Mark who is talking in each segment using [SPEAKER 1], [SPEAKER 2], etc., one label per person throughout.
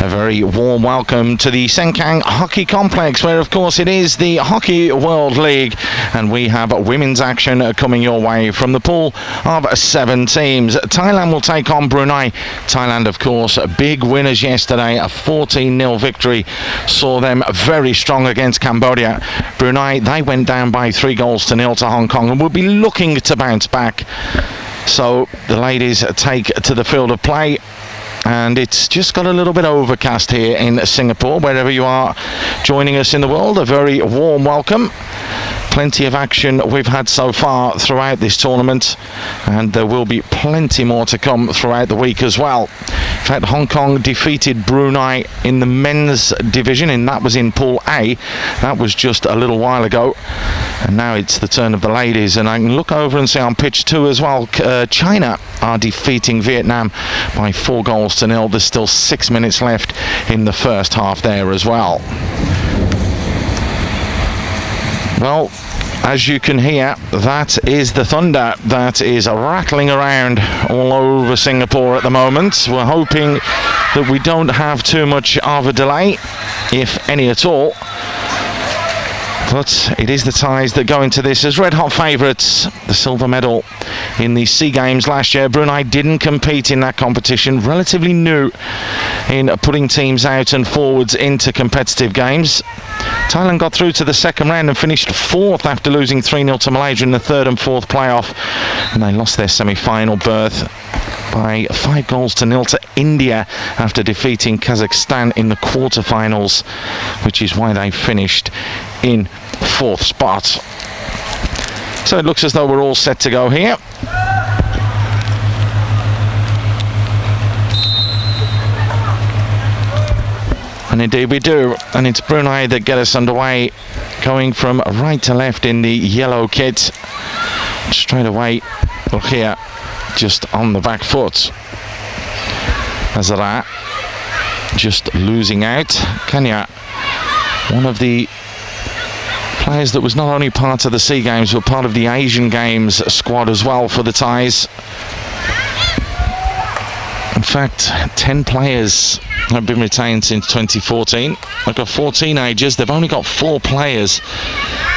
[SPEAKER 1] A very warm welcome to the Sengkang Hockey Complex, where of course it is the Hockey World League, and we have women's action coming your way from the pool of 7 teams. Thailand will take on Brunei. Thailand, of course, big winners yesterday. A 14-0 victory saw them very strong against Cambodia. Brunei, they went down by 3-0 to Hong Kong and will be looking to bounce back. So the ladies take to the field of play. And it's just got a little bit overcast here in Singapore. Wherever you are joining us in the world, a very warm welcome. Plenty of action we've had so far throughout this tournament, and there will be plenty more to come throughout the week as well. In fact, Hong Kong defeated Brunei in the men's division, and that was in Pool A. That was just a little while ago, and now it's the turn of the ladies. And I can look over and see on pitch 2 as well, China are defeating Vietnam by 4-0. There's still 6 minutes left in the first half there as well. Well, as you can hear, that is the thunder that is rattling around all over Singapore at the moment. We're hoping that we don't have too much of a delay, if any at all. But it is the Thais that go into this as red-hot favourites. The silver medal in the SEA Games last year. Brunei didn't compete in that competition. Relatively new in putting teams out and forwards into competitive games. Thailand got through to the second round and finished 4th after losing 3-0 to Malaysia in the 3rd and 4th playoff. And they lost their semi-final berth by 5-0 to India after defeating Kazakhstan in the quarterfinals, which is why they finished in 4th spot. So it looks as though we're all set to go here. And indeed we do, and it's Brunei that get us underway, going from right to left in the yellow kit. Straight away, look here, just on the back foot. Azara just losing out. Kenya, one of the players that was not only part of the SEA Games but part of the Asian Games squad as well for the Thais. In fact, 10 players have been retained since 2014. They've got 4 teenagers. They've only got 4 players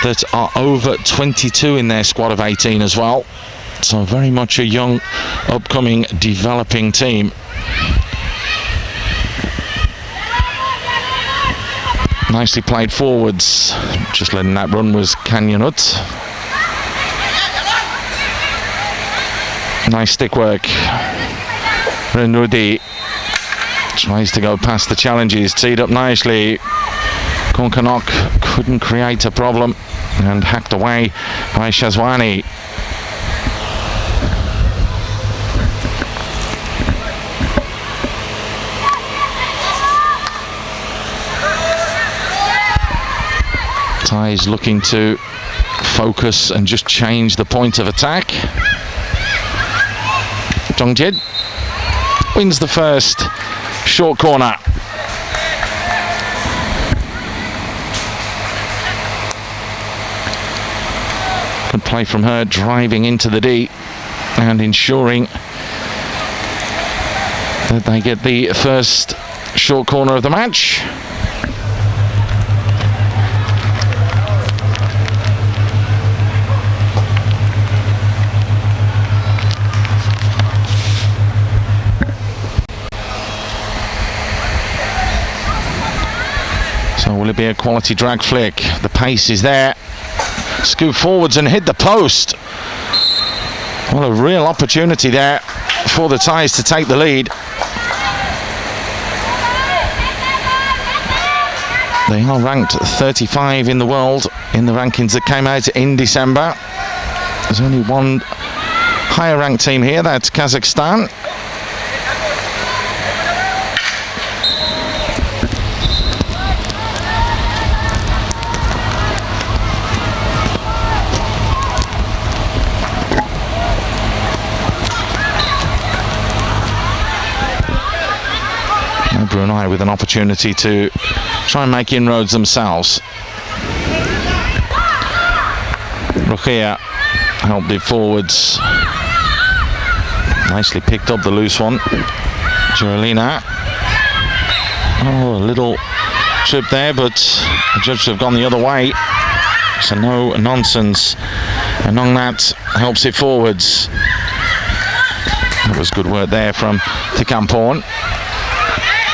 [SPEAKER 1] that are over 22 in their squad of 18 as well. So very much a young, upcoming, developing team. Nicely played forwards. Just letting that run was Kanyanut. Nice stick work. Renudi tries to go past the challenges, teed up nicely. Konkanok couldn't create a problem and hacked away by Shazwani. Thais looking to focus and just change the point of attack. Jongjit wins the first short corner. Good play from her, driving into the D and ensuring that they get the first short corner of the match. So will it be a quality drag flick? The pace is there. Scoop forwards and hit the post. Well, a real opportunity there for the Thais to take the lead. They are ranked 35 in the world in the rankings that came out in December. There's only one higher ranked team here, that's Kazakhstan. Brunei with an opportunity to try and make inroads themselves. Rukia helped it forwards. Nicely picked up the loose one. Geralina Oh, a little trip there, but the judge have gone the other way. So no nonsense. And on that helps it forwards. That was good work there from Tikampon.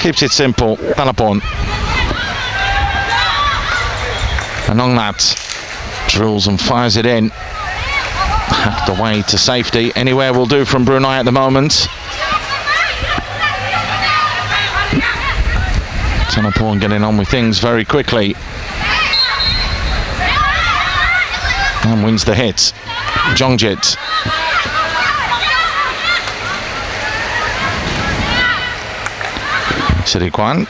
[SPEAKER 1] Keeps it simple. Talapon. And on that drills and fires it in. Hacked away to safety. Anywhere will do from Brunei at the moment. Talapon getting on with things very quickly. And wins the hit. Jongjit. Sirikwan.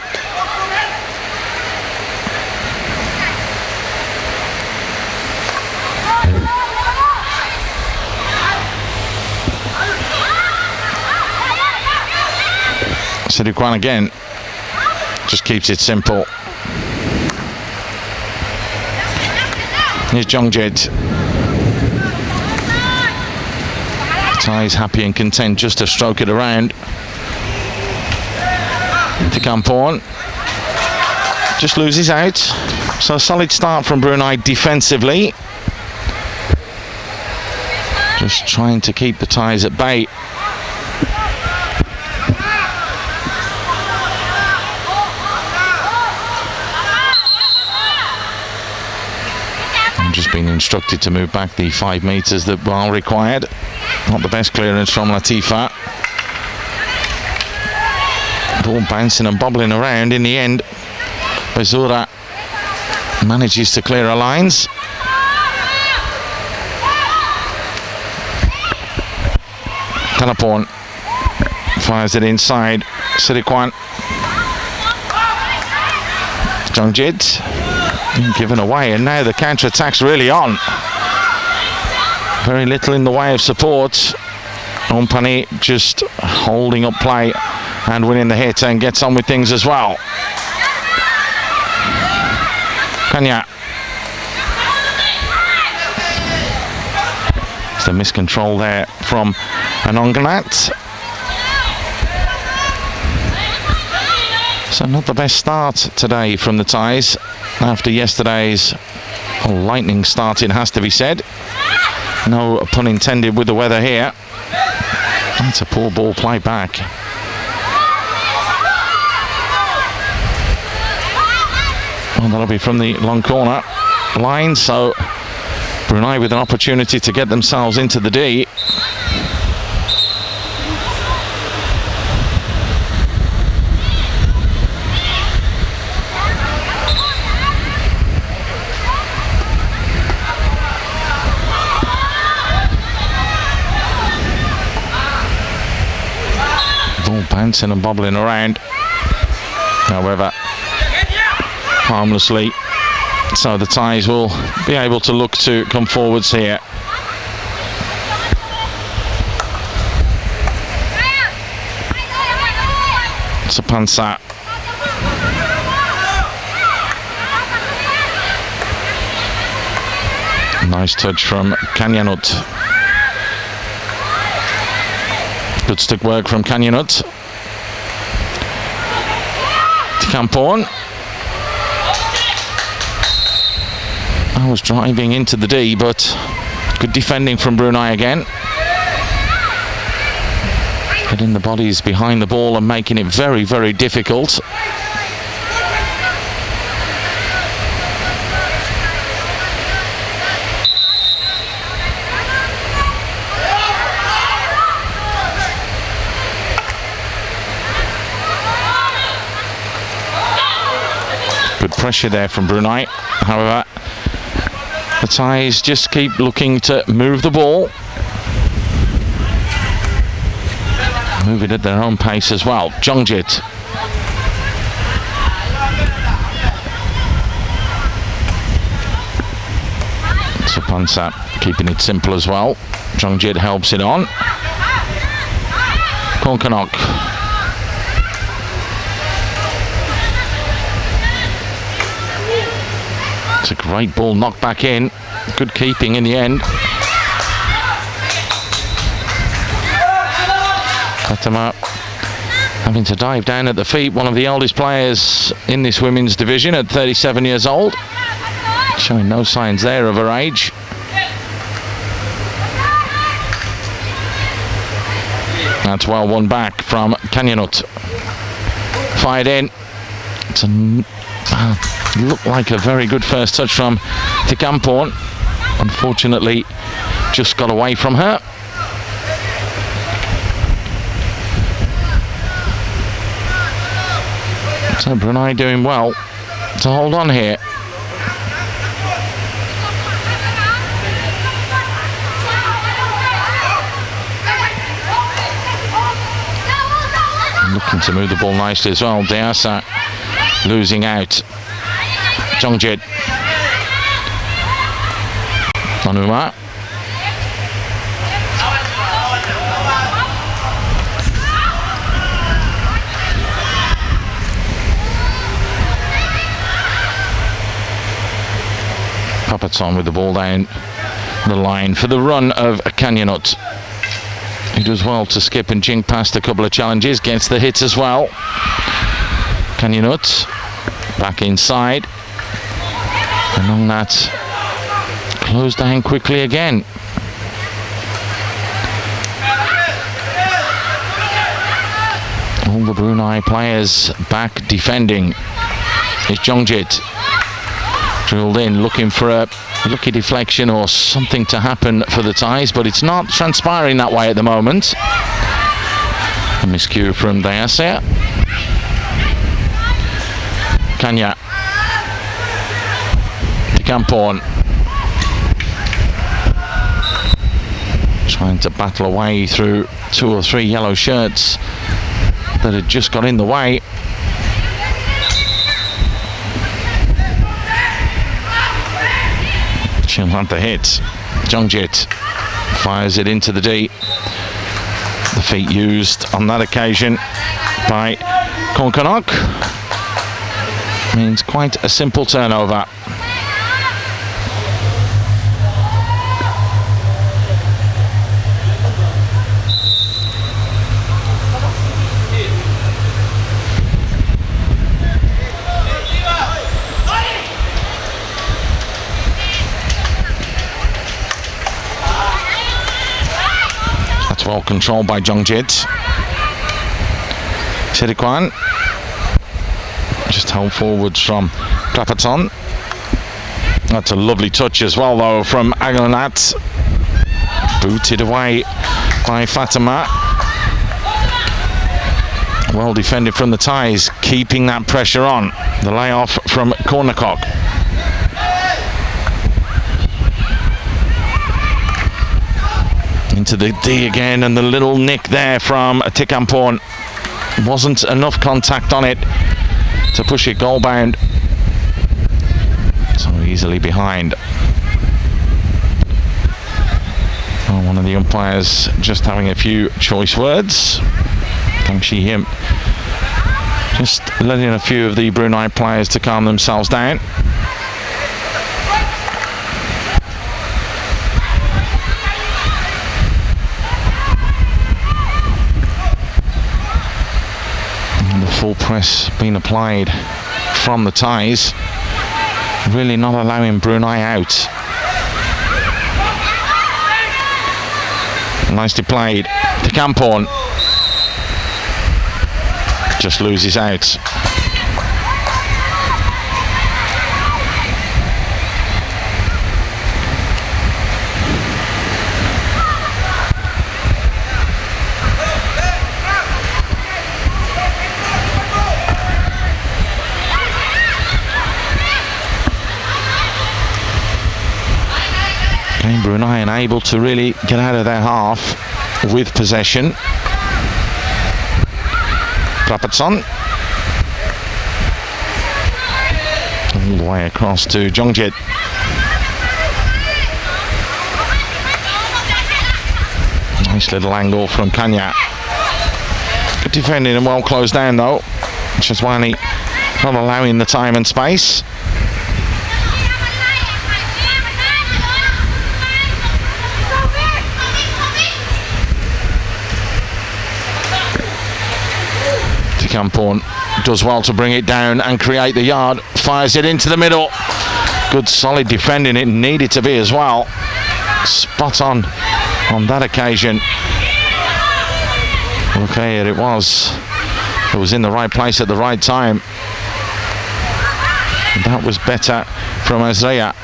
[SPEAKER 1] Sirikwan again. Just keeps it simple. Here's Jongjit. Thai's happy and content just to stroke it around. Tikampon just loses out. So a solid start from Brunei defensively. Just trying to keep the Thais at bay. I'm just being instructed to move back the 5 metres that are required. Not the best clearance from Latifa. Ball bouncing and bobbling around. In the end, Bezura manages to clear her lines. Talapon fires it inside. Sirikwan. Jongjit given away, and now the counter-attack's really on. Very little in the way of support. Ompani just holding up play and winning the hit, and gets on with things as well. Kanya. It's a miscontrol there from Anonganat. So not the best start today from the Thais after yesterday's lightning start, it has to be said. No pun intended with the weather here. That's a poor ball play back. Well, that'll be from the long corner line, so Brunei with an opportunity to get themselves into the D. Ball bouncing and bobbling around. However, harmlessly, so the Thais will be able to look to come forwards here. Sapansa. Nice touch from Kanyanut. Good stick work from Kanyanut. Tikampon. I was driving into the D, but good defending from Brunei again. Getting the bodies behind the ball and making it very, very difficult. Good pressure there from Brunei. However, the Thais just keep looking to move the ball. Move it at their own pace as well. Jongjit. Sapansa keeping it simple as well. Jongjit helps it on. Konkanok. It's a great ball knocked back in. Good keeping in the end. Fatema having to dive down at the feet. One of the oldest players in this women's division at 37 years old, showing no signs there of her age. That's well won back from Kanyanut. Fired in. It's looked like a very good first touch from Tikamporn. Unfortunately, just got away from her. So Brunei doing well to hold on here. Looking to move the ball nicely as well. Deasa losing out. Jongjit. Onuma. Puppets on with the ball down the line for the run of Kanyanut. He does well to skip and jink past a couple of challenges, gets the hits as well. Kanyanut back inside. And on that, closed down quickly again. All the Brunei players back defending. Is Jongjit. Drilled in, looking for a lucky deflection or something to happen for the Thais, but it's not transpiring that way at the moment. A miscue from Deasa. Kanya. Tikamporn. Trying to battle away through 2 or 3 yellow shirts that had just got in the way. She'll have the hit. Jongjit fires it into the D. The feet used on that occasion by Konkanok. Means quite a simple turnover. Well controlled by Jongjit. Sirikwan just held forwards from Clapperton. That's a lovely touch as well though from Aglanat. Booted away by Fatima. Well defended from the Thais, keeping that pressure on. The layoff from Cornercock. Into the D again, and the little nick there from Tikamporn. Wasn't enough contact on it to push it goal bound. So easily behind. Oh, one of the umpires just having a few choice words. Tangshi him. Just letting a few of the Brunei players to calm themselves down. Full press being applied from the Thais, really not allowing Brunei out. Nicely played. Tikamporn just loses out. Brunei unable to really get out of their half with possession. Klappertson all the way across to Jongjit. Nice little angle from Kanya. Good defending and well closed down though. Shazwani not allowing the time and space. Camporn does well to bring it down and create the yard. Fires it into the middle. Good solid defending, it needed to be as well. Spot on that occasion. Okay, it was. It was in the right place at the right time. That was better from Azria.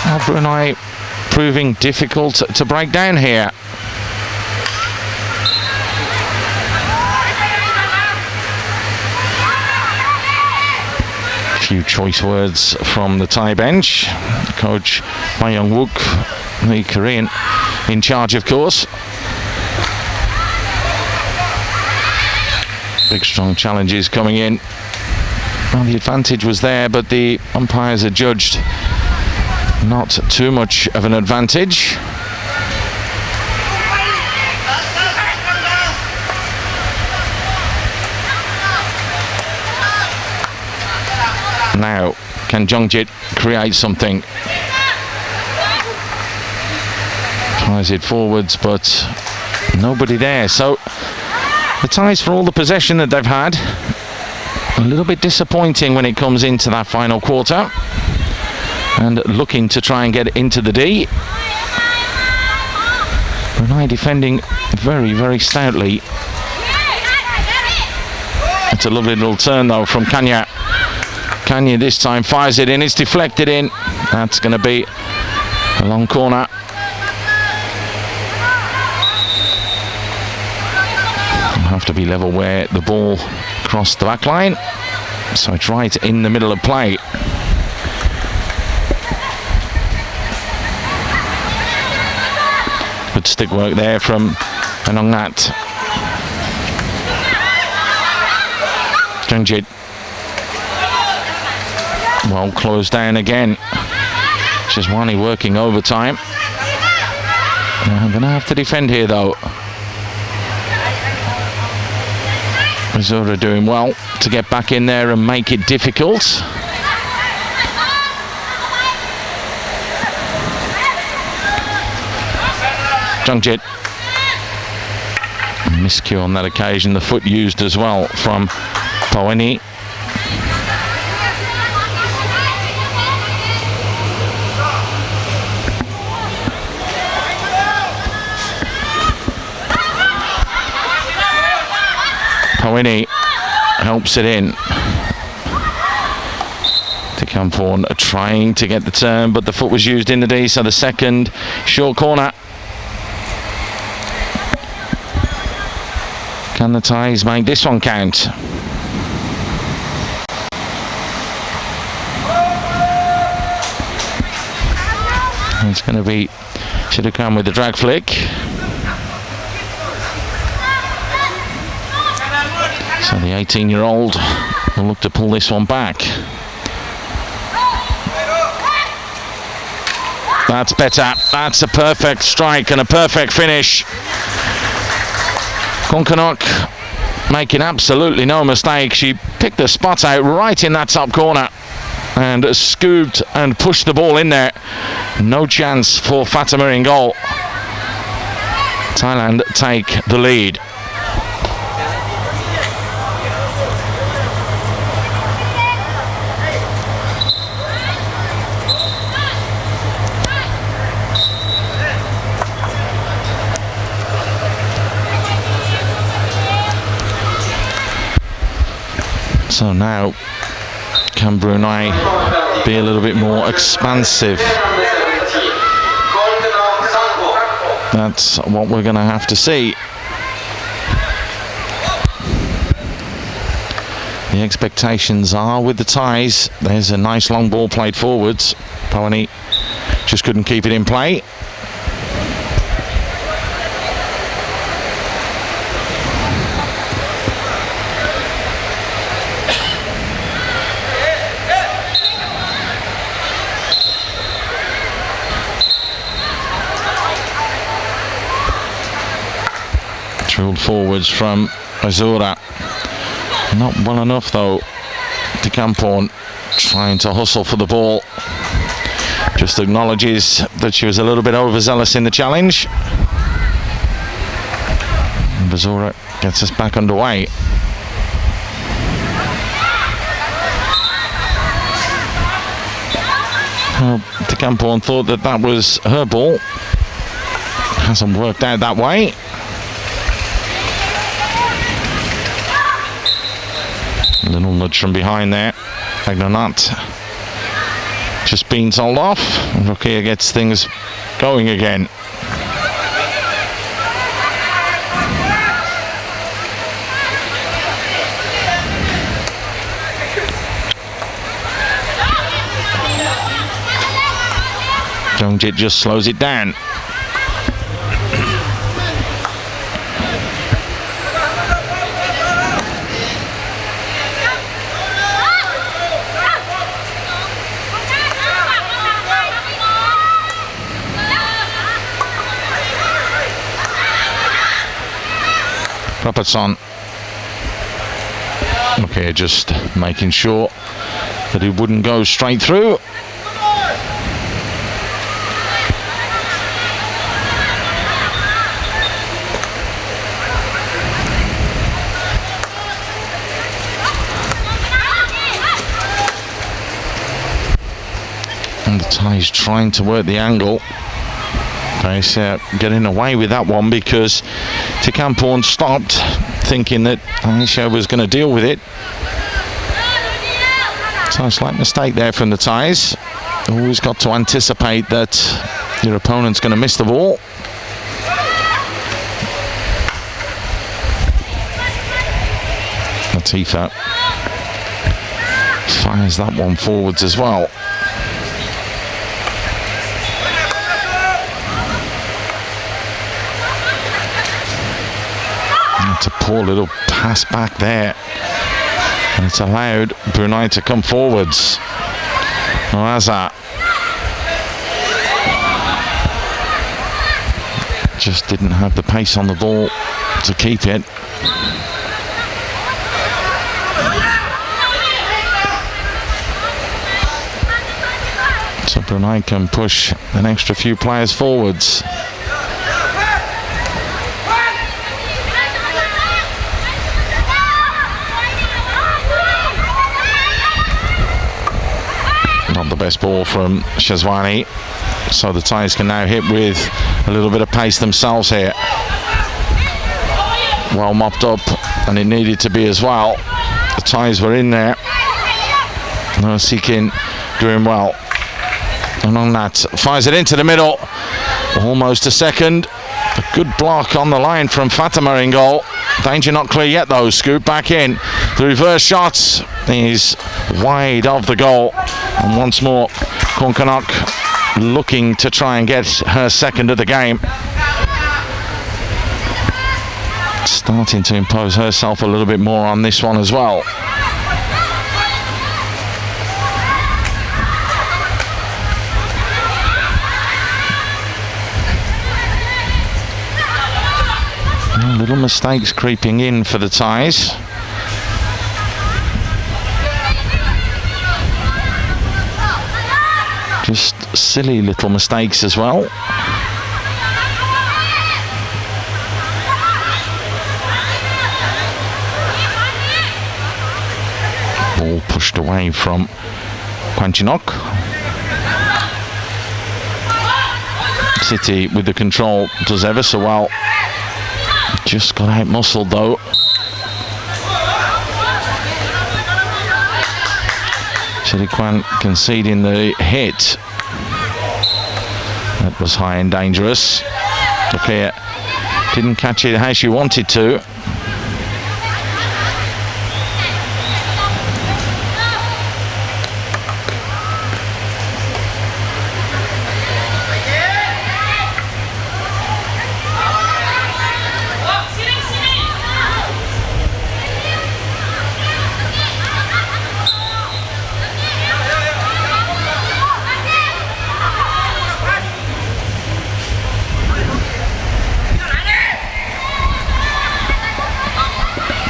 [SPEAKER 1] Well, Brunei proving difficult to break down here. A few choice words from the Thai bench. Coach Ma Young-wook, the Korean, in charge, of course. Big strong challenges coming in. Well, the advantage was there, but the umpires had judged not too much of an advantage. Now, can Jongjit create something? Tries it forwards, but nobody there. So the Thais, for all the possession that they've had, a little bit disappointing when it comes into that final quarter. And looking to try and get into the D. Brunei defending very, very stoutly. It's a lovely little turn though from Kanya. Kanya this time fires it in, it's deflected in. That's going to be a long corner. Have to be level where the ball crossed the back line. So it's right in the middle of play. Good stick work there from Anongnat. Jongjit. Well closed down again. Shizwani working overtime. I'm going to have to defend here though. Azura doing well to get back in there and make it difficult. Jongjit. Miscue on that occasion, the foot used as well from Paweni. Paweni helps it in. Camporn trying to get the turn, but the foot was used in the D, so the second short corner. Can the Thais make this one count? It's going to be Chidukan with the drag flick. So the 18-year-old will look to pull this one back. That's better. That's a perfect strike and a perfect finish. Konkanok making absolutely no mistake. She picked the spot out right in that top corner and scooped and pushed the ball in there. No chance for Fatima in goal. Thailand take the lead. So now, can Brunei be a little bit more expansive? That's what we're going to have to see. The expectations are with the Thais. There's a nice long ball played forwards. Paweni just couldn't keep it in play. Drilled forwards from Azura. Not well enough though. De Camporn trying to hustle for the ball. just acknowledges that she was a little bit overzealous in the challenge. And Bazura gets us back underway. Well, Tekaporn thought that that was her ball. Hasn't worked out that way. A little nudge from behind there. Agnonat just being sold off. Rukia gets things going again. Dongjit just slows it down. Robertson. Okay, just making sure that it wouldn't go straight through. And the Thai's trying to work the angle. Thai's getting away with that one because Tekaporn stopped, thinking that Aisha was going to deal with it. So a slight mistake there from the Thais. Always got to anticipate that your opponent's going to miss the ball. Latifa fires that one forwards as well. It's a poor little pass back there, and it's allowed Brunei to come forwards. Moaza just didn't have the pace on the ball to keep it. So Brunei can push an extra few players forwards. Not the best ball from Shazwani, so the Thais can now hit with a little bit of pace themselves here. Well mopped up, and it needed to be as well. The Thais were in there. No, Seeking doing well. And on that, fires it into the middle. Almost a second. A good block on the line from Fatima in goal. Danger not clear yet though. Scoop back in. The reverse shot is wide of the goal. And once more, Konkanok looking to try and get her second of the game. Starting to impose herself a little bit more on this one as well. Little mistakes creeping in for the Thais. Just silly little mistakes as well. Ball pushed away from Kwanchinok. City with the control does ever so well. Just got out muscled though. Chidikwan conceding the hit. That was high and dangerous. Okay, didn't catch it how she wanted to.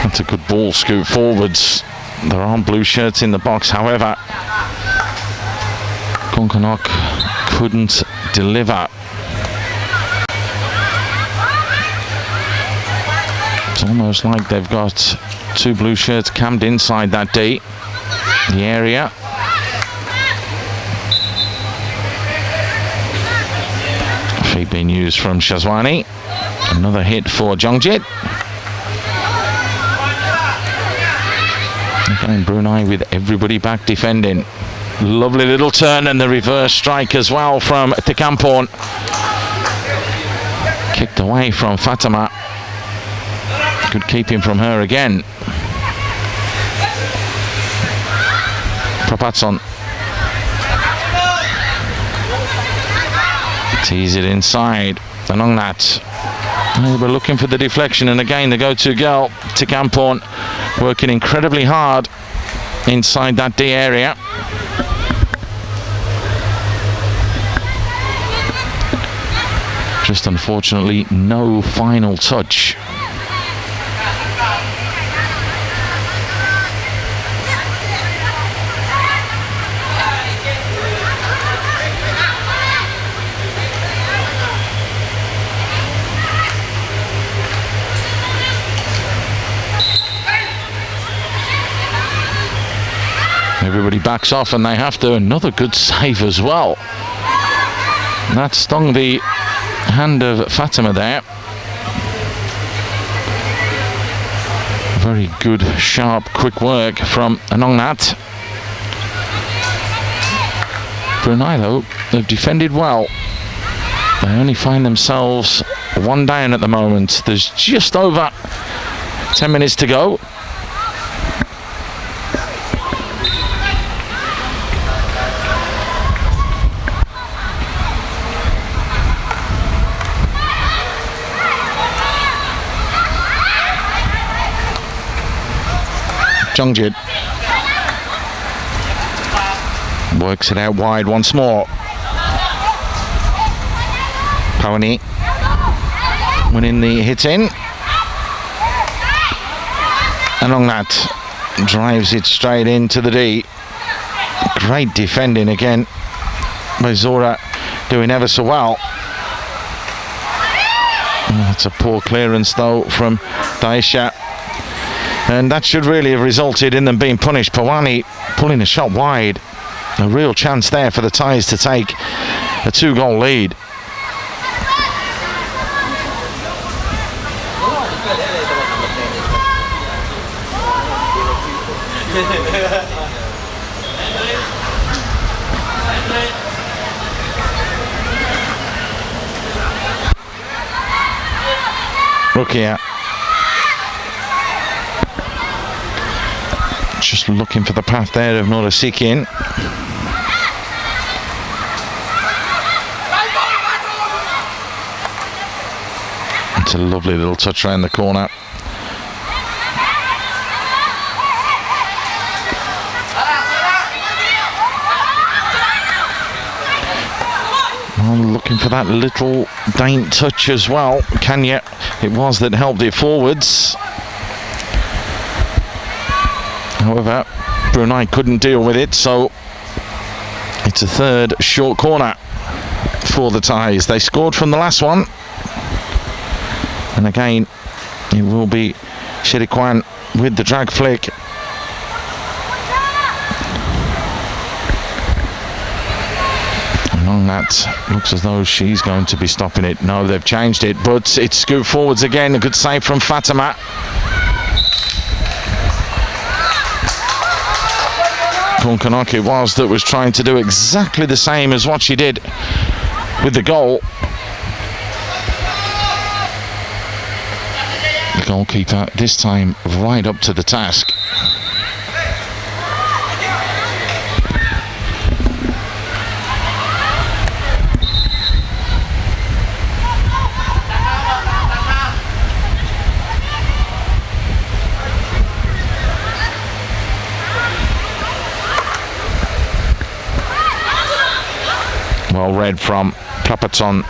[SPEAKER 1] That's a good ball scoop forwards. There aren't blue shirts in the box, however. Konkanok couldn't deliver. It's almost like they've got two blue shirts camped inside that D, the area. Feet being used from Shazwani. Another hit for Jongjit. Again, Brunei with everybody back defending. Lovely little turn and the reverse strike as well from Tekampon. Kicked away from Fatima. Good keeping from her again. Prapatson. Tease it inside. Along that. They were looking for the deflection, and again the go-to girl, Tekampon, working incredibly hard inside that D area. Just unfortunately no final touch. Everybody backs off and they have to. Another good save as well. That stung the hand of Fatima there. Very good, sharp, quick work from Anongnat. Brunei though, they've defended well. They only find themselves one down at the moment. There's just over 10 minutes to go. Jongjit works it out wide once more. Pawani winning the hit in. And on that, drives it straight into the D. Great defending again by Zora, doing ever so well. That's a poor clearance though from Daisha. And that should really have resulted in them being punished. Pawani pulling a shot wide. A real chance there for the Thais to take a 2-goal lead. Rukia. Just looking for the path there of Norasikin. It's a lovely little touch around the corner. Well, looking for that little daint touch as well. Kanya, it was that helped it forwards. However, Brunei couldn't deal with it, so it's a third short corner for the Thais. They scored from the last one. And again, it will be Shirikwan with the drag flick. And on that, looks as though she's going to be stopping it. No, they've changed it, but it's scooped forwards again. A good save from Fatima. Konkanok it was that was trying to do exactly the same as what she did with the goal. The goalkeeper this time right up to the task. Well read from Prapatson.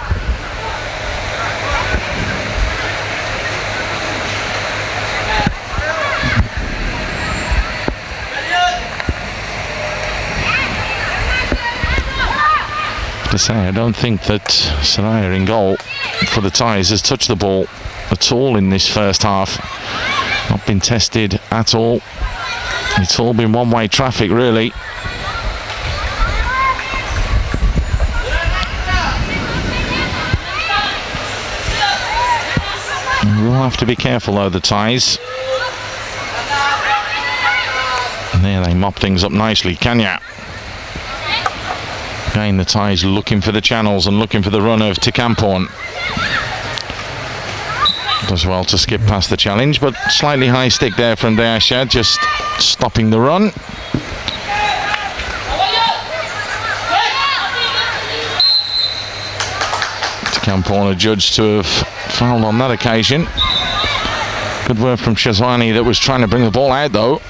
[SPEAKER 1] To say, I don't think that Saraya in goal for the Thais has touched the ball at all in this first half. Not been tested at all. It's all been one-way traffic, really. We'll have to be careful though, the Thais. And there they mop things up nicely. Kanya. Again, the Thais looking for the channels and looking for the run of Tikamporn. Does well to skip past the challenge, but slightly high stick there from Deasha, just stopping the run. Tikamporn adjudged to have fouled on that occasion. Good work from Shazwani that was trying to bring the ball out though.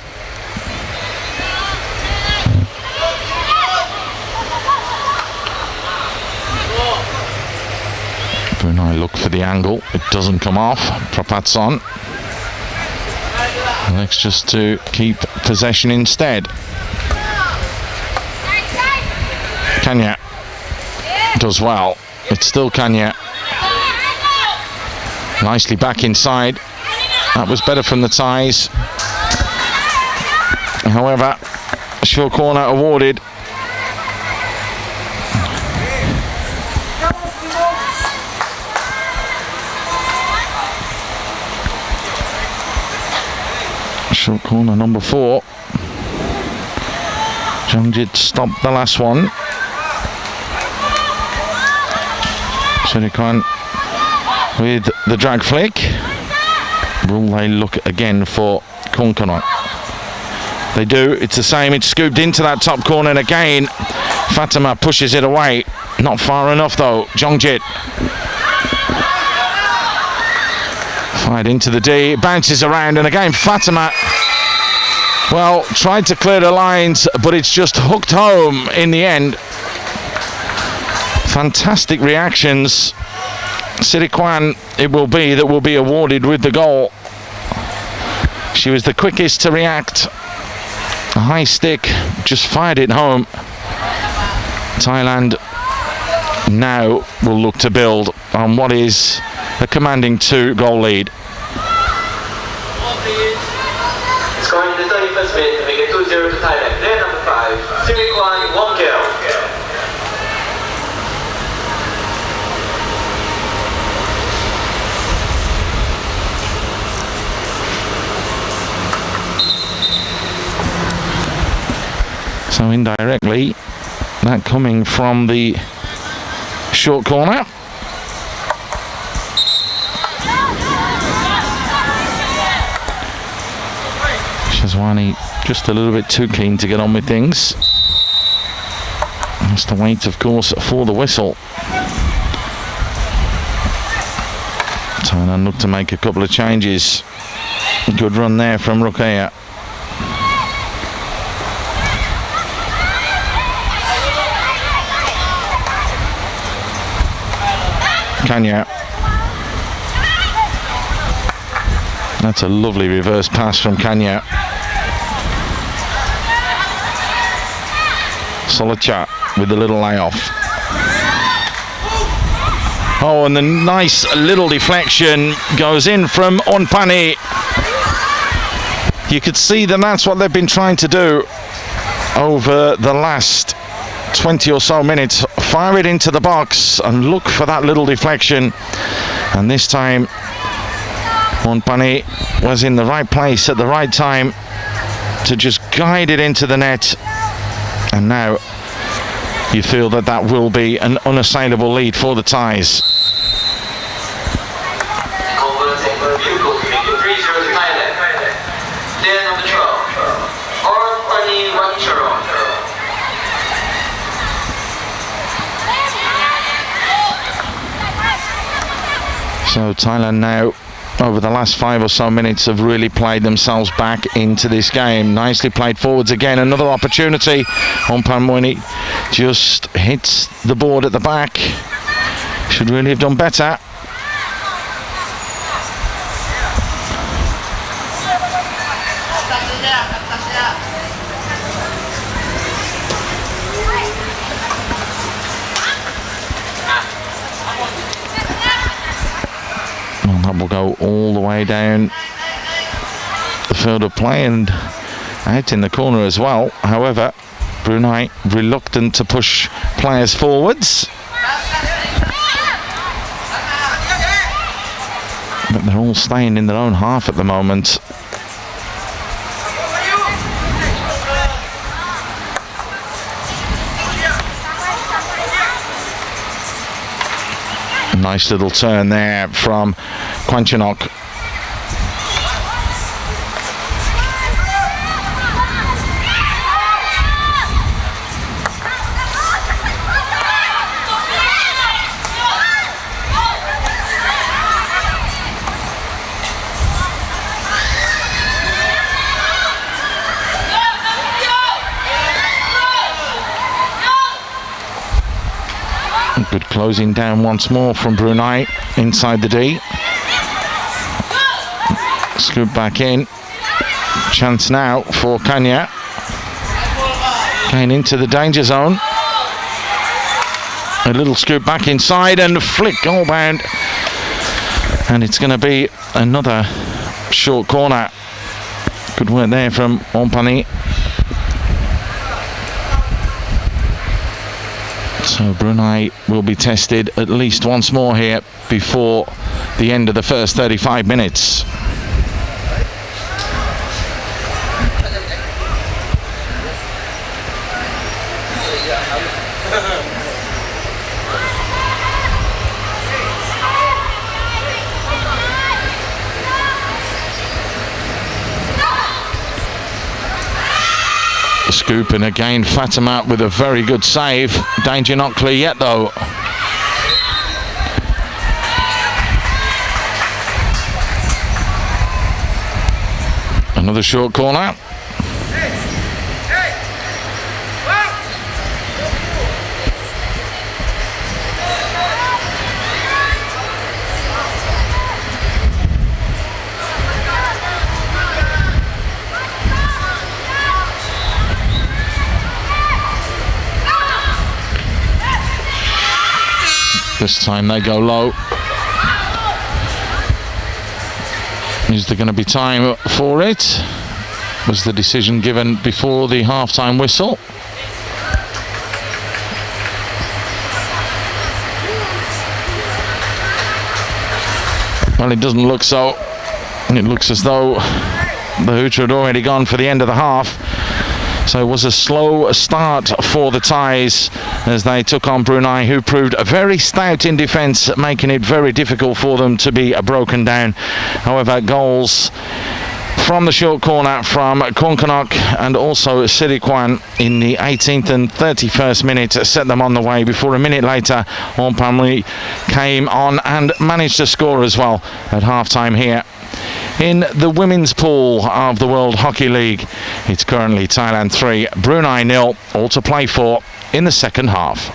[SPEAKER 1] Brunei look for the angle, it doesn't come off. Prapat's on. Next just to keep possession instead. Kanya does well. It's still Kanya. Nicely back inside. That was better from the Thais. However, short corner awarded. Short corner number 4. Jongjit stopped the last one. Surikan with the drag flick. Will they look again for Konkanot? They do. It's the same. It's scooped into that top corner and again Fatima pushes it away. Not far enough though. Jongjit. Fired into the D. Bounces around and again Fatima. Well, tried to clear the lines, but it's just hooked home in the end. Fantastic reactions. Sirikwan it will be that will be awarded with the goal. She was the quickest to react. A high stick, just fired it home. Thailand now will look to build on what is a commanding 2-goal lead.
[SPEAKER 2] Scoring the 31st minute to make it 2-0 to Thailand. Player number 5, Sirikwan, 1 goal.
[SPEAKER 1] So indirectly, that coming from the short corner. Shazwani just a little bit too keen to get on with things. Has to wait, of course, for the whistle. Thailand look to make a couple of changes. Good run there from Ruqayya. Kanya. That's a lovely reverse pass from Kanya. Solicha with the little layoff. Oh, and the nice little deflection goes in from Onpani. You could see that that's what they've been trying to do over the last 20 or so minutes. Fire it into the box and look for that little deflection. And this time, Onpani was in the right place at the right time to just guide it into the net. And now you feel that that will be an unassailable lead for the Thais. So Thailand now, over the last 5 or so minutes, have really played themselves back into this game. Nicely played forwards again. Another opportunity. Onpan Moini just hits the board at the back. Should really have done better. And that will go all the way down the field of play and out in the corner as well. However, Brunei reluctant to push players forwards. But they're all staying in their own half at the moment. Nice little turn there from Quanchanok. Good closing down once more from Brunei inside the D. Scoop back in. Chance now for Kanya. Going into the danger zone. A little scoop back inside and flick goal bound. And it's going to be another short corner. Good work there from Ompani. So Brunei will be tested at least once more here before the end of the first 35 minutes. Scoop, and again Fatima with a very good save. Danger not clear yet though. Another short corner. This time they go low. Is there going to be time for it? Was the decision given before the half-time whistle? Well, it doesn't look so. It looks as though the hooter had already gone for the end of the half. So it was a slow start for the Thais as they took on Brunei, who proved very stout in defence, making it very difficult for them to be broken down. However, goals from the short corner from Konkanok and also Sirikwan in the 18th and 31st minute set them on the way before a minute later Onpamli came on and managed to score as well at half-time here. In the women's pool of the World Hockey League, it's currently Thailand 3, Brunei 0, all to play for in the second half.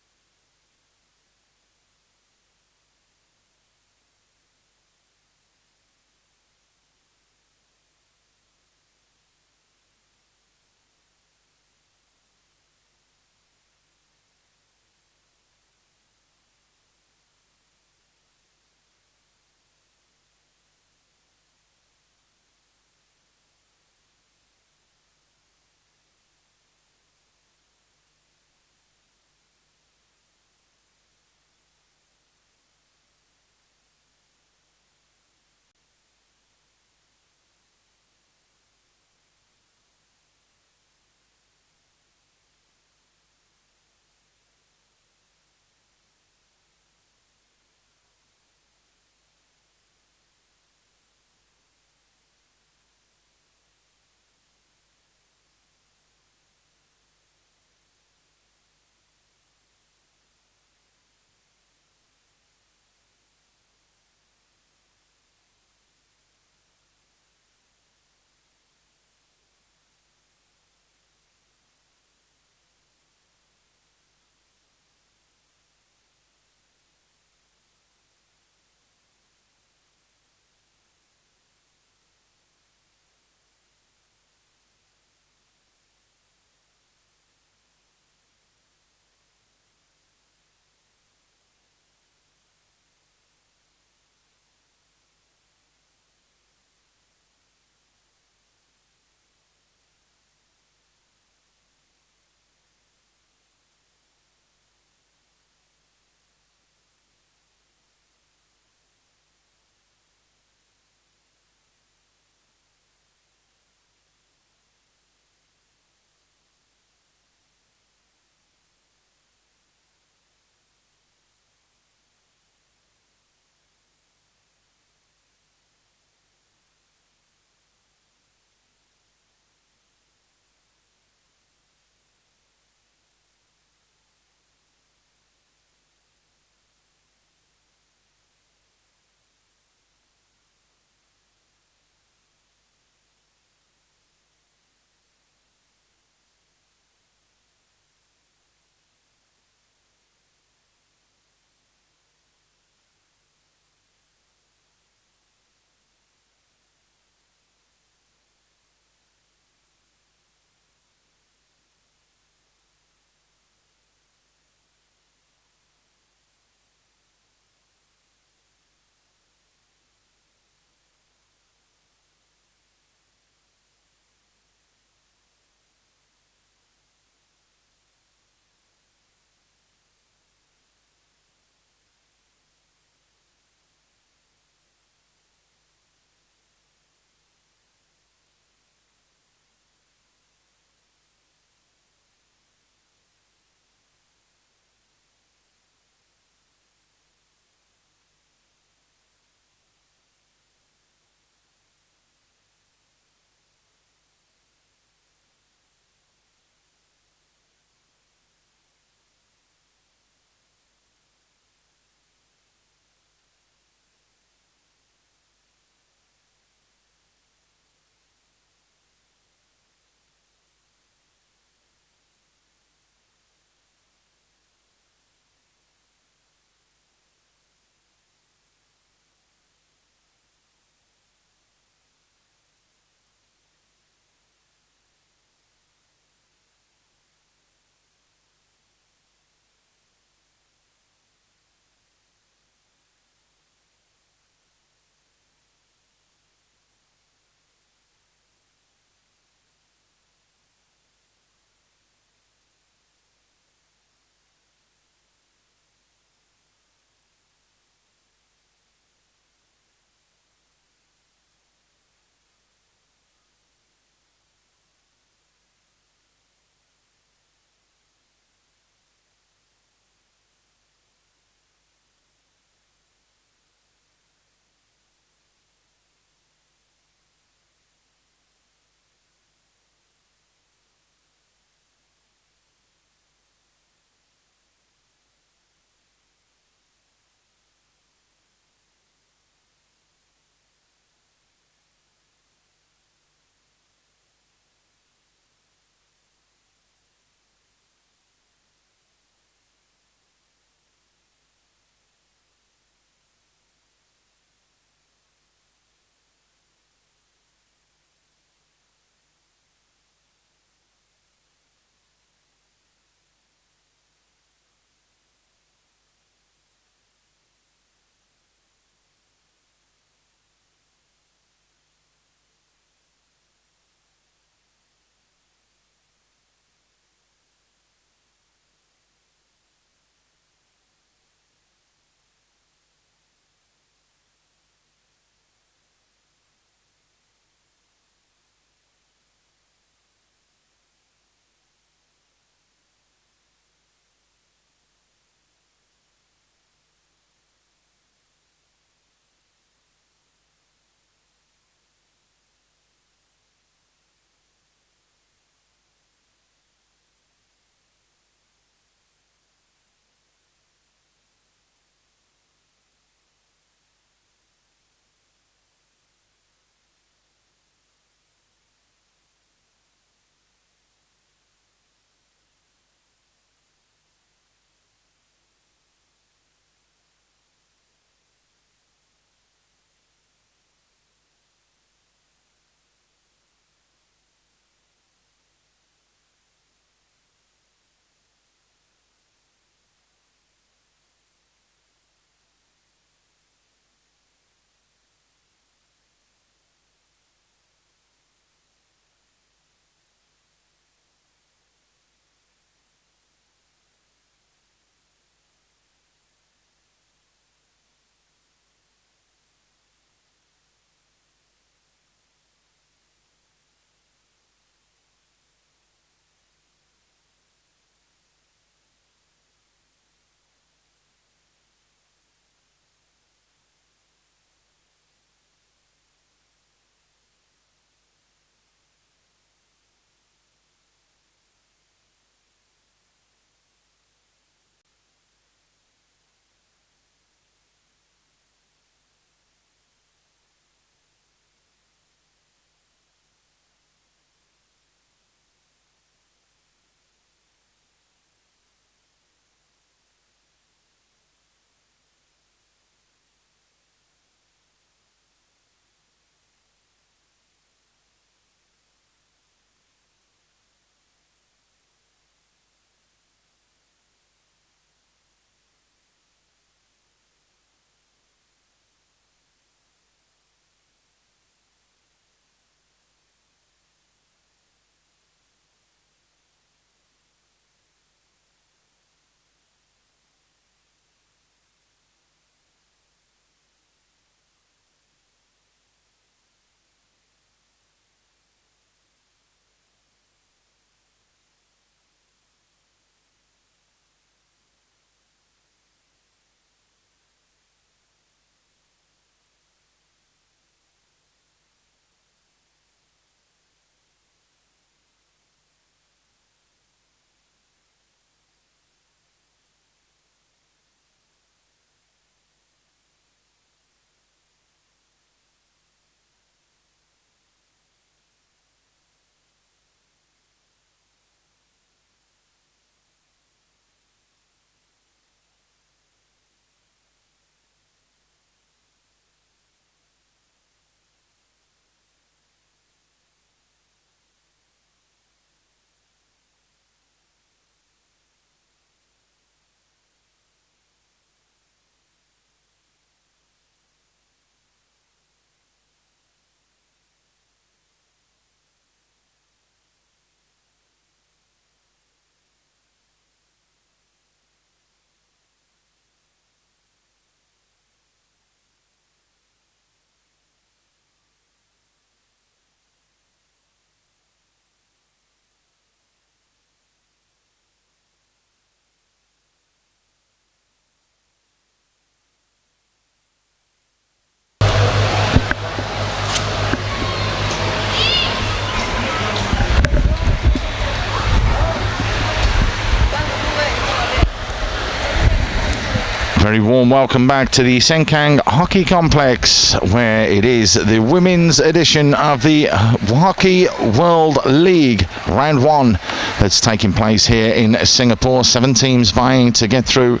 [SPEAKER 1] Very warm welcome back to the Sengkang Hockey Complex, where it is the women's edition of the Hockey World League Round 1 that's taking place here in Singapore. 7 teams vying to get through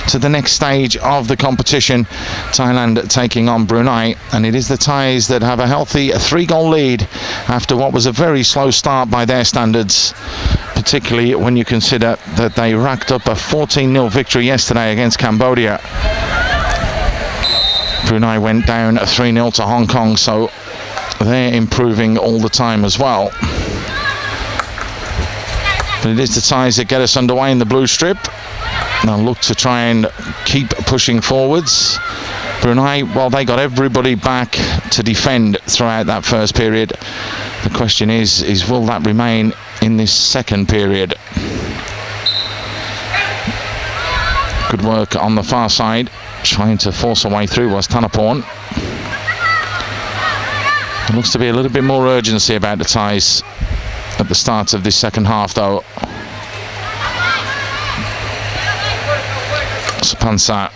[SPEAKER 1] to the next stage of the competition. Thailand taking on Brunei, and it is the Thais that have a healthy 3-goal lead after what was a very slow start by their standards, particularly when you consider that they racked up a 14-0 victory yesterday against Cambodia. Brunei went down 3-0 to Hong Kong, so they're improving all the time as well. But it is the Thais that get us underway in the blue strip. They'll look to try and keep pushing forwards. Brunei, well, they got everybody back to defend throughout that first period. The question is will that remain in this second period? Good work on the far side, trying to force a way through was Thanaporn. There looks to be a little bit more urgency about the Thais at the start of this second half, though. Sapansa.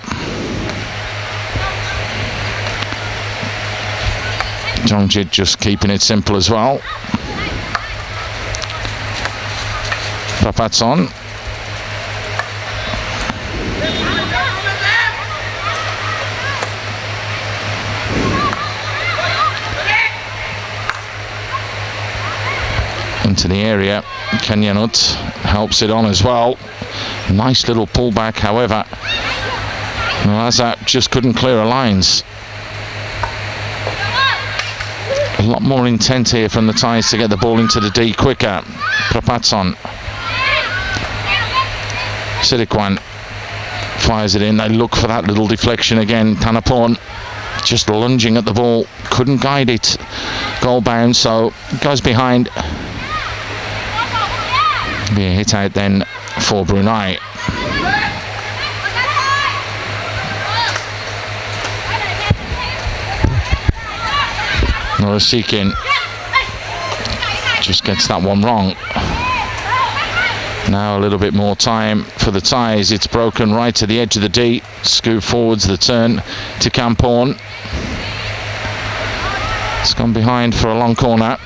[SPEAKER 1] Jongjit just keeping it simple as well. Papatson. Into the area, Kenyanut helps it on as well. Nice little pullback, however, Azat just couldn't clear her lines. A lot more intent here from the Thais to get the ball into the D quicker. Prapatson. Sidikwan fires it in. They look for that little deflection again. Thanaporn just lunging at the ball, couldn't guide it. Goal bound, so goes behind. Be a hit out then for Brunei. Norasikin just gets that one wrong. Now a little bit more time for the Thais. It's broken right to the edge of the D. Scoop forwards the turn to Kamporn. It's gone behind for a long corner.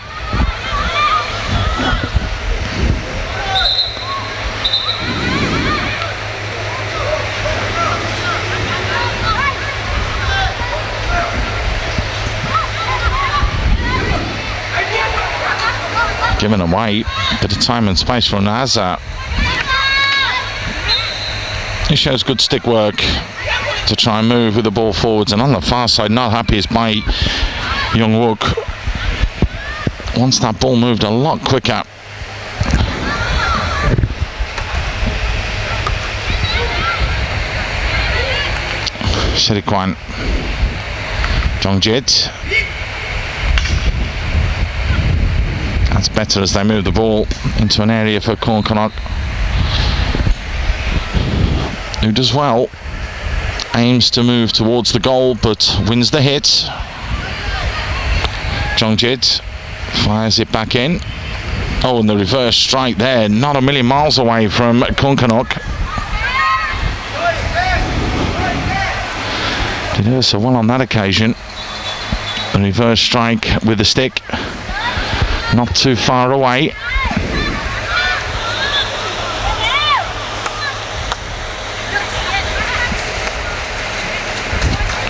[SPEAKER 1] Given away, bit of time and space for Nazar. He shows good stick work to try and move with the ball forwards, and on the far side, not happy is by Young Wook. Wants that ball moved a lot quicker. Sirikwan. Jongjit. That's better as they move the ball into an area for Kornkonot, who does well. Aims to move towards the goal, but wins the hit. Jongjit fires it back in. Oh, and the reverse strike there, not a million miles away from Kornkonot. Did her so well on that occasion. The reverse strike with the stick. Not too far away.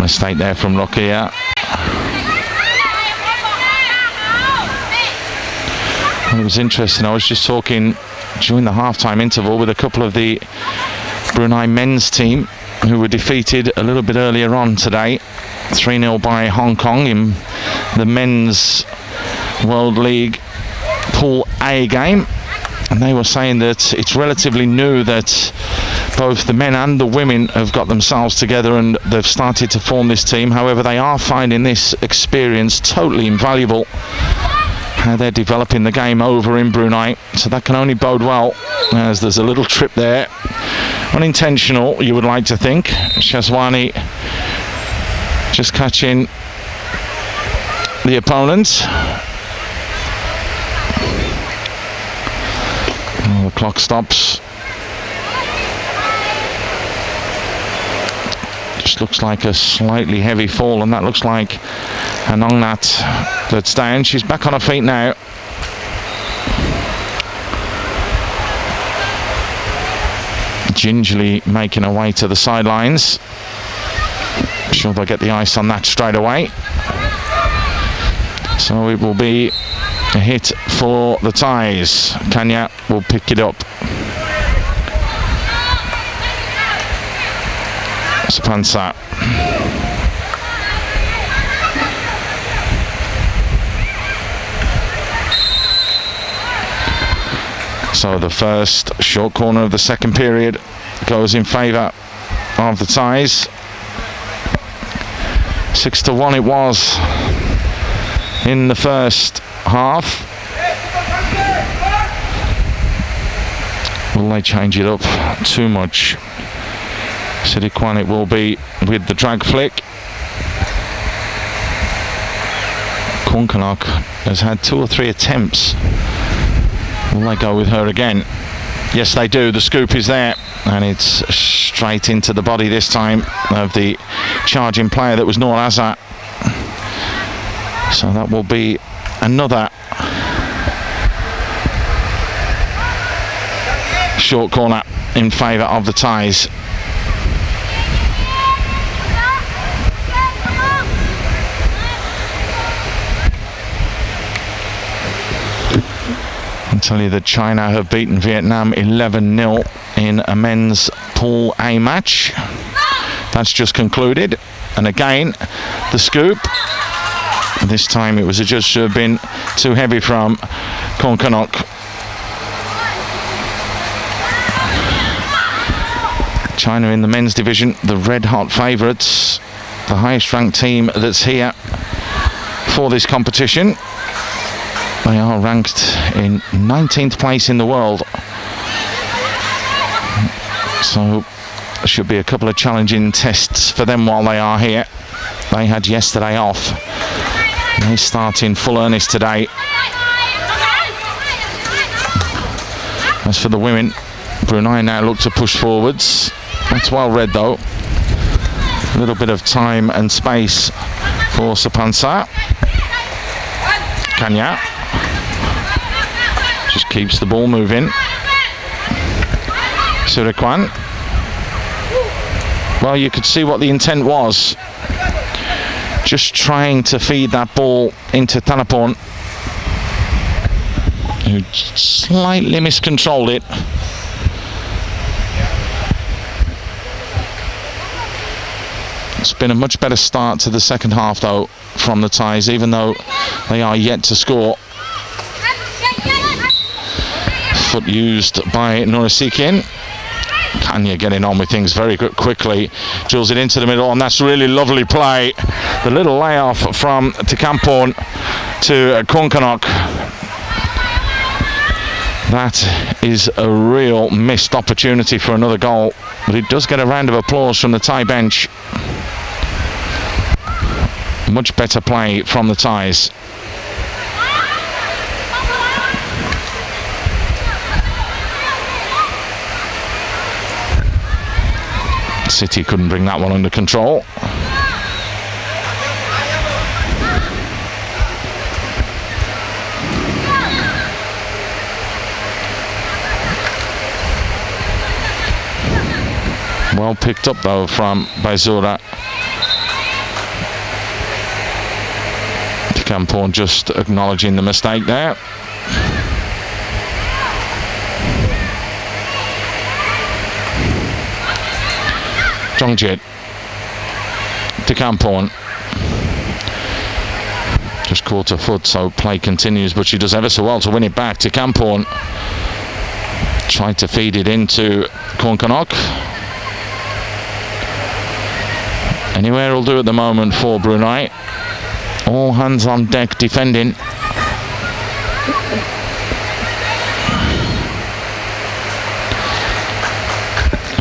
[SPEAKER 1] Mistake there from Rokia. Well, it was interesting. I was just talking during the halftime interval with a couple of the Brunei men's team who were defeated a little bit earlier on today, 3-0 by Hong Kong in the men's World League Pool A game, and they were saying that it's relatively new that both the men and the women have got themselves together and they've started to form this team. However, they are finding this experience totally invaluable, how they're developing the game over in Brunei, so that can only bode well, as there's a little trip there, unintentional you would like to think. Shazwani just catching the opponent. The clock stops. This looks like a slightly heavy fall, and that looks like Anongnat that's down. She's back on her feet now. Gingerly making her way to the sidelines. I'm sure they'll get the ice on that straight away. So it will be a hit for the Thais. Kanya will pick it up. Sapansa. So the first short corner of the second period goes in favour of the Thais. 6-1 it was in the first half. Will they change it up too much? Sidikwan it will be with the drag flick. Konkanok has had 2 or 3 attempts. Will they go with her again? Yes, they do. The scoop is there, and it's straight into the body this time of the charging player that was Noor Azat. So that will be another short corner in favour of the Thais. I'll tell you that China have beaten Vietnam 11-0 in a men's Pool A match. That's just concluded. And again, the scoop. This time it was adjudged to have been too heavy from Konkanok. China in the men's division, the red-hot favourites, the highest-ranked team that's here for this competition. They are ranked in 19th place in the world. So there should be a couple of challenging tests for them while they are here. They had yesterday off. They start in full earnest today. As for the women, Brunei now look to push forwards. That's well read though. A little bit of time and space for Sapansa. Kanya just keeps the ball moving. Surikwan. Well, you could see what the intent was. Just trying to feed that ball into Thanapon, who slightly miscontrolled it. It's been a much better start to the second half though from the Thais, even though they are yet to score. Foot used by Norasikin. Kanya getting on with things very quickly, drills it into the middle, and that's really lovely play. The little layoff from Tikampon to Konkanok. That is a real missed opportunity for another goal, but it does get a round of applause from the Thai bench. Much better play from the Thais. City couldn't bring that one under control. Well picked up though from Baizura. Tikampon just acknowledging the mistake there. Jongjit. Tikampon. Just caught her foot, so play continues, but she does ever so well to win it back. Tikampon tried to feed it into Konkanok. Anywhere will do at the moment for Brunei. All hands on deck defending.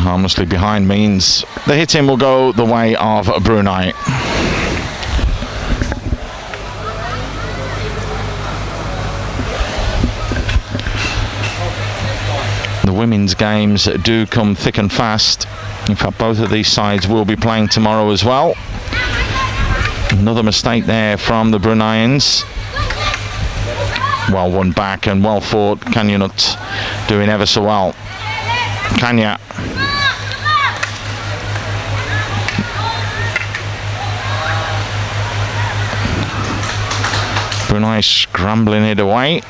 [SPEAKER 1] Harmlessly behind means the hitting will go the way of Brunei. The women's games do come thick and fast. In fact, both of these sides will be playing tomorrow as well. Another mistake there from the Bruneians. Well won back and well fought. Kanya not doing ever so well. Kanya. Brunei scrambling it away.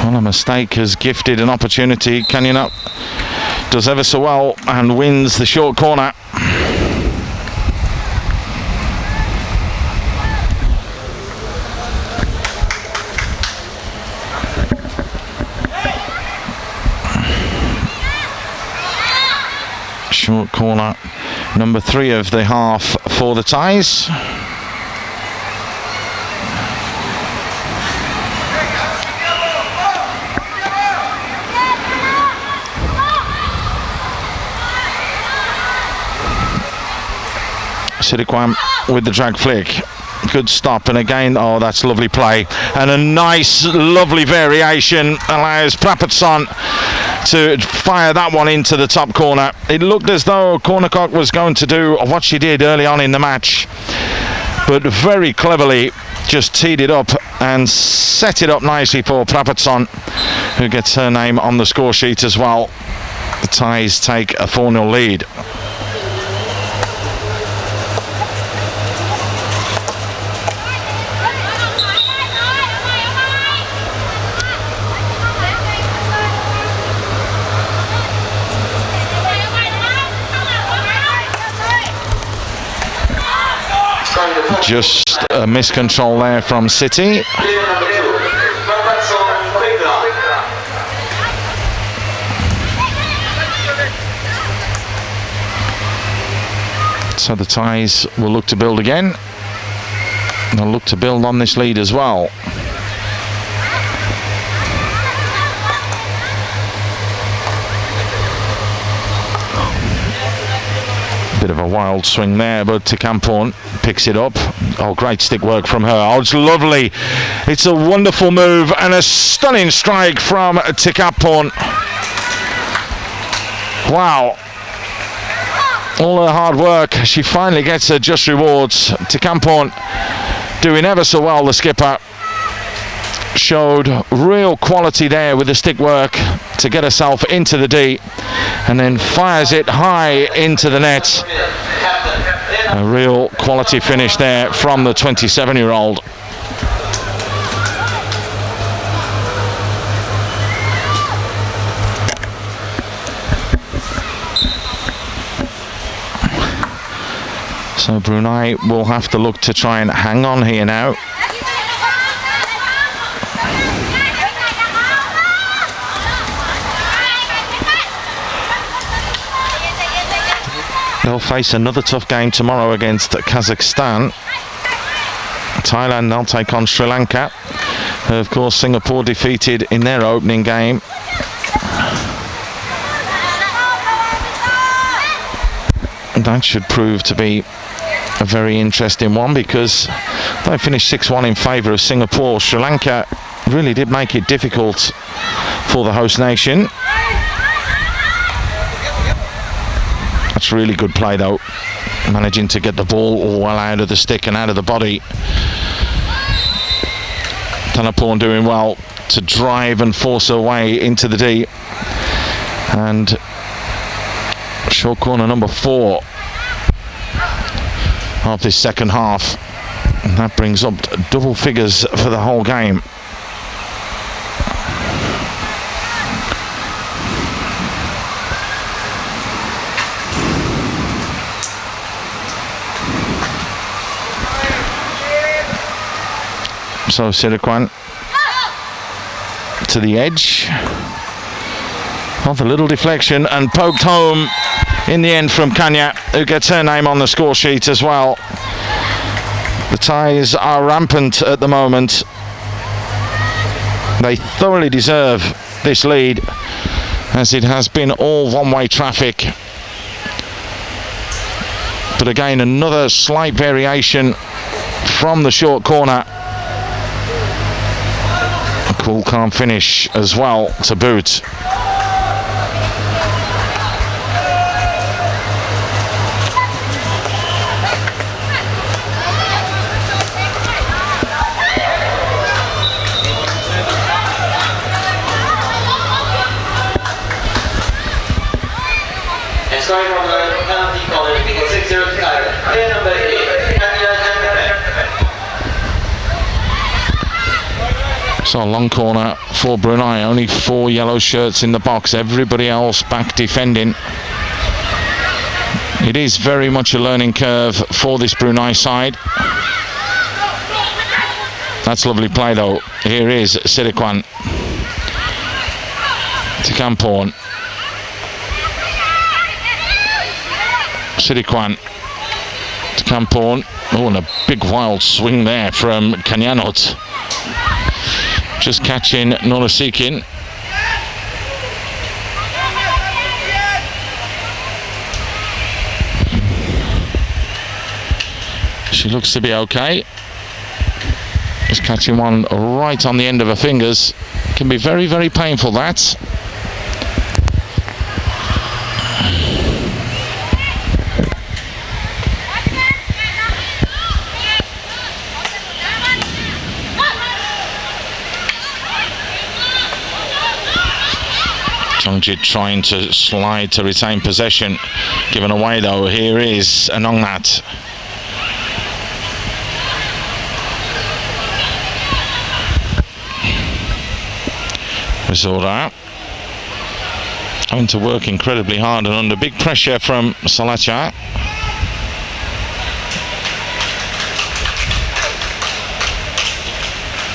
[SPEAKER 1] Well, a mistake has gifted an opportunity. Kanyanup does ever so well and wins the short corner. Short corner, number 3 of the half for the Thais. Siddiquam with the drag flick. Good stop, and again, oh, that's lovely play. And a nice, lovely variation allows Prapatson to fire that one into the top corner. It looked as though Cornercock was going to do what she did early on in the match, but very cleverly just teed it up and set it up nicely for Prapatson, who gets her name on the score sheet as well. The Thais take a 4-0 lead. Just a miscontrol there from City. So the Thais will look to build again. They'll look to build on this lead as well. Bit of a wild swing there, but Tikampon picks it up. Oh, great stick work from her. Oh, it's lovely. It's a wonderful move and a stunning strike from Tikampon. Wow. All her hard work, she finally gets her just rewards. Tikampon doing ever so well, the skipper. Showed real quality there with the stick work to get herself into the D, and then fires it high into the net. A real quality finish there from the 27-year-old. So Brunei will have to look to try and hang on here now. They'll face another tough game tomorrow against Kazakhstan. Thailand, they'll take on Sri Lanka. Of course, Singapore defeated in their opening game. That should prove to be a very interesting one, because they finished 6-1 in favour of Singapore. Sri Lanka really did make it difficult for the host nation. That's really good play though, managing to get the ball all well out of the stick and out of the body. Tanaporn doing well to drive and force her way into the D. And short corner number 4 of this second half. And that brings up double figures for the whole game. So Siddiquam to the edge. Off a little deflection and poked home in the end from Kanya, who gets her name on the score sheet as well. The Thais are rampant at the moment. They thoroughly deserve this lead, as it has been all one-way traffic. But again, another slight variation from the short corner. A cool, calm finish as well to boot.
[SPEAKER 2] Starting from the penalty corner, we get 6-0 to Thailand. Player number 8, Kanya.
[SPEAKER 1] So a long corner for Brunei. Only 4 yellow shirts in the box. Everybody else back defending. It is very much a learning curve for this Brunei side. That's lovely play though. Here is Sirikwan to Kamporn. Sirikwan to Kamporn. Oh, and a big wild swing there from Kanyanot. Just catching Norasikin. She looks to be okay. Just catching one right on the end of her fingers. Can be very, very painful, that. Jongjit trying to slide to retain possession. Given away though, here is Anongnat. Risora having to work incredibly hard and under big pressure from Salacha.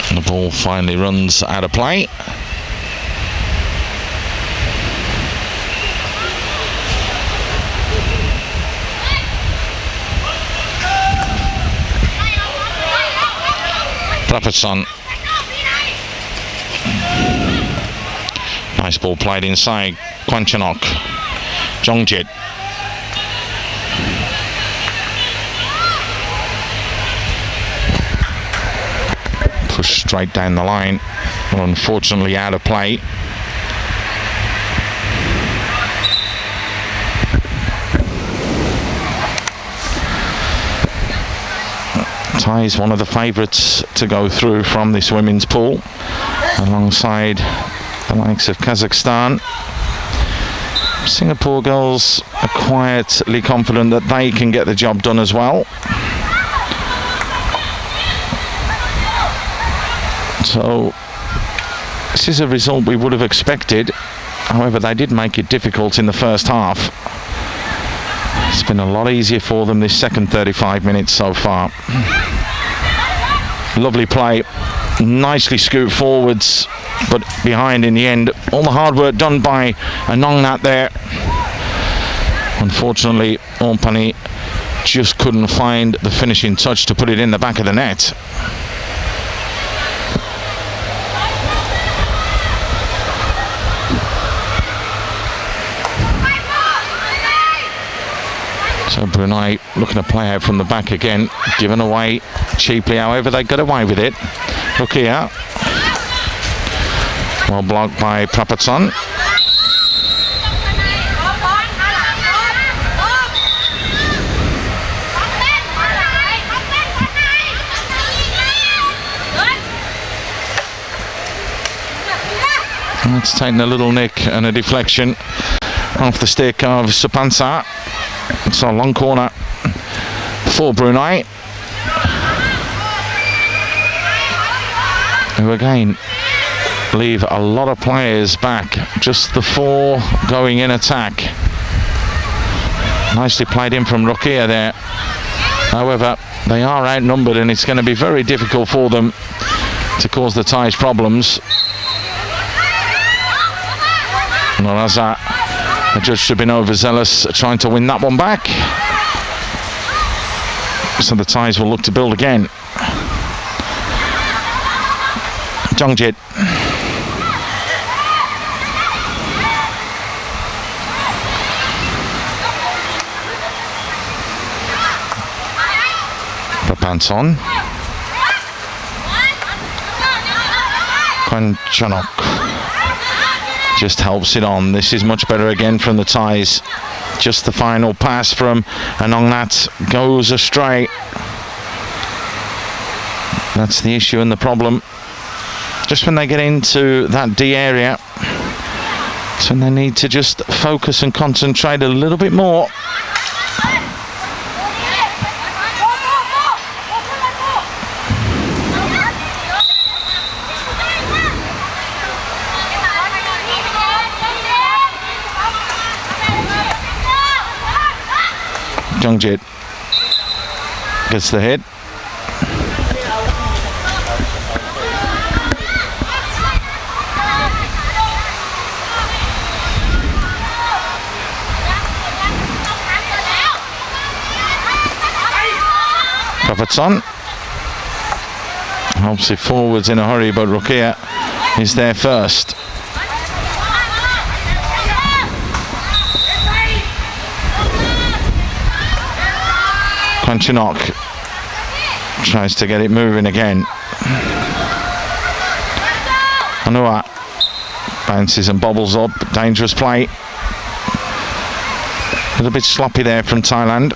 [SPEAKER 1] And the ball finally runs out of play. Prapatson. Nice ball played inside. Kwanchanok. Jongjit. Pushed straight down the line. Well, unfortunately out of play. Thai is one of the favourites to go through from this women's pool, alongside the likes of Kazakhstan. Singapore girls are quietly confident that they can get the job done as well. So this is a result we would have expected. However, they did make it difficult in the first half. It's been a lot easier for them this second 35 minutes so far. Lovely play, nicely scooped forwards, but behind in the end. All the hard work done by Anongnat there. Unfortunately, Ompani just couldn't find the finishing touch to put it in the back of the net. So Brunei looking to play out from the back again, given away cheaply, however they got away with it. Look here. Well blocked by Prapatson. And it's taken a little nick and a deflection off the stick of Supansa. It's a long corner for Brunei, who again leave a lot of players back, just the 4 going in attack. Nicely played in from Rokia there. However, they are outnumbered and it's going to be very difficult for them to cause the Thais problems. Noraza The judge should have been overzealous trying to win that one back. So the Thais will look to build again. Jongjit. Prapanson. Kwanchanok just helps it on. This is much better again from the Thais. Just the final pass from Anongnat goes astray. That's the issue and the problem. Just when they get into that D area, that's when they need to just focus and concentrate a little bit more. Jongjit gets the hit. Prapanson helps it forwards in a hurry, but Rukia is there first. Kwanchanok tries to get it moving again. Anua bounces and bobbles up, dangerous play. A little bit sloppy there from Thailand.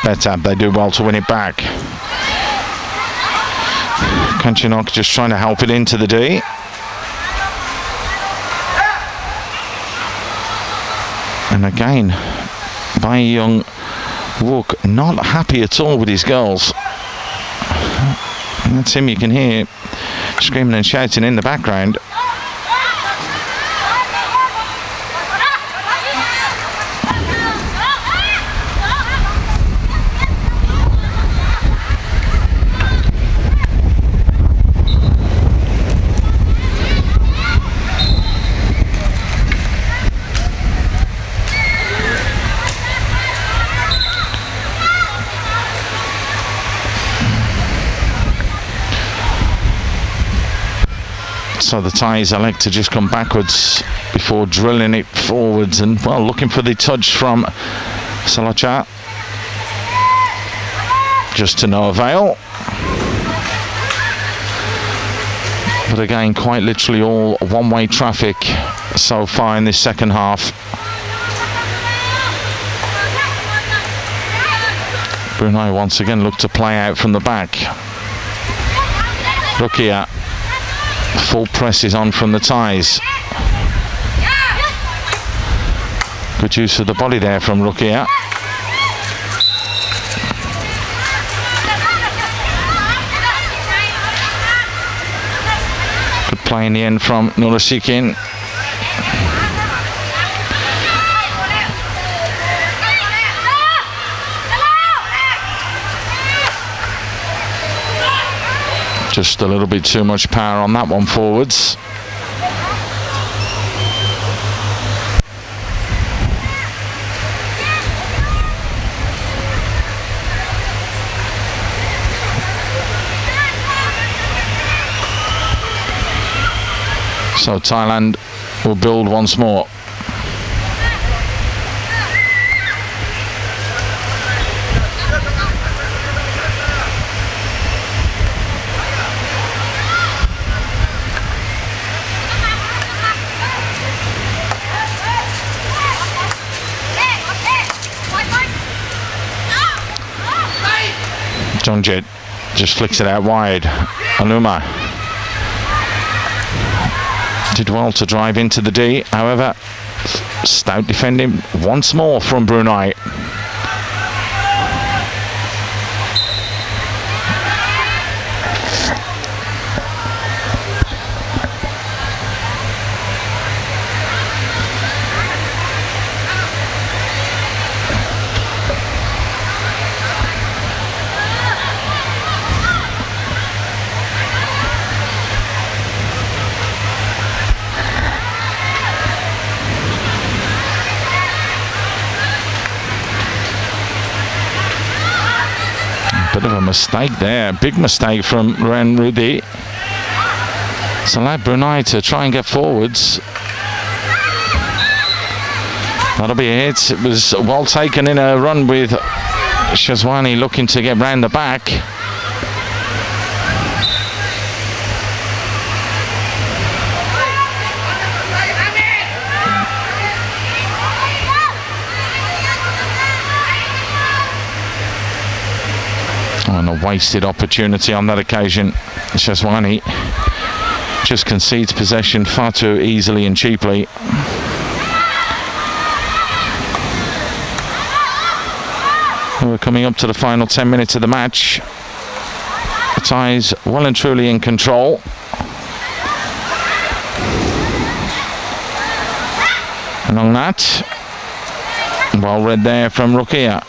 [SPEAKER 1] Better, they do well to win it back. Kwanchanok just trying to help it into the D. And again, Bai Young Wook not happy at all with his goals. And that's him, you can hear screaming and shouting in the background. So the Thais elect to just come backwards before drilling it forwards and, well, looking for the touch from Salacha. Just to no avail. But again, quite literally all one-way traffic so far in this second half. Brunei once again look to play out from the back. Rukia. Full press is on from the Thais. Good use of the body there from Rukia. Good play in the end from Nurasikin. Just a little bit too much power on that one forwards. So Thailand will build once more. Jongjit just flicks it out wide. Anuma did well to drive into the D. However, stout defending once more from Brunei. Bit of a mistake there, big mistake from Ren Rudi. So allowed Brunei to try and get forwards. That'll be a hit. It was well taken in a run with Shazwani looking to get round the back. And a wasted opportunity on that occasion. Shazwani just concedes possession far too easily and cheaply. We're coming up to the final 10 minutes of the match. The Thais well and truly in control. And on that, well read there from Rukia.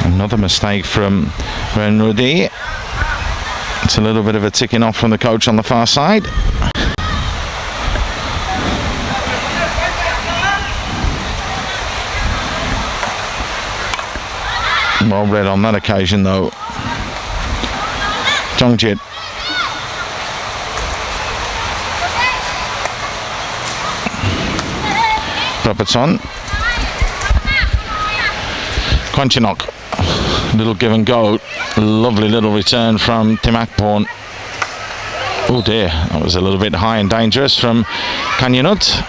[SPEAKER 1] Another mistake from Renrudi. It's a little bit of a ticking off from the coach on the far side. Well read on that occasion though. Jongjit. Robertson. Kwanchinok. Little give and go. Lovely little return from Timakporn. Oh dear, that was a little bit high and dangerous from Kanyanut.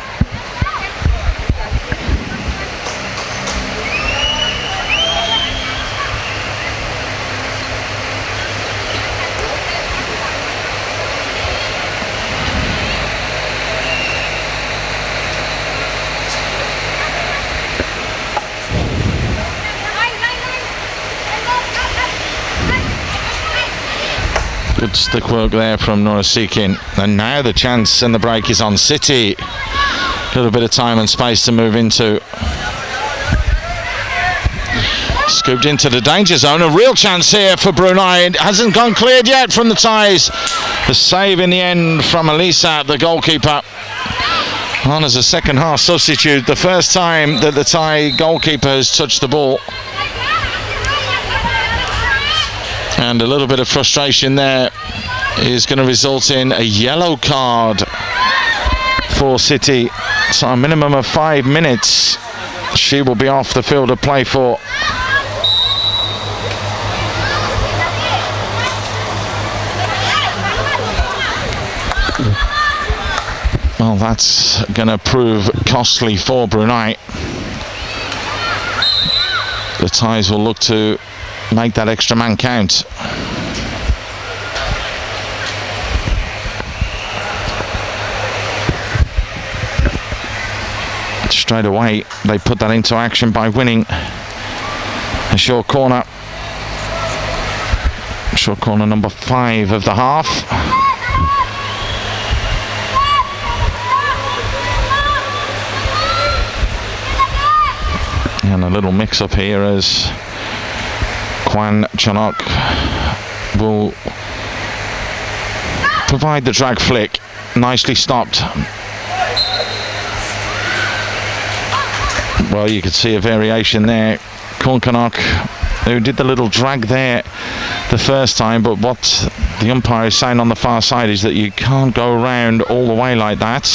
[SPEAKER 1] Good stick work there from Norasikin. And now the chance and the break is on City. A little bit of time and space to move into. Scooped into the danger zone. A real chance here for Brunei. It hasn't gone cleared yet from the Thais. The save in the end from Elisa, the goalkeeper. On as a second half substitute. The first time that the Thai goalkeeper has touched the ball. And a little bit of frustration there is going to result in a yellow card for City. So a minimum of 5 minutes. She will be off the field of play for. Well, that's going to prove costly for Brunei. The Thais will look to make that extra man count. Straight away they put that into action by winning a short corner. Short corner number 5 of the half. And a little mix up here as Kwan Chanok will provide the drag flick. Nicely stopped. Well, you could see a variation there. Kornkanok, who did the little drag there the first time, but what the umpire is saying on the far side is that you can't go around all the way like that.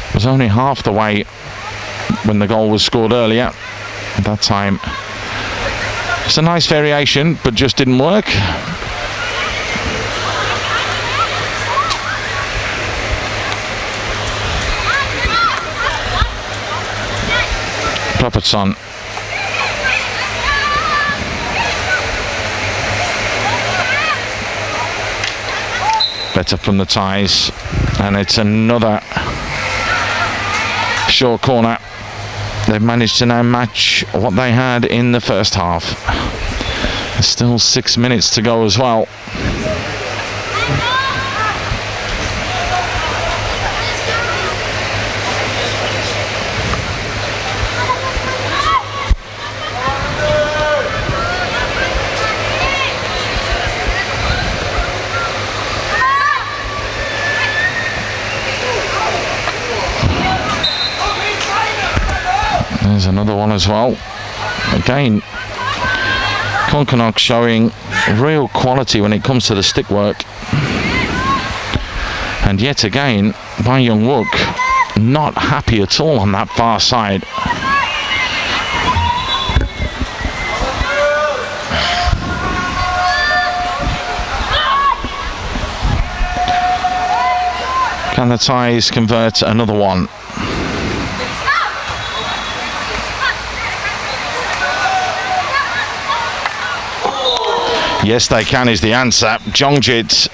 [SPEAKER 1] It was only half the way when the goal was scored earlier. At that time, it's a nice variation, but just didn't work. Robertson. Better from the Thais, and it's another short corner. they've managed to now match what they had in the first half. There's still 6 minutes to go as well.
[SPEAKER 3] There's another one as well. Again, Konkanok showing real quality when it comes to the stick work. And yet again, Bai Young Wook not happy at all on that far side. Can the Thais convert another one? Yes, they can is the answer. Jongjit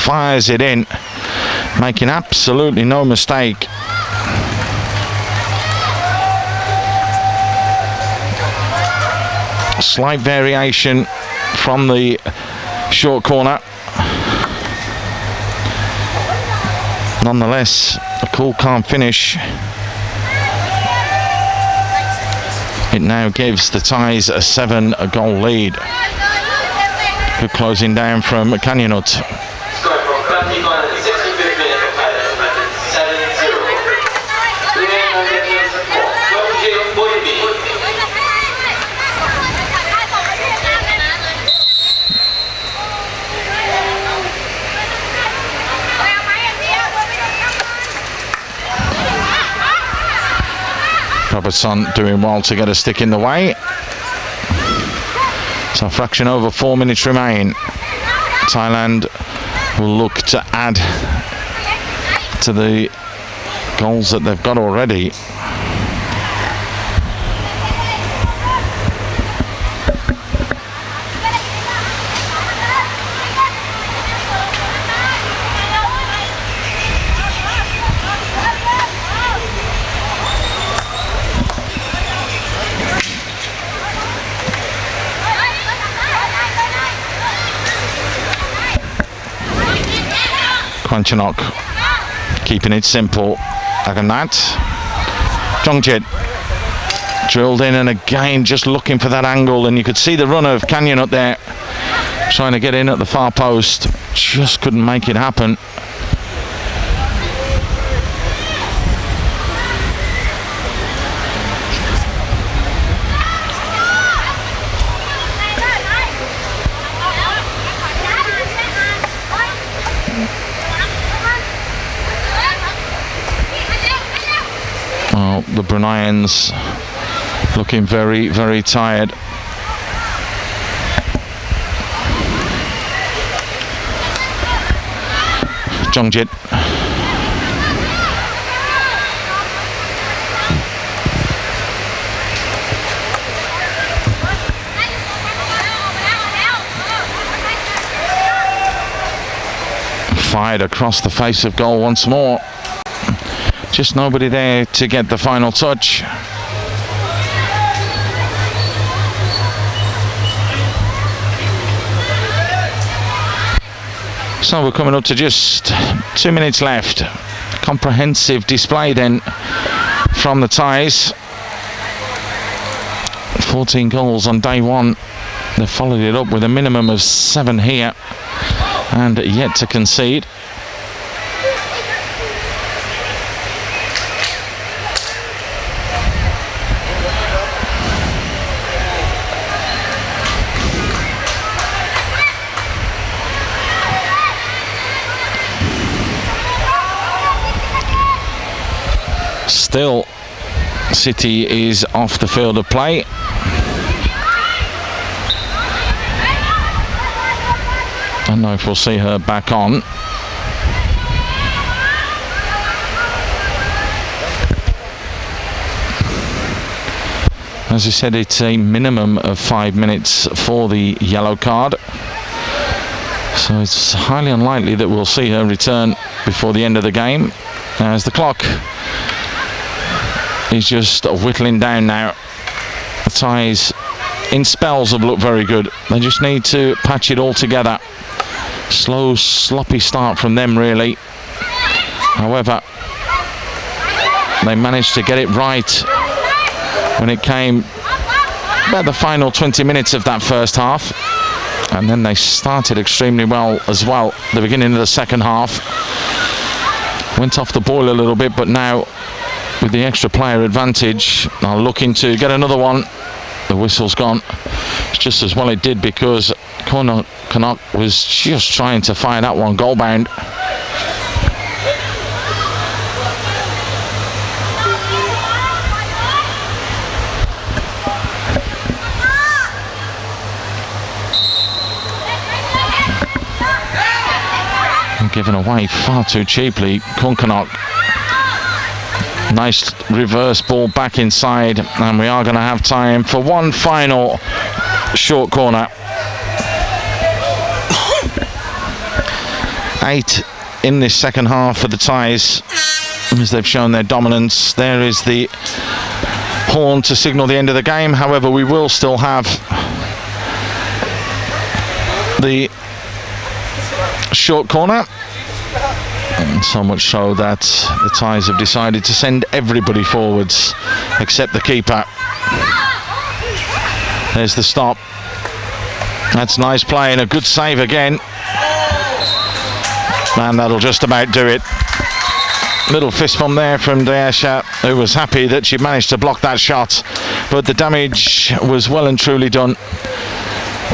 [SPEAKER 3] fires it in, making absolutely no mistake. A slight variation from the short corner. Nonetheless, a cool, calm finish. It now gives the Thais a 7-goal lead. Good closing down from Kanyanut.
[SPEAKER 2] Score from Pratik on the 65th minute of Thailand, 7-0. Playing on the team's support, Jongjit Boybi.
[SPEAKER 3] Robertson doing well to get a stick in the way. So a fraction over 4 minutes remain. Thailand will look to add to the goals that they've got already. Kwanchanok keeping it simple. Aganat. Jongjit drilled in, and again just looking for that angle, and you could see the run of Canyon up there trying to get in at the far post. Just couldn't make it happen. The Bruneians looking very, very tired. Jongjit. Fired across the face of goal once more. Just nobody there to get the final touch. So we're coming up to just 2 minutes left. Comprehensive display then from the Thais. 14 goals on day one. They followed it up with a minimum of 7 here, and yet to concede. Still, City is off the field of play. I don't know if we'll see her back on. As I said, it's a minimum of 5 minutes for the yellow card. So it's highly unlikely that we'll see her return before the end of the game, as the clock is just whittling down now. The Thais in spells have looked very good. They just need to patch it all together. Slow, sloppy start from them really. However, they managed to get it right when it came about the final 20 minutes of that first half. And then they started extremely well as well. The beginning of the second half went off the boil a little bit, but now with the extra player advantage, are looking to get another one. The whistle's gone. It's just as well it did, because Canuck was just trying to fire that one goal bound. Given away far too cheaply. Kunkanok. Nice reverse ball back inside, and we are going to have time for one final short corner. 8 in this second half for the Thais, as they've shown their dominance. There is the horn to signal the end of the game. However, we will still have the short corner, and so much so that the Thais have decided to send everybody forwards except the keeper. There's the stop. That's nice play and a good save again, and that'll just about do it. Little fist bump there from Dayasha, who was happy that she managed to block that shot, but the damage was well and truly done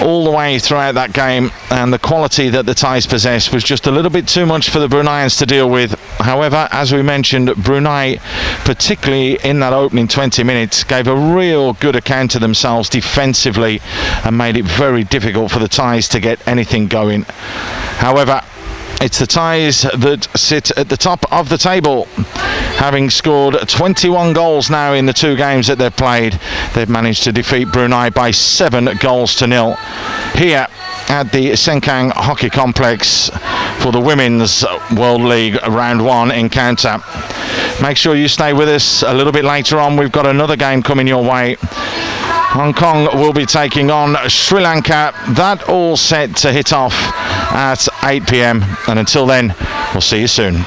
[SPEAKER 3] all the way throughout that game, and the quality that the Thais possess was just a little bit too much for the Bruneians to deal with. However, as we mentioned, Brunei, particularly in that opening 20 minutes, gave a real good account of themselves defensively and made it very difficult for the Thais to get anything going. However, it's the Thais that sit at the top of the table, having scored 21 goals now in the 2 games that they've played. They've managed to defeat Brunei by 7-0 here at the Sengkang Hockey Complex for the Women's World League Round 1 encounter. Make sure you stay with us a little bit later on. We've got another game coming your way. Hong Kong will be taking on Sri Lanka. That all set to hit off at 8 p.m. And until then, we'll see you soon.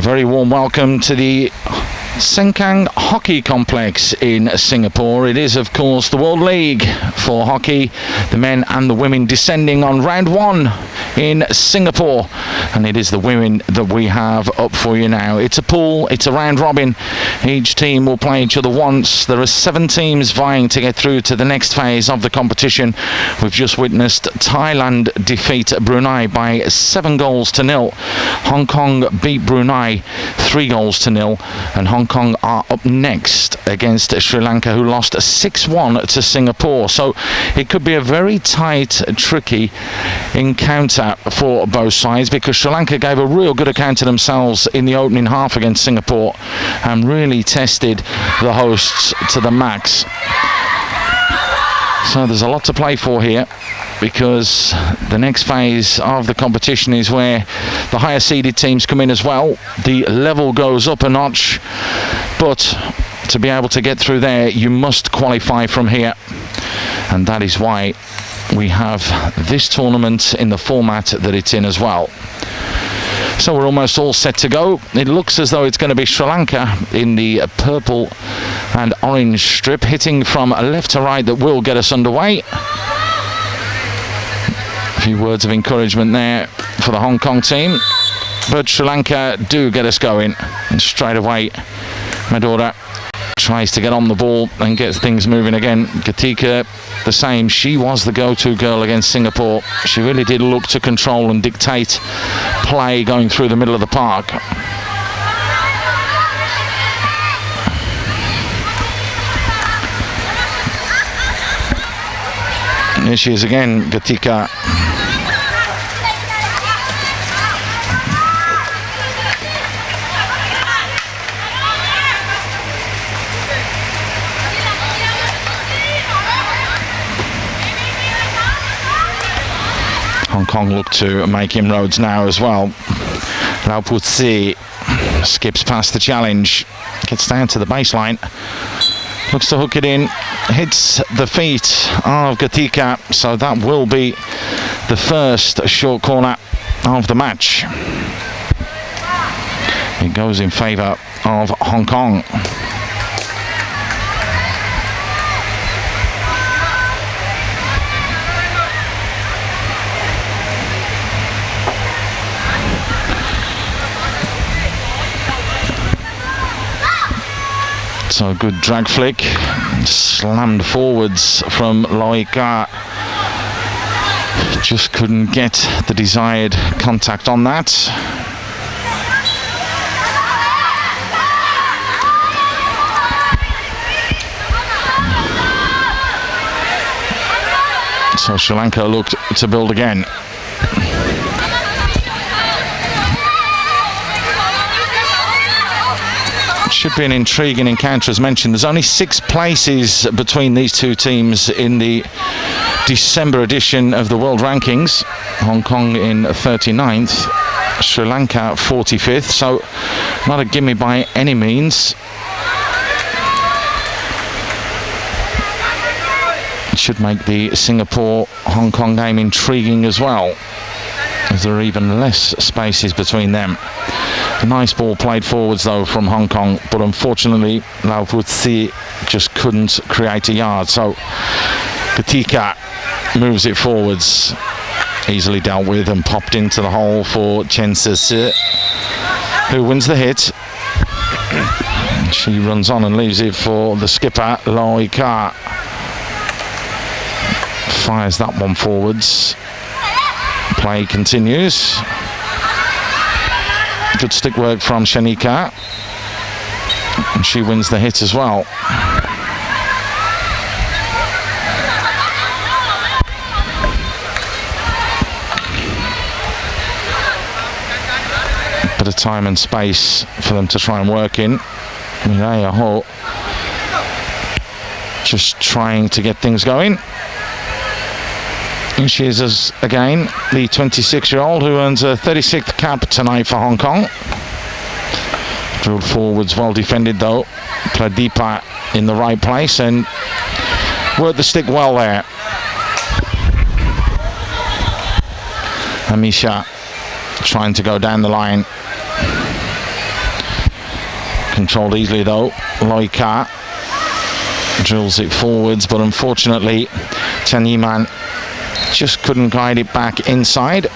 [SPEAKER 3] very warm welcome to the Sengkang Hockey Complex in Singapore. It is, of course, the World League for hockey, the men and the women descending on round 1 in Singapore, and it is the women that we have up for you now. It's a pool, it's a round robin. Each team will play each other once. There are 7 teams vying to get through to the next phase of the competition. We've just witnessed Thailand defeat Brunei by 7-0. Hong Kong beat Brunei 3-0, and Hong Kong are up next against Sri Lanka, who lost 6-1 to Singapore. So it could be a very tight, tricky encounter for both sides, because Sri Lanka gave a real good account of themselves in the opening half against Singapore and really tested the hosts to the max. So there's a lot to play for here, because the next phase of the competition is where the higher seeded teams come in as well. The level goes up a notch, but to be able to get through there, you must qualify from here, and that is why we have this tournament in the format that it's in as well. So we're almost all set to go. It looks as though it's going to be Sri Lanka in the purple and orange strip, hitting from left to right, that will get us underway. A few words of encouragement there for the Hong Kong team, but Sri Lanka do get us going, and straight away Medora tries to get on the ball and gets things moving again. Katika the same. She was the go-to girl against Singapore. She really did look to control and dictate play going through the middle of the park. Here she is again, Katika. Hong Kong look to make inroads now as well. Lau Putsi skips past the challenge, gets down to the baseline, looks to hook it in, hits the feet of Katika, so that will be the first short corner of the match. It goes in favour of Hong Kong. So good drag flick, slammed forwards from Loika. Just couldn't get the desired contact on that. So Sri Lanka looked to build again. Should be an intriguing encounter, as mentioned. There's only 6 places between these two teams in the December edition of the World Rankings. Hong Kong in 39th, Sri Lanka 45th, so not a gimme by any means. It should make the Singapore-Hong Kong game intriguing as well, as there are even less spaces between them. A nice ball played forwards though from Hong Kong, but unfortunately Lau Putsi just couldn't create a yard. So Katika moves it forwards, easily dealt with and popped into the hole for Chen Sisi, who wins the hit. She runs on and leaves it for the skipper Loika. Fires that one forwards. Play continues. Good stick work from Shanika, and she wins the hit as well. Bit of time and space for them to try and work in. Mireia Ho just trying to get things going. And she is, again, the 26-year-old who earns a 36th cap tonight for Hong Kong. Drilled forwards, well defended though. Pradeepa in the right place and worked the stick well there. Amisha trying to go down the line. Controlled easily though. Loika drills it forwards, but unfortunately Chanyiman just couldn't guide it back inside.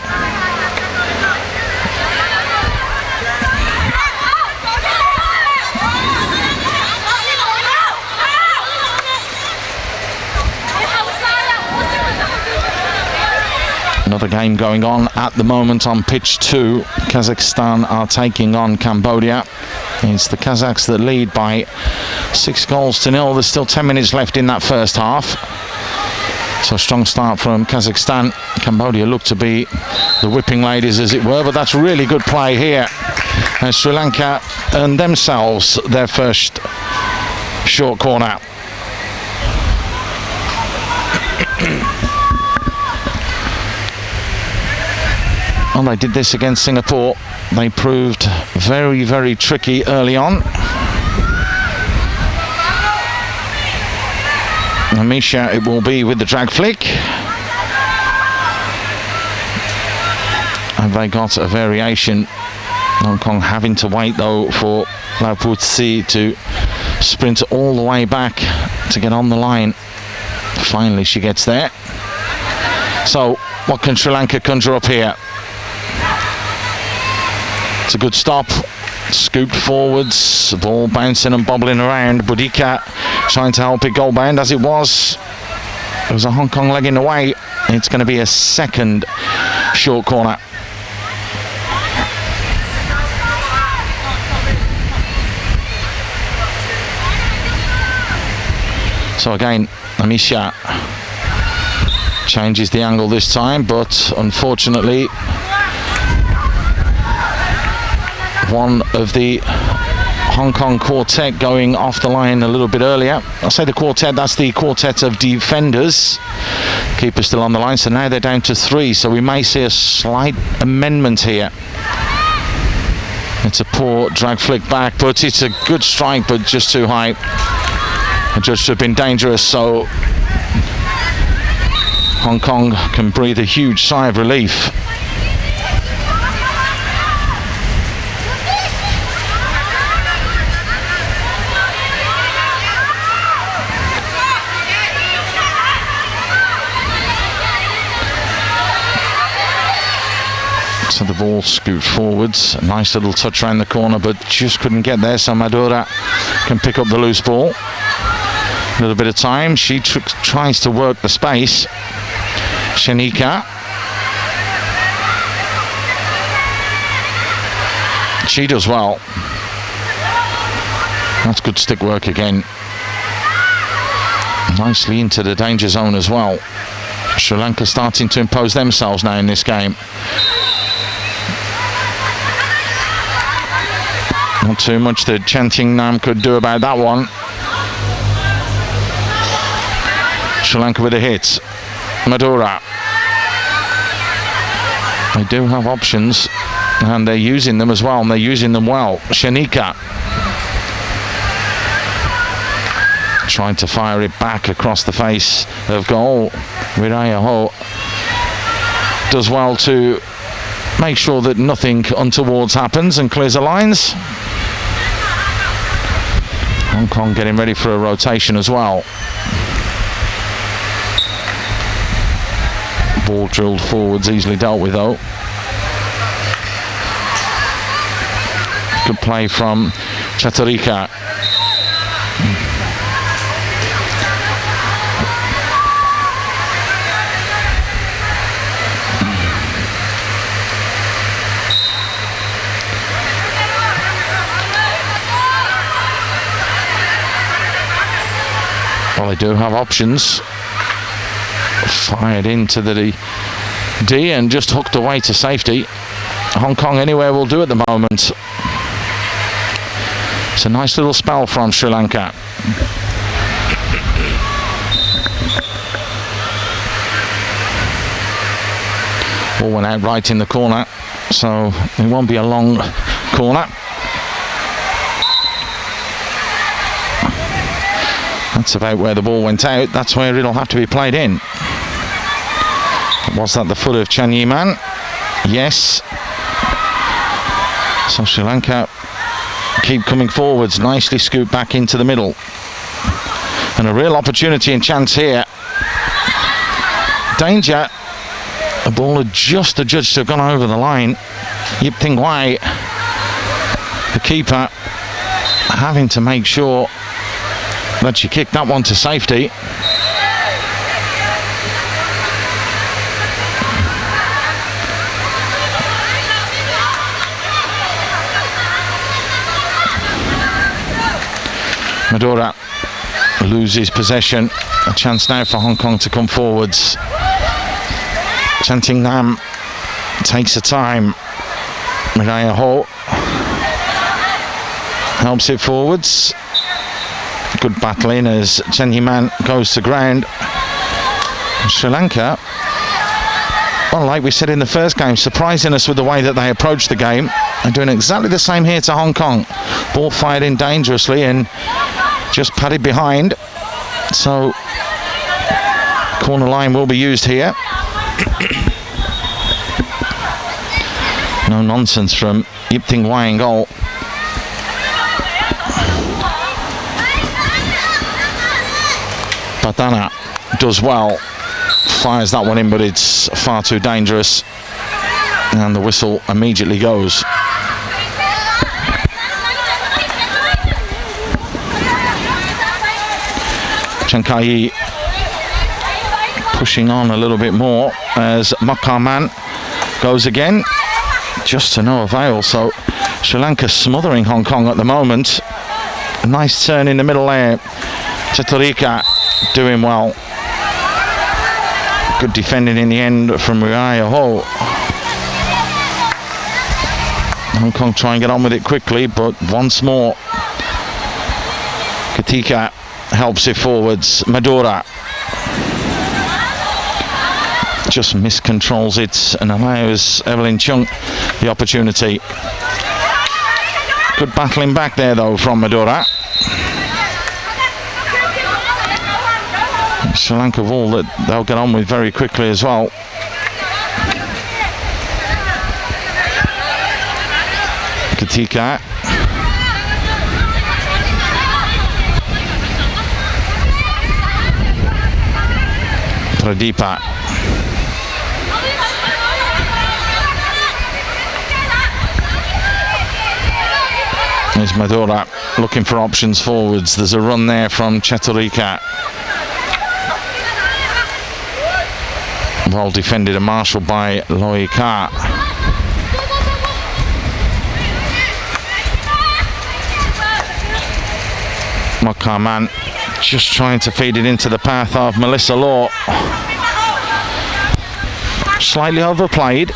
[SPEAKER 3] Another game going on at the moment on pitch 2. Kazakhstan are taking on Cambodia. It's the Kazakhs that lead by 6-0. There's still 10 minutes left in that first half. So strong start from Kazakhstan. Cambodia look to be the whipping ladies, as it were, but that's really good play here. And Sri Lanka earned themselves their first short corner. Well, they did this against Singapore. They proved very, very tricky early on. Amisha, it will be with the drag flick. Have they got a variation? Hong Kong having to wait though for Lau Putsi to sprint all the way back to get on the line. Finally she gets there. So what can Sri Lanka conjure up here? It's a good stop, scooped forwards, the ball bouncing and bobbling around. Boudica trying to help it goal bound as it was. There was a Hong Kong leg in the way. It's going to be a second short corner. So again, Amisha changes the angle this time, but unfortunately one of the Hong Kong quartet going off the line a little bit earlier. I say the quartet, that's the quartet of defenders. Keeper still on the line, so now they're down to 3, so we may see a slight amendment here. It's a poor drag flick back, but it's a good strike, but just too high. Judged to have been dangerous, so Hong Kong can breathe a huge sigh of relief. So the ball scooped forwards, a nice little touch around the corner, but just couldn't get there, so Madura can pick up the loose ball. A little bit of time, she tries to work the space. Shanika. She does well. That's good stick work again. Nicely into the danger zone as well. Sri Lanka starting to impose themselves now in this game. Not too much that Chantingnam could do about that one. Sri Lanka with a hit. Madura. They do have options and they're using them as well, and they're using them well. Shanika trying to fire it back across the face of goal. Wiraya Ho does well to make sure that nothing untowards happens and clears the lines. Hong Kong getting ready for a rotation as well. Ball drilled forwards, easily dealt with though. Good play from Chaturika. Well, they do have options. Fired into the D and just hooked away to safety. Hong Kong anywhere will do at the moment. It's a nice little spell from Sri Lanka. Ball went out right in the corner, so it won't be a long corner. That's about where the ball went out. That's where it'll have to be played in. Was that the foot of Chanyiman? Yes. So Sri Lanka keep coming forwards. Nicely scooped back into the middle. And a real opportunity and chance here. Danger. The ball had just adjudged to have gone over the line. Yip Ting Wai, the keeper, having to make sure that she kicked that one to safety. Madura loses possession. A chance now for Hong Kong to come forwards. Chanting Nam takes the time. Miraya Ho helps it forwards. Good battling as Chen Yiman goes to ground. Sri Lanka, well, like we said in the first game, surprising us with the way that they approach the game. They're doing exactly the same here to Hong Kong. Ball fired in dangerously and just padded behind. So corner line will be used here. No nonsense from Yip Ting Wai in goal. Patana does well, fires that one in, but it's far too dangerous, and the whistle immediately goes. Chen Kai pushing on a little bit more as Makaman goes again, just to no avail. So Sri Lanka smothering Hong Kong at the moment. A nice turn in the middle there. Chaturika doing well. Good defending in the end from Riaya Ho. Hong Kong try and get on with it quickly, but once more Katika helps it forwards. Madura just miscontrols it and allows Evelyn Chung the opportunity. Good battling back there though from Madura. Sri Lanka ball that they'll get on with very quickly as well. Katika. Pradeepa. There's Madura looking for options forwards. There's a run there from Chaturika. Well defended and marshalled by Loika. Makaman just trying to feed it into the path of Melissa Law. Slightly overplayed.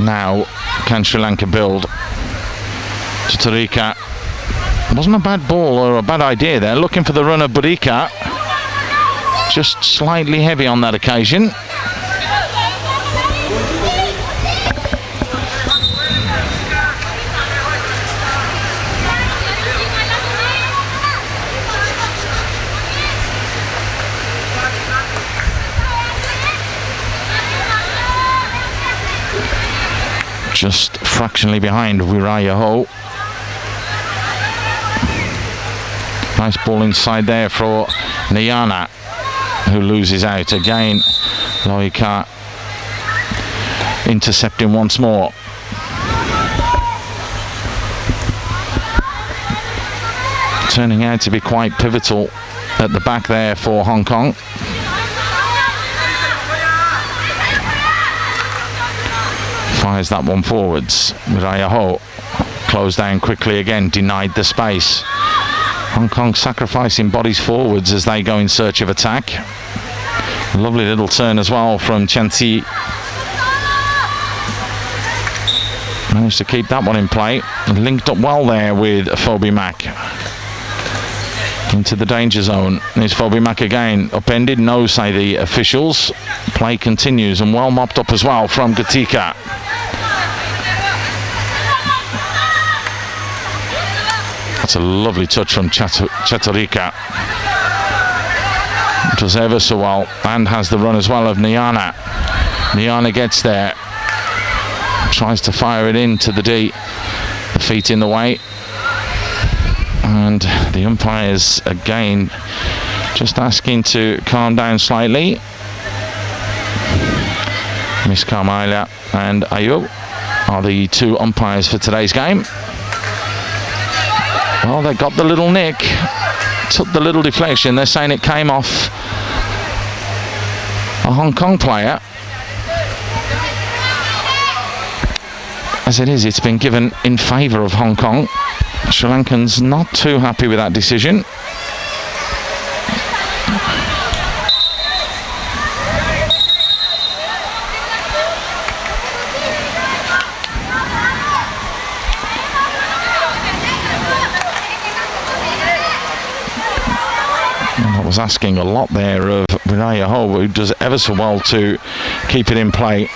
[SPEAKER 3] Now, can Sri Lanka build? Chaturika. Wasn't a bad ball or a bad idea there. Looking for the run of Burika. Just slightly heavy on that occasion. Just fractionally behind Wiraya Ho. Nice ball inside there for Nayana, who loses out again. Loika intercepting once more. Turning out to be quite pivotal at the back there for Hong Kong. Fires that one forwards. Miraya Ho closed down quickly again, denied the space. Hong Kong sacrificing bodies forwards as they go in search of attack. Lovely little turn as well from Chanti. Managed to keep that one in play. Linked up well there with Phoebe Mack. Into the danger zone. There's Phoebe Mack again. Upended, no, say the officials. Play continues and well mopped up as well from Gatika. That's a lovely touch from Chaturika. Does ever so well, and has the run as well of Niana. Niana gets there, tries to fire it into the D. The feet in the way. And the umpires again just asking to calm down slightly. Miss Carmela and Ayo are the two umpires for today's game. Well, they got the little nick, took the little deflection. They're saying it came off a Hong Kong player. As it is, it's been given in favour of Hong Kong. Sri Lankans not too happy with that decision. I was asking a lot there of Brunei, who does ever so well to keep it in play.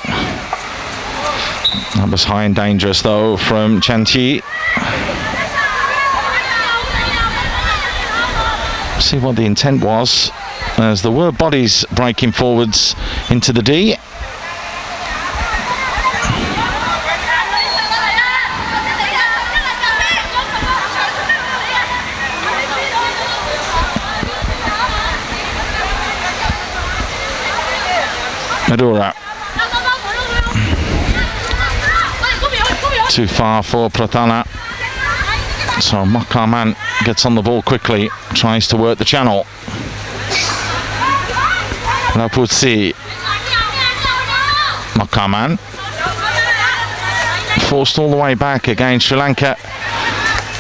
[SPEAKER 3] That was high and dangerous though from Chanti. See what the intent was, as there were bodies breaking forwards into the D. Madura. Too far for Pratana. So Makaman gets on the ball quickly, tries to work the channel. Laputsi. Makaman. Forced all the way back against Sri Lanka.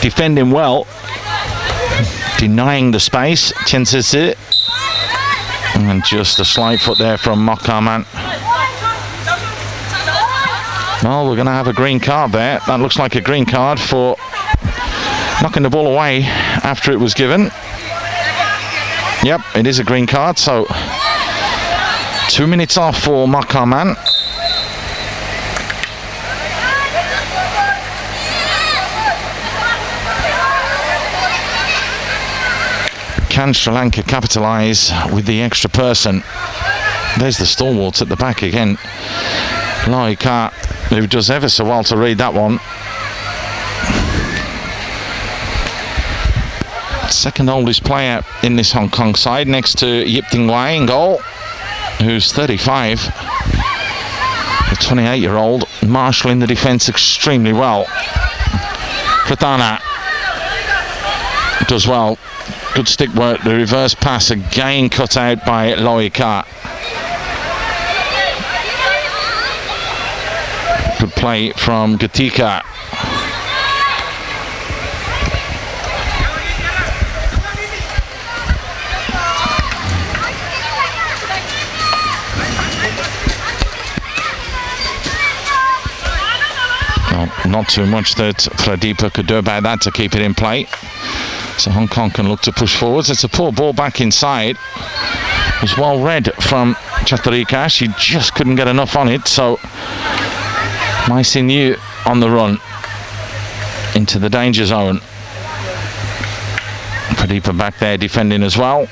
[SPEAKER 3] Defending well. Denying the space. Chensisi. And just a slight foot there from Makaman. Well, we're going to have a green card there. That looks like a green card for knocking the ball away after it was given. Yep, it is a green card, so 2 minutes off for Makaman. Can Sri Lanka capitalise with the extra person? There's the stalwarts at the back again. Laika, who does ever so well to read that one. Second oldest player in this Hong Kong side, next to Yip Ting Wai in goal, who's 35. The 28-year-old marshalling the defence extremely well. Pratana does well. Good stick work. The reverse pass again cut out by Loika. Good play from Gatika. Well, not too much that Pradeepa could do about that to keep it in play. So Hong Kong can look to push forwards. It's a poor ball back inside. It was well read from Chaturika. She just couldn't get enough on it. So Maisinu on the run into the danger zone. Pradeepa back there defending as well.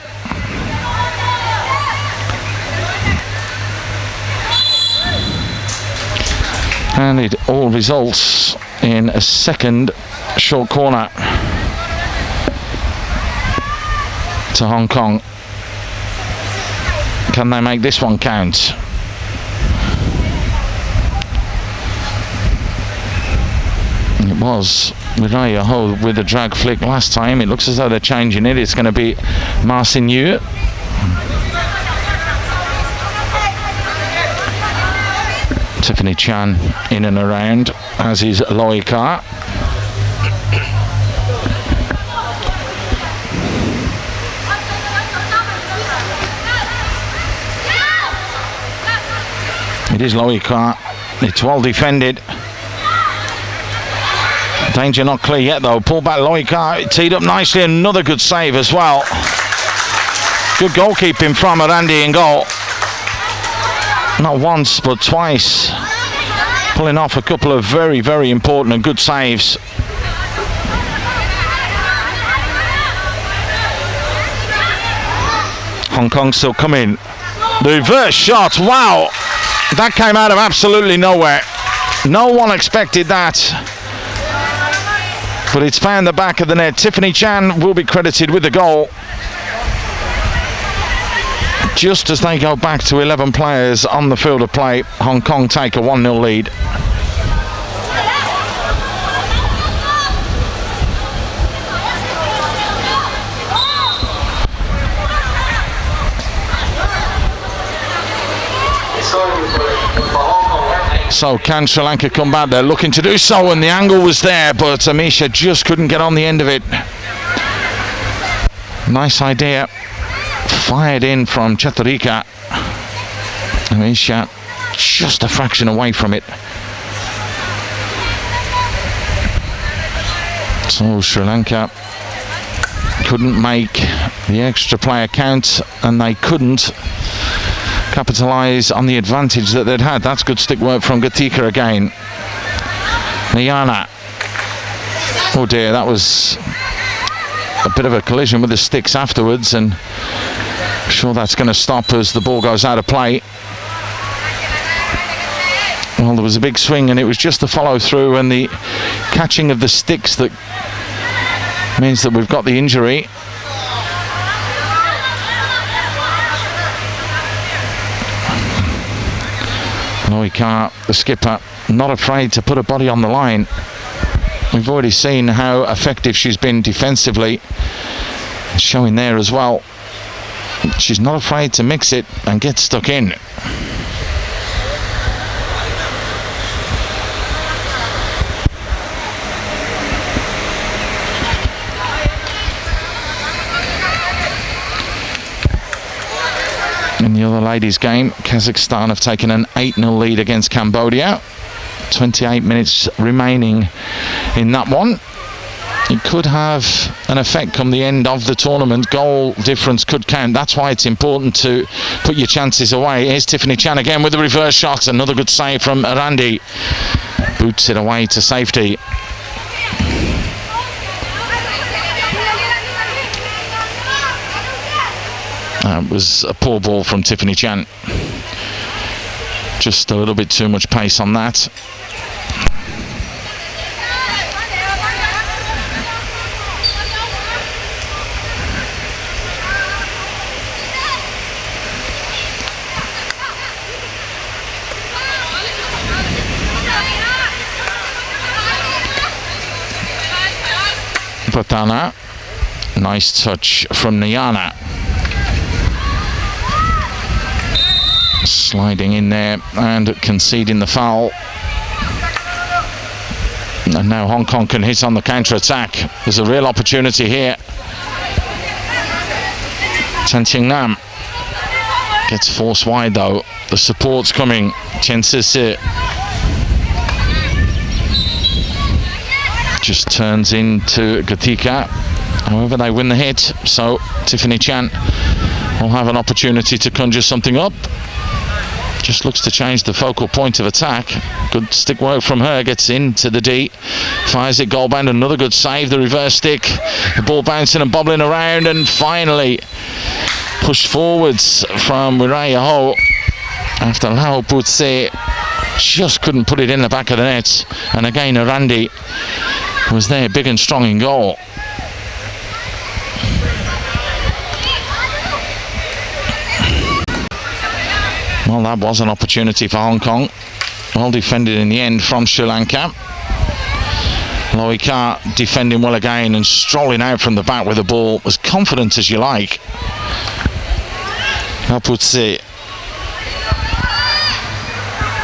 [SPEAKER 3] And it all results in a second short corner to Hong Kong. Can they make this one count? It was Miraya Ho with a drag flick last time. It looks as though they're changing it. It's going to be Marsinu. Tiffany Chan in and around, as is Loika. It is Loika. It's well defended. Danger not clear yet though. Pull back Loika. Teed up nicely. Another good save as well. Good goalkeeping from Arandi in goal. Not once but twice. Pulling off a couple of very, very important and good saves. Hong Kong still coming. The reverse shot, wow! That came out of absolutely nowhere. No one expected that. But it's found the back of the net. Tiffany Chan will be credited with the goal. Just as they go back to 11 players on the field of play, Hong Kong take a 1-0 lead. So can Sri Lanka come back? They're looking to do so, and the angle was there, but Amisha just couldn't get on the end of it. Nice idea. Fired in from Chaturika. Amisha just a fraction away from it. So Sri Lanka couldn't make the extra player count, and they couldn't capitalise on the advantage that they'd had. That's good stick work from Gatika again. Niana. Oh dear, that was a bit of a collision with the sticks afterwards, and I'm sure that's going to stop as the ball goes out of play. Well, there was a big swing, and it was just the follow through and the catching of the sticks that means that we've got the injury. Loika, the skipper, not afraid to put a body on the line. We've already seen how effective she's been defensively, showing there as well. She's not afraid to mix it and get stuck in. In the other ladies' game, Kazakhstan have taken an 8-0 lead against Cambodia. 28 minutes remaining in that one. It could have an effect come the end of the tournament. Goal difference could count. That's why it's important to put your chances away. Here's Tiffany Chan again with the reverse shot. Another good save from Arandi. Boots it away to safety. That was a poor ball from Tiffany Chan. Just a little bit too much pace on that. Pratana. Nice touch from Niana. Sliding in there and conceding the foul. And now Hong Kong can hit on the counter-attack. There's a real opportunity here. Tan Ching Nam gets forced wide though. The support's coming. Chen Si just turns into Gatika. However, they win the hit, so Tiffany Chan will have an opportunity to conjure something up. Just looks to change the focal point of attack. Good stick work from her, gets into the D, fires it goalbound, another good save, the reverse stick, the ball bouncing and bobbling around, and finally pushed forwards from Mireya Ho after Lao Putse just couldn't put it in the back of the net. And again Arandi was there big and strong in goal. Well, that was an opportunity for Hong Kong. Well defended in the end from Sri Lanka. Loika defending well again and strolling out from the back with the ball, as confident as you like. Kaputsi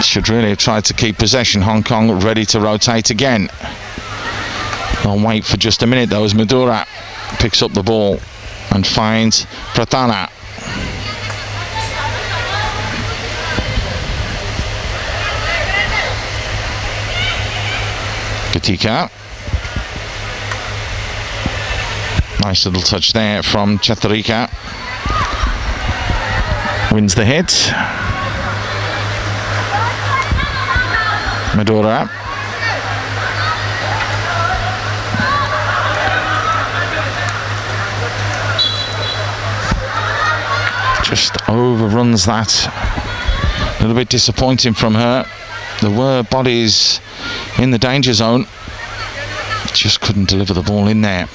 [SPEAKER 3] should really have tried to keep possession. Hong Kong ready to rotate again. They'll wait for just a minute though as Madura picks up the ball and finds Pratana. Gatika. Nice little touch there from Chaturika. Wins the hit. Madura. overruns that. A little bit disappointing from her. There were bodies in the danger zone. Just couldn't deliver the ball in there.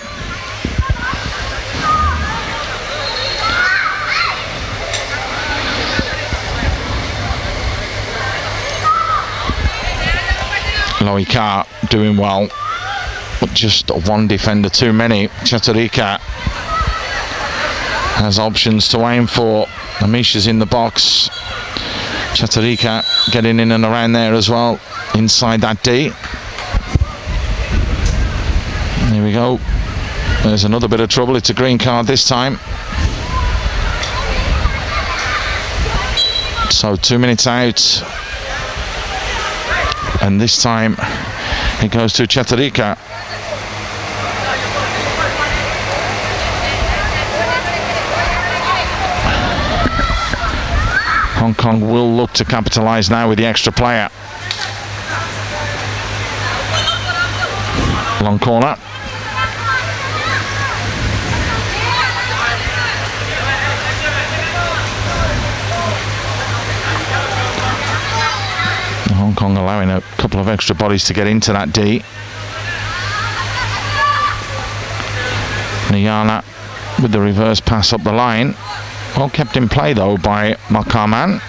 [SPEAKER 3] Loika doing well, but just one defender too many. Chaturika has options to aim for. Amisha's in the box. Chaturika getting in and around there as well, inside that D. Here we go. There's another bit of trouble. It's a green card this time. So 2 minutes out. And this time it goes to Chaturika. Hong Kong will look to capitalise now with the extra player. Long corner. Hong Kong allowing a couple of extra bodies to get into that D. Niyana with the reverse pass up the line. Well kept in play though by Makaman.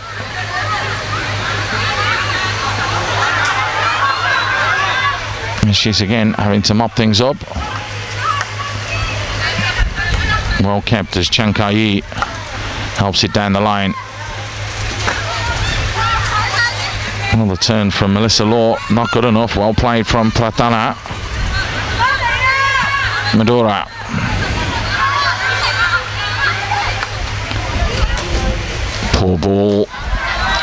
[SPEAKER 3] And she's again having to mop things up. Well kept as Chankai helps it down the line. Another turn from Melissa Law, not good enough. Well played from Pratana. Madura. Poor ball,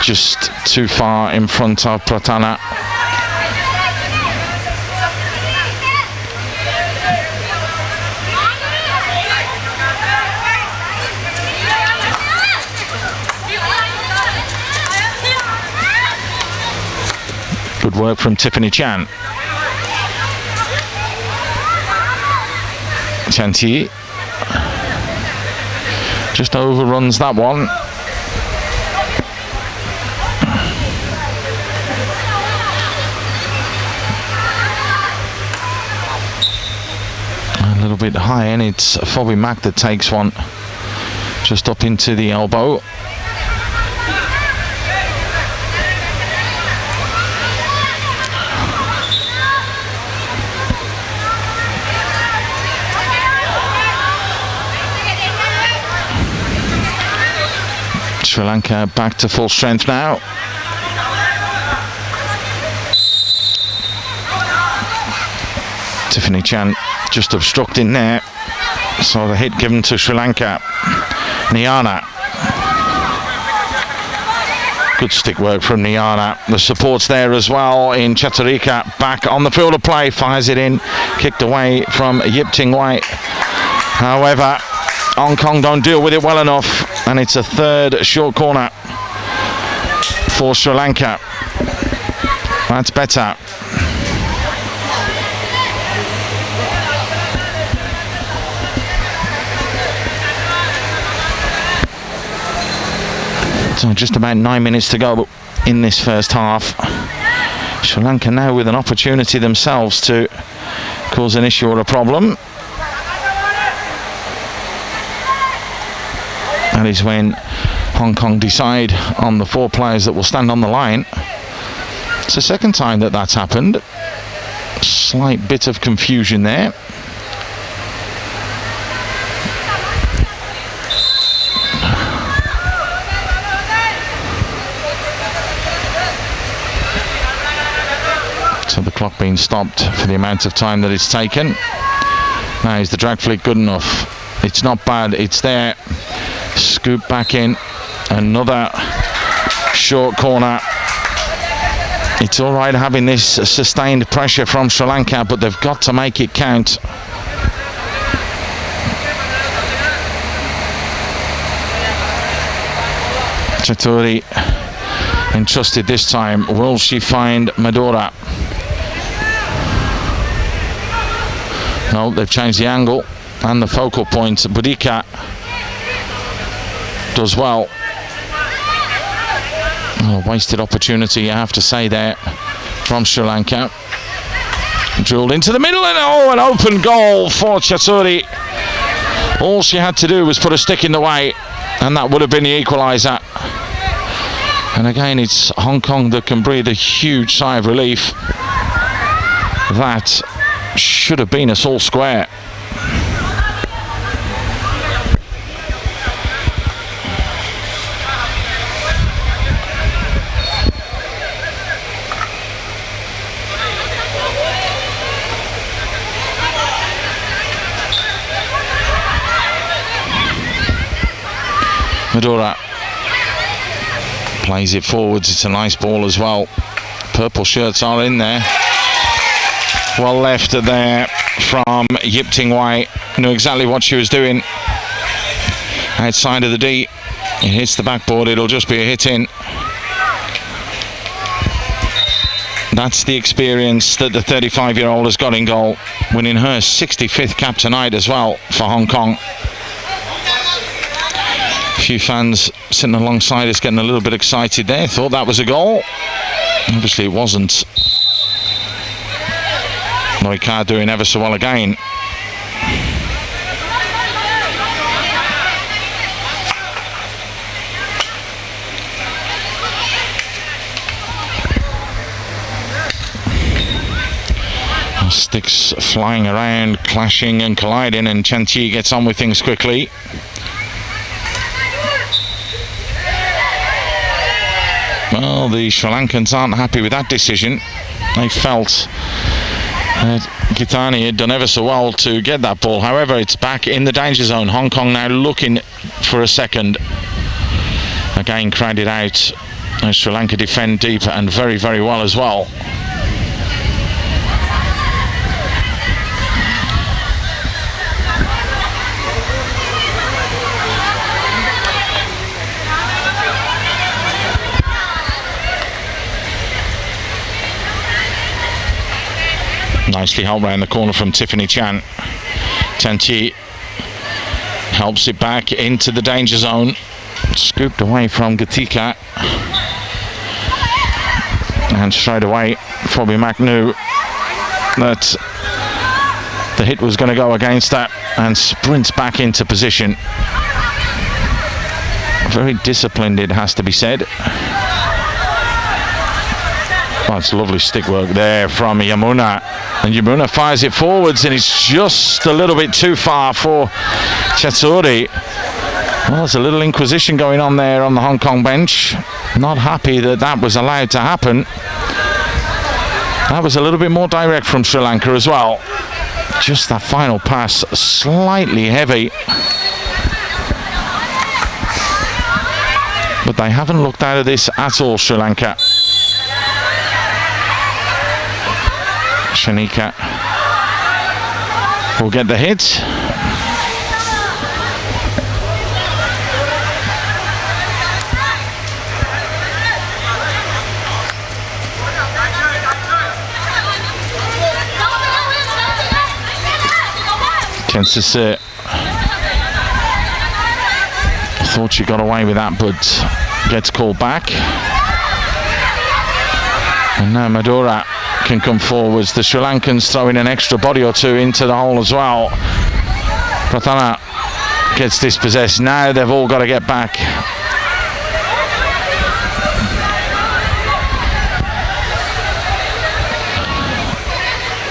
[SPEAKER 3] just too far in front of Pratana. Good work from Tiffany Chan. Chanti just overruns that one. A little bit high, and it's Phoebe Mack that takes one just up into the elbow. Sri Lanka back to full strength now. Tiffany Chan just obstructing there. So the hit given to Sri Lanka. Niyana. Good stick work from Niyana. The support's there as well in Chaturika. Back on the field of play. Fires it in. Kicked away from Yip Ting Wai. However, Hong Kong don't deal with it well enough. And it's a third short corner for Sri Lanka. That's better. So just about 9 minutes to go in this first half. Sri Lanka now with an opportunity themselves to cause an issue or a problem. That is when Hong Kong decide on the 4 players that will stand on the line. It's the second time that that's happened. Slight bit of confusion there. So the clock being stopped for the amount of time that it's taken. Now is the drag flick good enough? It's not bad, it's there. Scoop back in. Another short corner. It's all right having this sustained pressure from Sri Lanka, but they've got to make it count. Chaturi entrusted this time. Will she find Madura? No, they've changed the angle and the focal point. Budika does well. Oh, a wasted opportunity, I have to say, there from Sri Lanka. Drilled into the middle, and an open goal for Chaudhary. All she had to do was put a stick in the way, and that would have been the equaliser. And again, it's Hong Kong that can breathe a huge sigh of relief. That should have been us all square. Madura plays it forwards. It's a nice ball as well. Purple shirts are in there. Well left there from Yip Ting Wai. Knew exactly what she was doing. Outside of the D. It hits the backboard. It'll just be a hit in. That's the experience that the 35-year-old has got in goal. Winning her 65th cap tonight as well for Hong Kong. A few fans sitting alongside us getting a little bit excited there. Thought that was a goal. Obviously it wasn't. Noika doing ever so well again. Sticks flying around, clashing and colliding, and Chanti gets on with things quickly. Well, the Sri Lankans aren't happy with that decision. They felt that Gitani had done ever so well to get that ball. However, it's back in the danger zone. Hong Kong now looking for a second. Again, crowded out. And Sri Lanka defend deep and very, very well as well. Nicely helped round the corner from Tiffany Chan. Tanti helps it back into the danger zone. Scooped away from Gatika. And straight away, Phoebe Mack knew that the hit was going to go against that and sprints back into position. Very disciplined, it has to be said. Oh, it's lovely stick work there from Yamuna. And Yamuna fires it forwards, and it's just a little bit too far for Chaudhary. Well, there's a little inquisition going on there on the Hong Kong bench. Not happy that that was allowed to happen. That was a little bit more direct from Sri Lanka as well. Just that final pass, slightly heavy. But they haven't looked out of this at all, Sri Lanka. Shanika will get the hit. Kensase thought she got away with that, but gets called back. And now Madura can come forwards. The Sri Lankans throwing an extra body or two into the hole as well. Pratana gets dispossessed. Now they've all got to get back.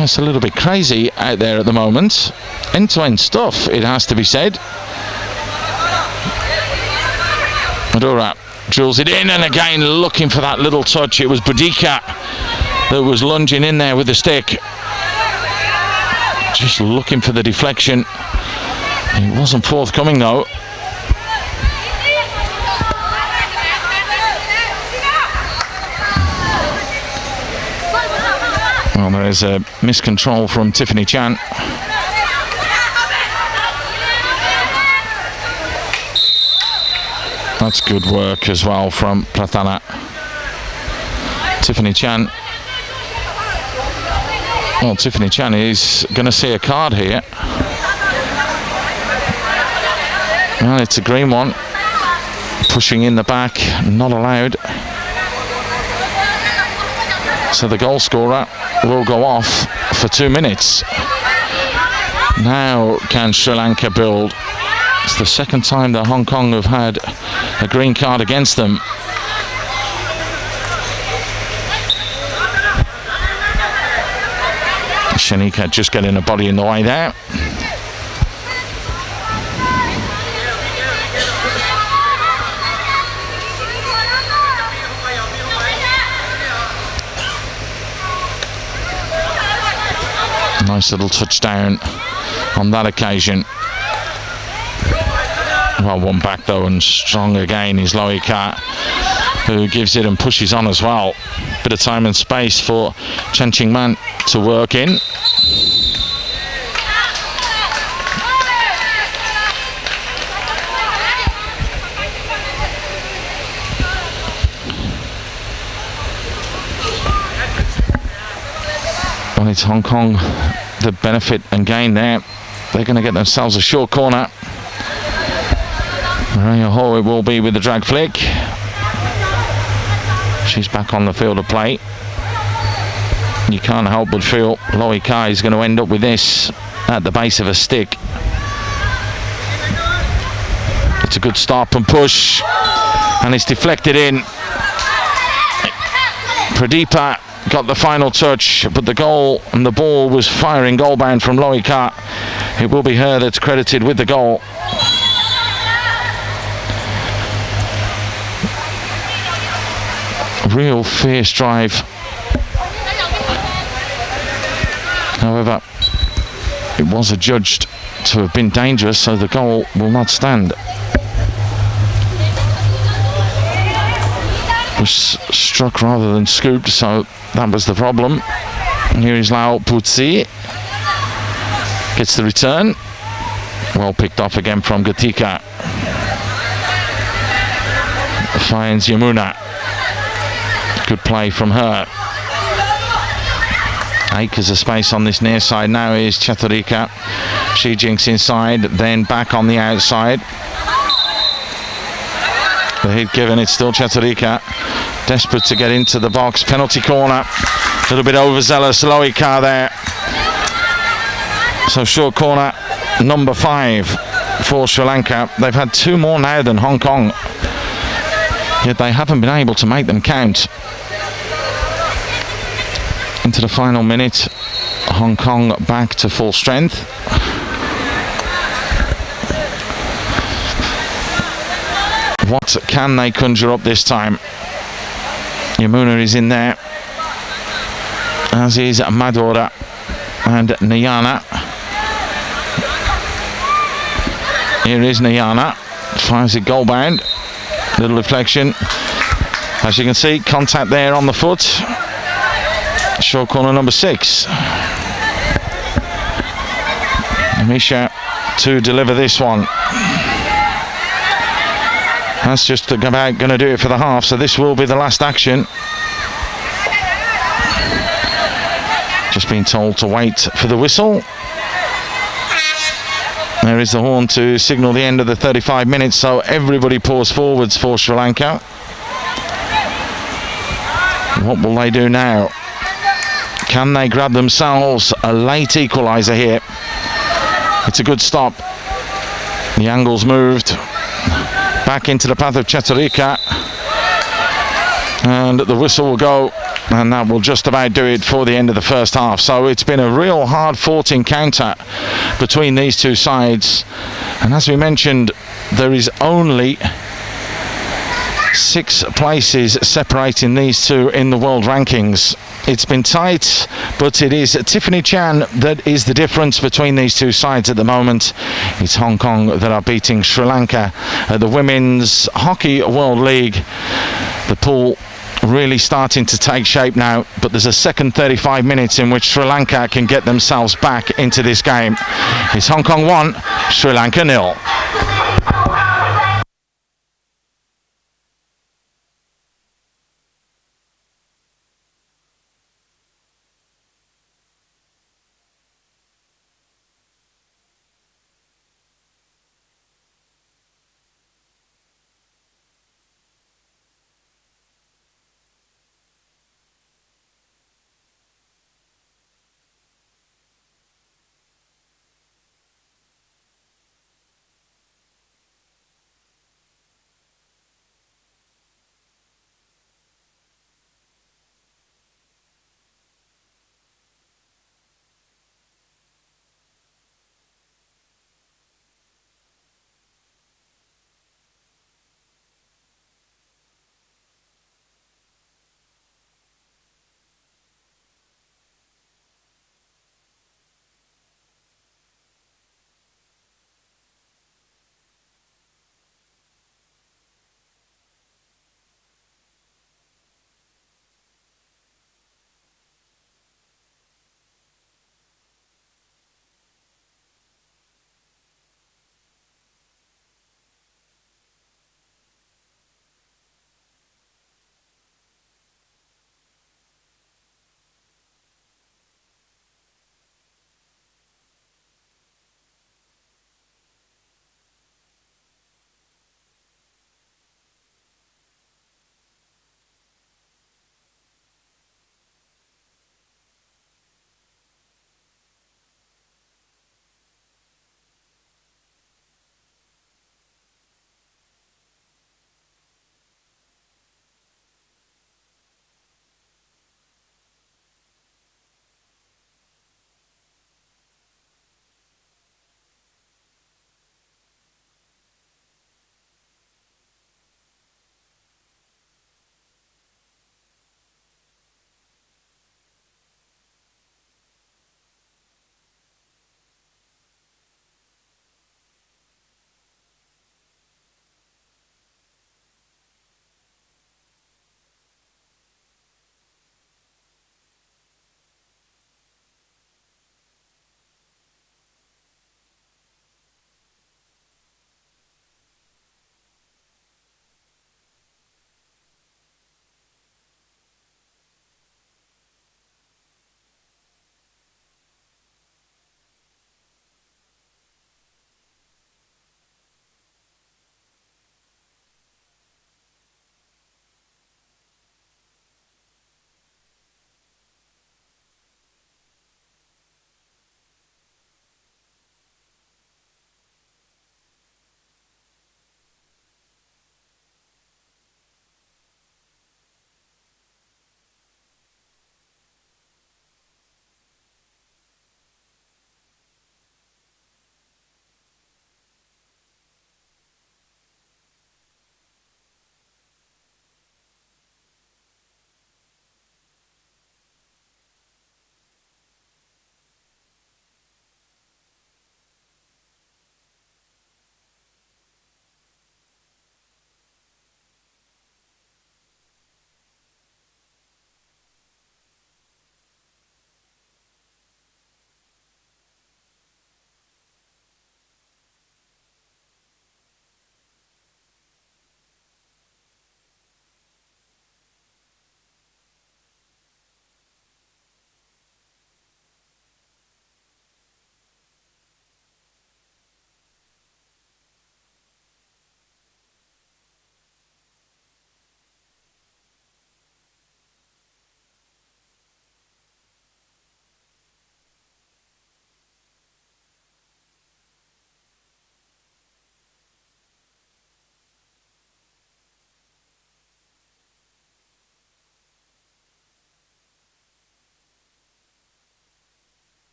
[SPEAKER 3] It's a little bit crazy out there at the moment. End-to-end stuff, it has to be said. Madura drills it in, and again looking for that little touch. It was Boudica that was lunging in there with the stick. Just looking for the deflection. It wasn't forthcoming though. Well, there's a miscontrol from Tiffany Chan. That's good work as well from Pratana. Tiffany Chan. Well, Tiffany Chan is going to see a card here. Well, it's a green one. Pushing in the back, not allowed. So the goal scorer will go off for 2 minutes. Now can Sri Lanka build? It's the second time that Hong Kong have had a green card against them. Shanika just getting a body in the way there. Nice little touchdown on that occasion. Well, one back though, and strong again is Loika, who gives it and pushes on as well. Bit of time and space for Chen Ching-man to work in. Well, it's Hong Kong the benefit and gain there. They're going to get themselves a short corner. Maria Ho it will be with the drag flick. She's back on the field of play. You can't help but feel Loi Kai is going to end up with this at the base of a stick. It's a good stop and push, and it's deflected in. Pradeepa got the final touch, but the goal and the ball was firing goal bound from Loi Kai. It will be her that's credited with the goal. Real fierce drive. However, it was adjudged to have been dangerous, so the goal will not stand. It was struck rather than scooped, so that was the problem. And here is Lau Putsi. Gets the return. Well picked off again from Gatika. Finds Yamuna. Good play from her. Acres of space on this near side now is Chaturika. She jinks inside, then back on the outside. The hit given, it's still Chaturika. Desperate to get into the box. Penalty corner. A little bit overzealous. Loika there. So short corner number 5 for Sri Lanka. They've had 2 more now than Hong Kong, yet they haven't been able to make them count. Into the final minute, Hong Kong back to full strength. What can they conjure up this time? Yamuna is in there, as is Madora and Nayana. Here is Nayana, finds it goal bound. Little reflection. As you can see, contact there on the foot. Short corner number 6. Misha to deliver this one. That's just about going to do it for the half, so this will be the last action. Just been told to wait for the whistle. There is the horn to signal the end of the 35 minutes, so everybody pours forwards for Sri Lanka. What will they do now? Can they grab themselves a late equaliser here? It's a good stop. The angle's moved back into the path of Chaturika, and the whistle will go, and that will just about do it for the end of the first half. So it's been a real hard-fought encounter between these two sides, and as we mentioned, there is only 6 places separating these two in the world rankings. It's been tight, but it is Tiffany Chan that is the difference between these two sides at the moment. It's Hong Kong that are beating Sri Lanka at the Women's Hockey World League. The pool really starting to take shape now, but there's a second 35 minutes in which Sri Lanka can get themselves back into this game. It's Hong Kong 1, Sri Lanka 0.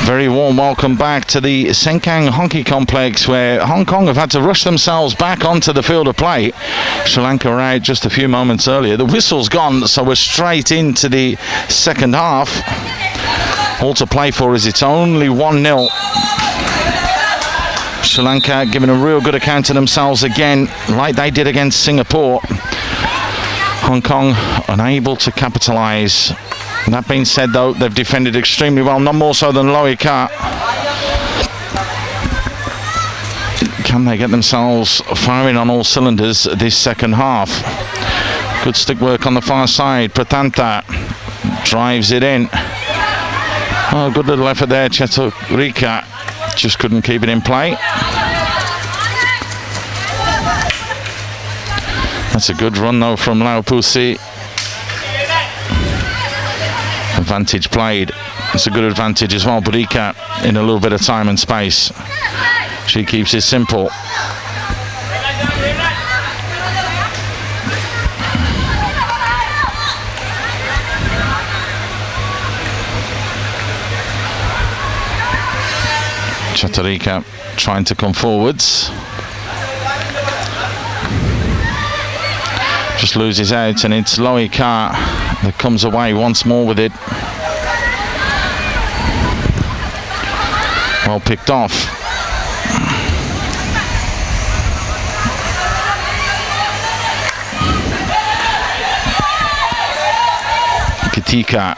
[SPEAKER 3] Very warm welcome back to the Sengkang Hockey Complex, where Hong Kong have had to rush themselves back onto the field of play. Sri Lanka were out just a few moments earlier. The whistle's gone, so we're straight into the second half. All to play for is it's only 1-0. Sri Lanka giving a real good account of themselves again, like they did against Singapore. Hong Kong unable to capitalise. That being said, though, they've defended extremely well, not more so than Loy Ka. Can they get themselves firing on all cylinders this second half? Good stick work on the far side. Pratanta drives it in. Oh, good little effort there. Chaturika just couldn't keep it in play. That's a good run, though, from Lau Pusi. Advantage played. It's a good advantage as well. Burika in a little bit of time and space. She keeps it simple. Chaturika trying to come forwards. Just loses out, and it's Loy Ka that comes away once more with it. Well picked off. Katika,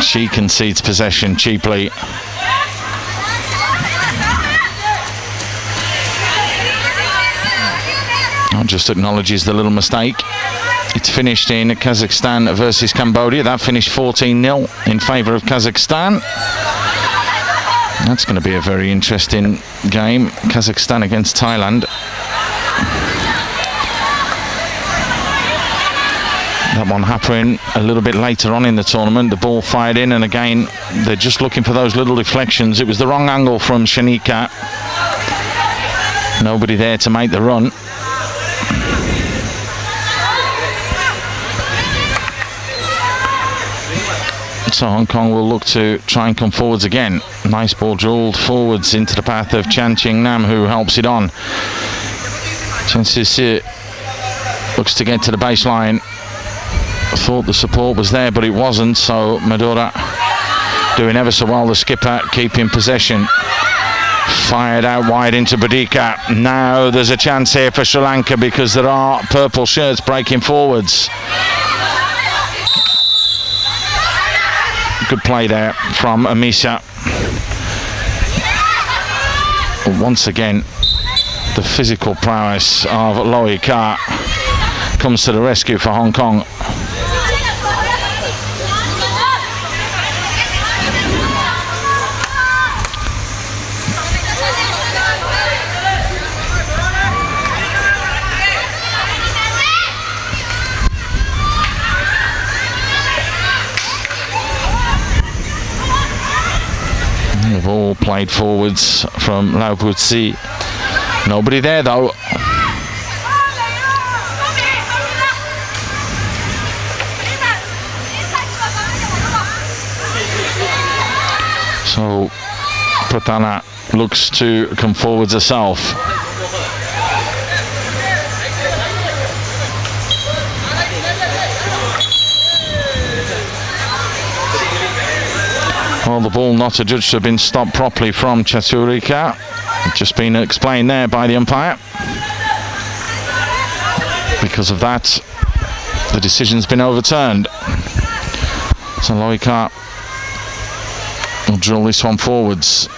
[SPEAKER 3] she concedes possession cheaply. Just acknowledges the little mistake. It's finished in Kazakhstan versus Cambodia. That finished 14-0 in favour of Kazakhstan. That's going to be a very interesting game. Kazakhstan against Thailand. That one happening a little bit later on in the tournament. The ball fired in, and again, they're just looking for those little deflections. It was the wrong angle from Shanika. Nobody there to make the run. So Hong Kong will look to try and come forwards again. Nice ball drilled forwards into the path of Chan Ching Nam, who helps it on. Chen Sisi looks to get to the baseline. Thought the support was there, but it wasn't, so Madura doing ever so well, the skipper keeping possession. Fired out wide into Boudica. Now there's a chance here for Sri Lanka, because there are purple shirts breaking forwards. Good play there from Amisha. Once again, the physical prowess of Loy Ka comes to the rescue for Hong Kong. The ball played forwards from Lau Putsi. Nobody there, though. So Pratana looks to come forwards herself. Well, the ball not adjudged to have been stopped properly from Chaturika. Just been explained there by the umpire. Because of that, the decision's been overturned. So Loy Ka will drill this one forwards.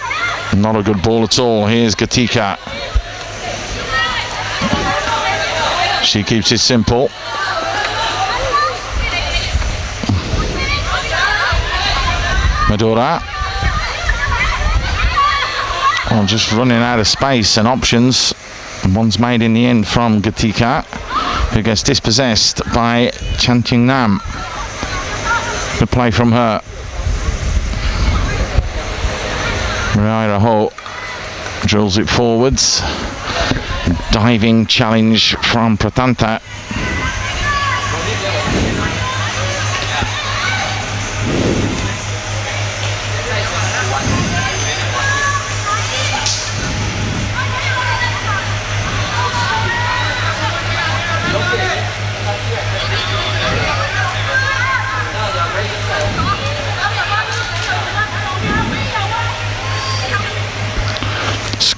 [SPEAKER 3] Not a good ball at all. Here's Gatika. She keeps it simple. Madura. Well, just running out of space and options. One's made in the end from Gatika, who gets dispossessed by Chan Ching Nam. Good play from her. Miraira Ho drills it forwards. Diving challenge from Pratanta.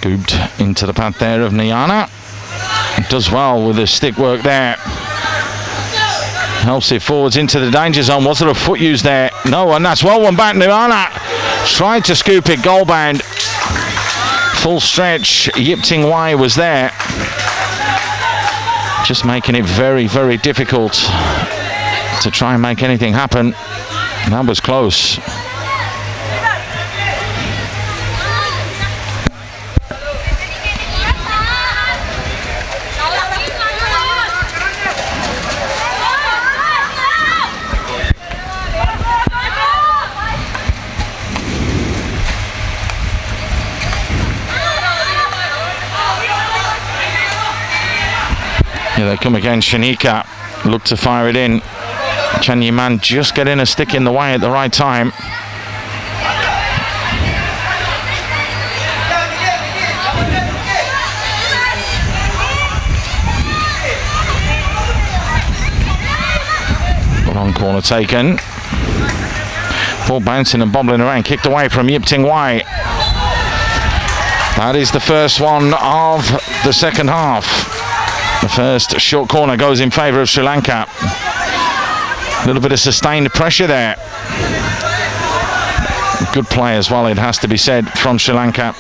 [SPEAKER 3] Scooped into the path there of Niana. Does well with the stick work there. Helps it forwards into the danger zone. Was there a foot use there? No, and that's well one back. Niana tried to scoop it goal bound. Full stretch. Yipting Wai was there. Just making it very, very difficult to try and make anything happen. That was close. Here they come again. Shanika look to fire it in. Chen Yiman just getting a stick in the way at the right time. Wrong corner taken. Ball bouncing and bobbling around, kicked away from Yipting Wai. That is the first one of the second half. The first short corner goes in favour of Sri Lanka. A little bit of sustained pressure there. Good play as well, it has to be said, from Sri Lanka.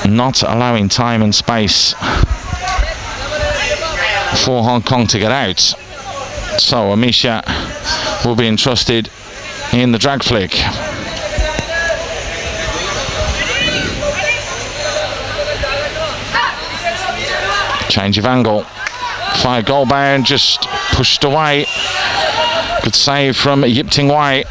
[SPEAKER 3] Not allowing time and space for Hong Kong to get out. So Amisha will be entrusted in the drag flick. Change of angle. Fire goal bound, just pushed away. Good save from Yipting Wai.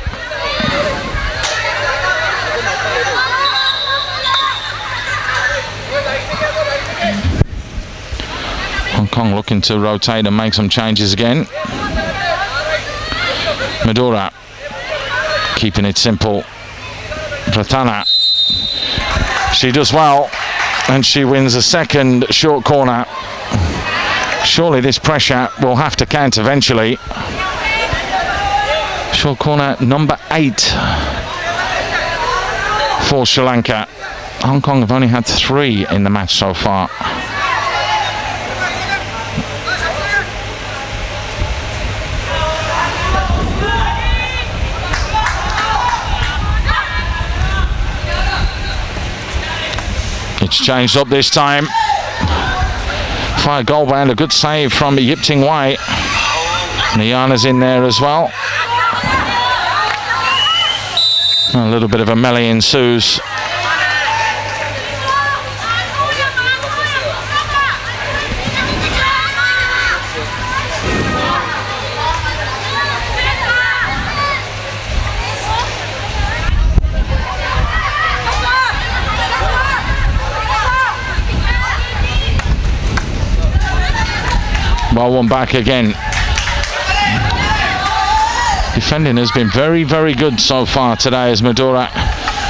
[SPEAKER 3] Hong Kong looking to rotate and make some changes again. Madura keeping it simple. Pratana. She does well and she wins a second short corner. Surely this pressure will have to count eventually. Short corner number 8 for Sri Lanka. Hong Kong have only had 3 in the match so far. It's changed up this time. Fire goal bound, a good save from Yipting Wai. Niana's in there as well. A little bit of a melee ensues. Well, one back again. Defending has been very, very good so far today as Madura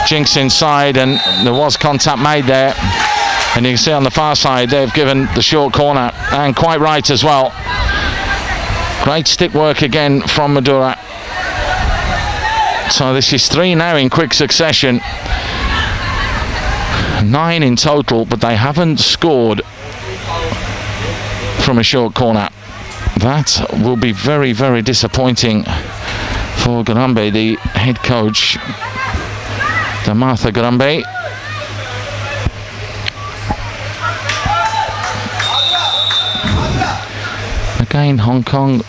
[SPEAKER 3] jinks inside, and there was contact made there. And you can see on the far side they've given the short corner, and quite right as well. Great stick work again from Madura. So this is 3 now in quick succession. 9 in total, but they haven't scored from a short corner. That will be very, very disappointing for Garambe, the head coach, Damartha Garambe. Again, Hong Kong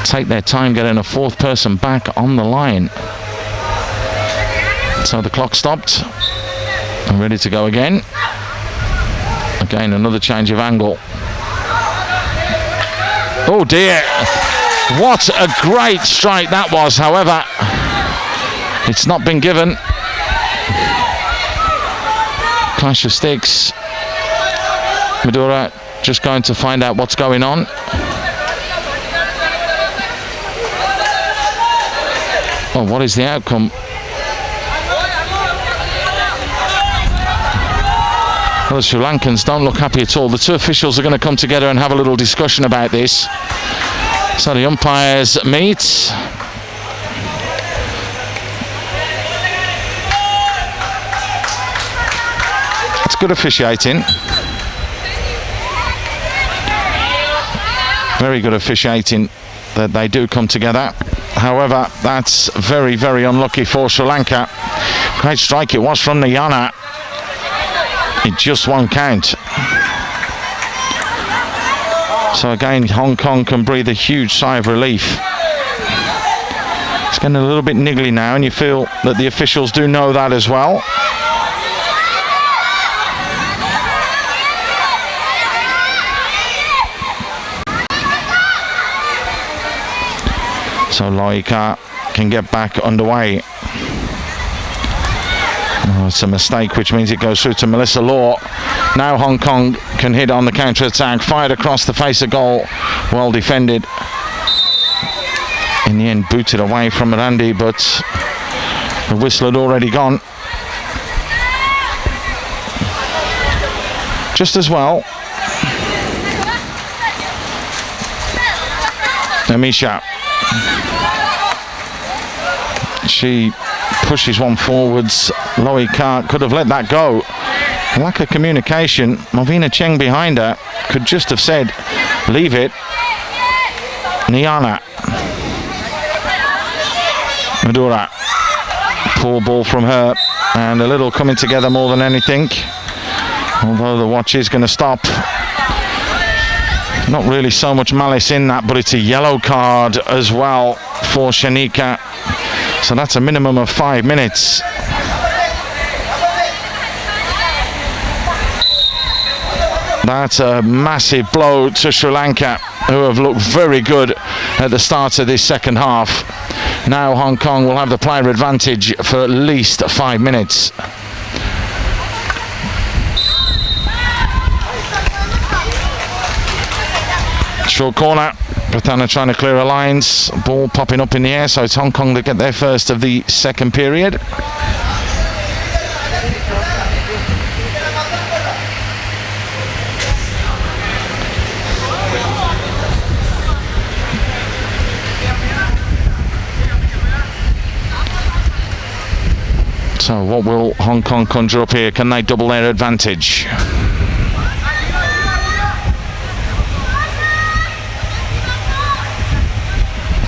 [SPEAKER 3] take their time getting a 4th person back on the line. So the clock stopped and ready to go again. Again, another change of angle. Oh dear, what a great strike that was. However, it's not been given. Clash of sticks. Madura just going to find out what's going on. Oh, what is the outcome? Well, the Sri Lankans don't look happy at all. The 2 officials are going to come together and have a little discussion about this. So the umpires meet. It's good officiating. Very good officiating that they do come together. However, that's very, very unlucky for Sri Lanka. Great strike it was from Nayana. It just won't count. So again, Hong Kong can breathe a huge sigh of relief. It's getting a little bit niggly now, and you feel that the officials do know that as well. So Loika can get back underway. Oh, it's a mistake, which means it goes through to Melissa Law. Now Hong Kong can hit on the counter-attack. Fired across the face of goal. Well defended. In the end, booted away from Randy, but the whistle had already gone. Just as well, Amisha. She pushes one forwards. Loika could have let that go. Lack of communication. Malvina Cheng behind her could just have said, leave it. Niana. Madura. Poor ball from her. And a little coming together more than anything. Although the watch is going to stop. Not really so much malice in that, but it's a yellow card as well for Shanika. So that's a minimum of 5 minutes. That's a massive blow to Sri Lanka, who have looked very good at the start of this second half. Now Hong Kong will have the player advantage for at least 5 minutes. Short corner. Prathana trying to clear her lines. Ball popping up in the air, so it's Hong Kong that get their first of the second period. So what will Hong Kong conjure up here? Can they double their advantage?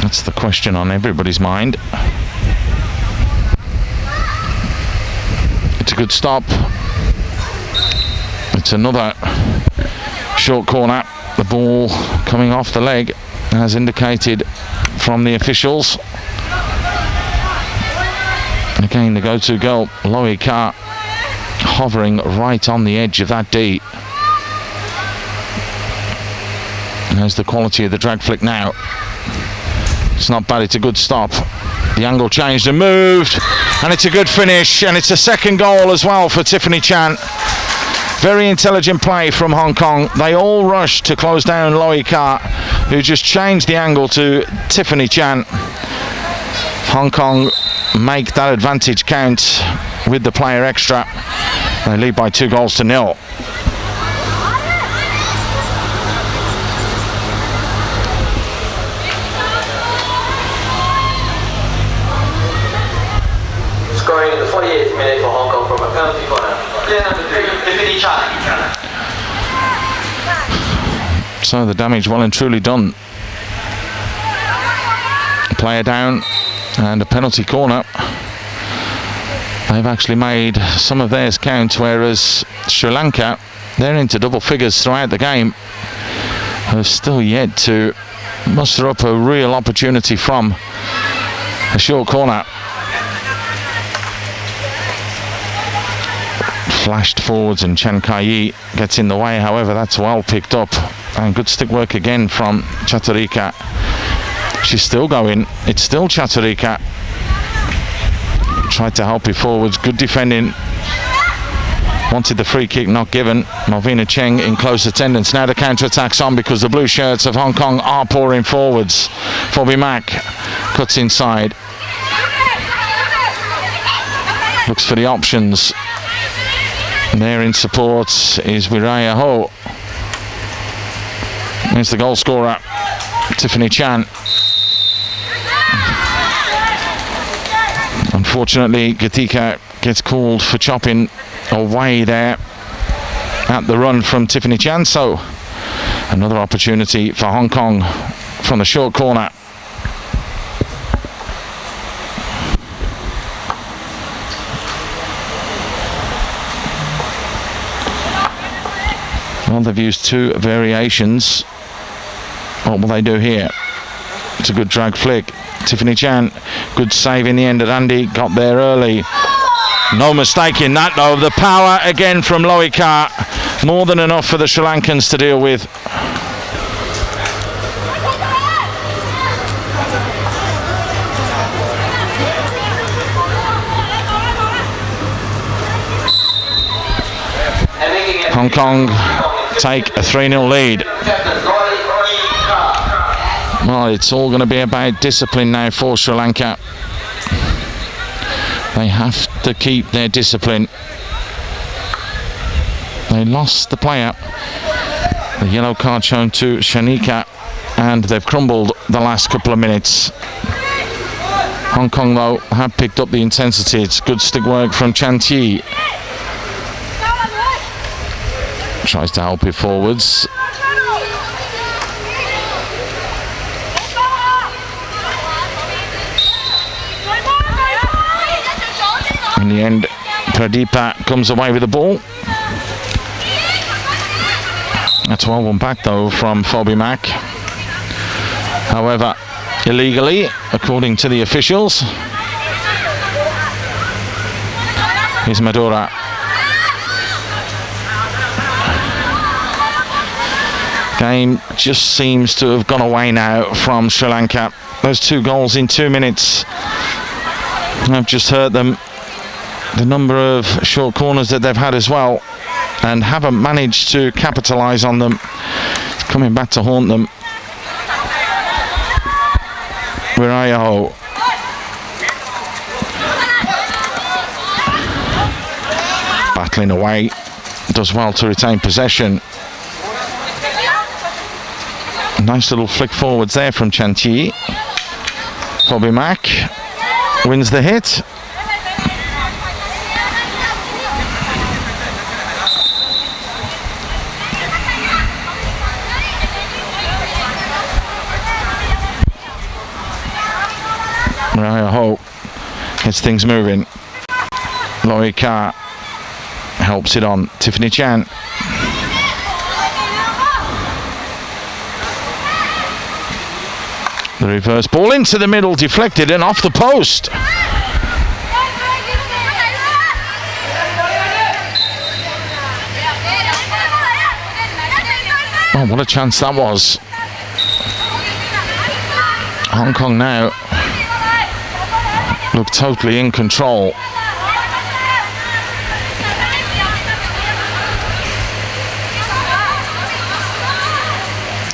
[SPEAKER 3] That's the question on everybody's mind. It's a good stop. It's another short corner. The ball coming off the leg, as indicated from the officials. And again, the go-to girl, Loika, hovering right on the edge of that D. And there's the quality of the drag flick now. It's not bad, it's a good stop. The angle changed and moved, and it's a good finish, and it's a second goal as well for Tiffany Chan. Very intelligent play from Hong Kong. They all rushed to close down Loika, who just changed the angle to Tiffany Chan. Hong Kong make that advantage count with the player extra. They lead by 2-0.
[SPEAKER 2] Scoring in the 48th minute for Hong Kong from a penalty corner. Player number 3, Tiffany Chan.
[SPEAKER 3] So the damage well and truly done. Player down and a penalty corner. They've actually made some of theirs count, whereas Sri Lanka, they're into double figures throughout the game. They're still yet to muster up a real opportunity from a short corner. Flashed forwards and Chan Kai-yi gets in the way, however that's well picked up, and good stick work again from Chaturika. She's still going, it's still Chaturika. Tried to help it forwards, good defending. Wanted the free kick, not given. Malvina Cheng in close attendance. Now the counter-attack's on because the blue shirts of Hong Kong are pouring forwards. Bobby Mack cuts inside. Looks for the options. There in support is Wiraya Ho. There's the goal scorer, Tiffany Chan. Unfortunately, Gatika gets called for chopping away there. at the run from Tiffany Chan. So another opportunity for Hong Kong from the short corner. Well, they've used two variations. What will they do here? It's a good drag flick. Tiffany Chan, good save in the end. Andy got there early. No mistake in that though. The power again from Loikar. More than enough for the Sri Lankans to deal with. Hong Kong take a 3-0 lead. Well, it's all going to be about discipline now for Sri Lanka. They have to keep their discipline. They lost the player. The yellow card shown to Shanika, and they've crumbled the last couple of minutes. Hong Kong, though, have picked up the intensity. It's good stick work from Chan Thi. Tries to help it forwards. In the end, Pradeepa comes away with the ball. A 12-1 back though from Phoebe Mack. However, illegally, according to the officials. Here's Madura. Game just seems to have gone away now from Sri Lanka. Those 2 goals in 2 minutes have just hurt them. The number of short corners that they've had as well, and haven't managed to capitalise on them. It's coming back to haunt them. Wirayo. Battling away, does well to retain possession. Nice little flick forwards there from Chan Thi. Bobby Mack wins the hit. Mariah Ho gets things moving. Loy Kar helps it on. Tiffany Chan. The reverse ball into the middle, deflected and off the post. Oh, what a chance that was. Hong Kong now look totally in control.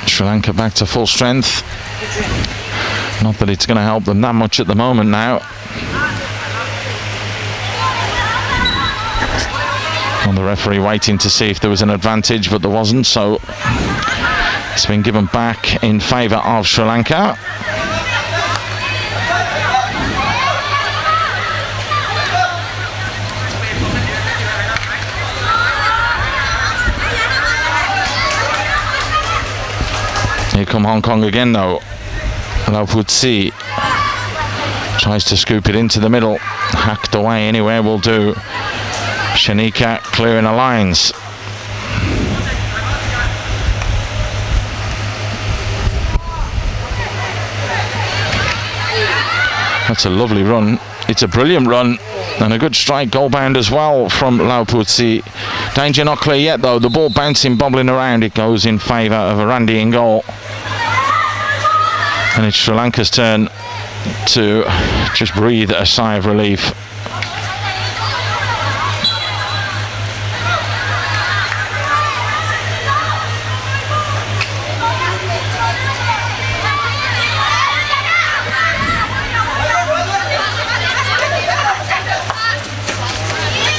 [SPEAKER 3] Sri Lanka back to full strength. Not that it's going to help them that much at the moment now. And the referee waiting to see if there was an advantage, but there wasn't, so it's been given back in favour of Sri Lanka. Here come Hong Kong again though. Lau Putsi tries to scoop it into the middle. Hacked away anywhere will do. Shanika clearing the lines. That's a lovely run. It's a brilliant run and a good strike, goal bound as well from Lau Putsi. Danger not clear yet though. The ball bouncing, bobbling around. It goes in favour of Arandi in goal. And it's Sri Lanka's turn to just breathe a sigh of relief.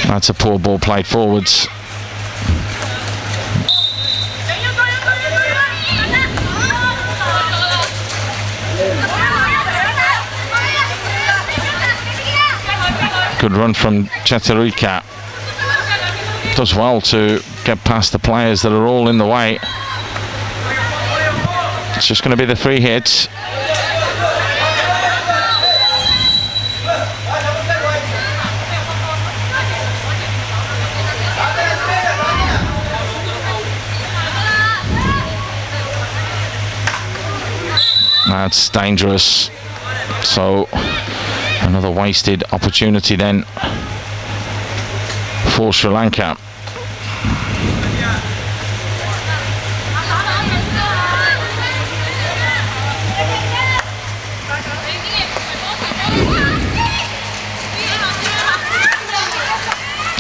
[SPEAKER 3] That's a poor ball played forwards. Good run from Chaturika. Does well to get past the players that are all in the way. It's just going to be the 3 hits. That's dangerous. So another wasted opportunity then for Sri Lanka.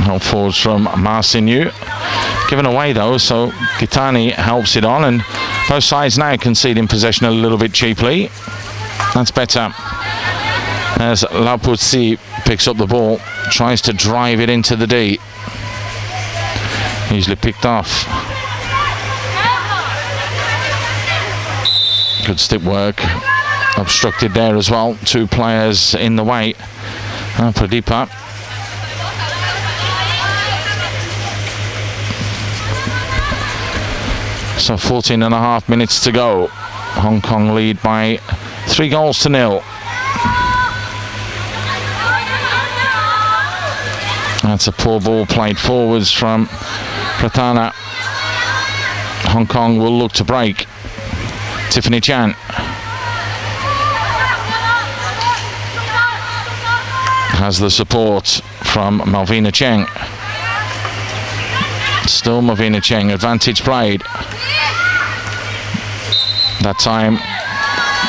[SPEAKER 3] Help forwards from Marcinu. Given away though, so Gitani helps it on, and both sides now conceding possession a little bit cheaply. That's better. As Lauputsi picks up the ball, tries to drive it into the D. Easily picked off. Good stick work. Obstructed there as well. 2 players in the way. Pradeepa. So 14.5 minutes to go. Hong Kong lead by 3-0. That's a poor ball played forwards from Pratana. Hong Kong will look to break. Tiffany Chan. Has the support from Malvina Cheng. Still Malvina Cheng, advantage played. That time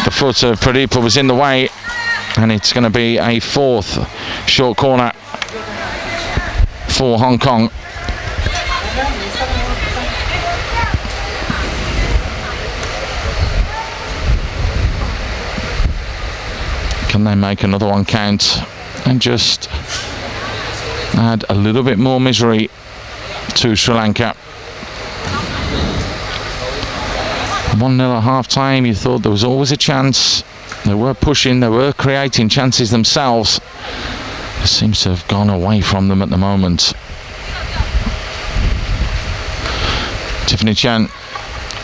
[SPEAKER 3] the foot of Pradeepa was in the way, and it's going to be a 4th short corner for Hong Kong. Can they make another one count and just add a little bit more misery to Sri Lanka? 1-0 at half time. You thought there was always a chance. They were pushing, they were creating chances themselves. It seems to have gone away from them at the moment. Tiffany Chan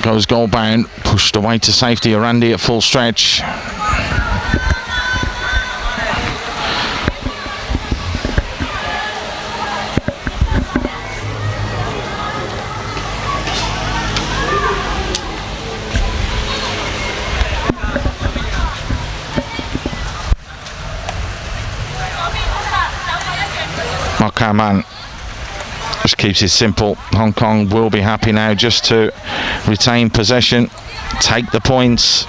[SPEAKER 3] goes goal bound, pushed away to safety. Arandi at full stretch. Man just keeps it simple. Hong Kong will be happy now just to retain possession, take the points,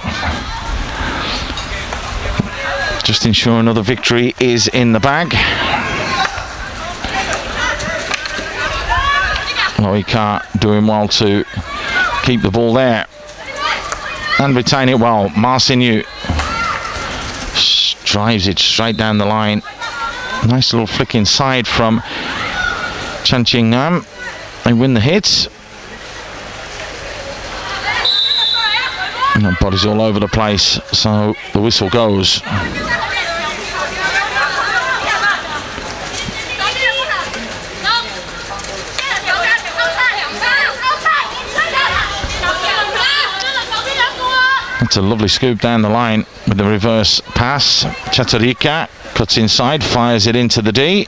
[SPEAKER 3] just ensure another victory is in the bag. Loika doing well to keep the ball there and retain it well. Marcinu drives it straight down the line. Nice little flick inside from Chan Ching Nam. They win the hit. And the body's all over the place, so the whistle goes. It's a lovely scoop down the line with the reverse pass. Chaturika cuts inside, fires it into the D.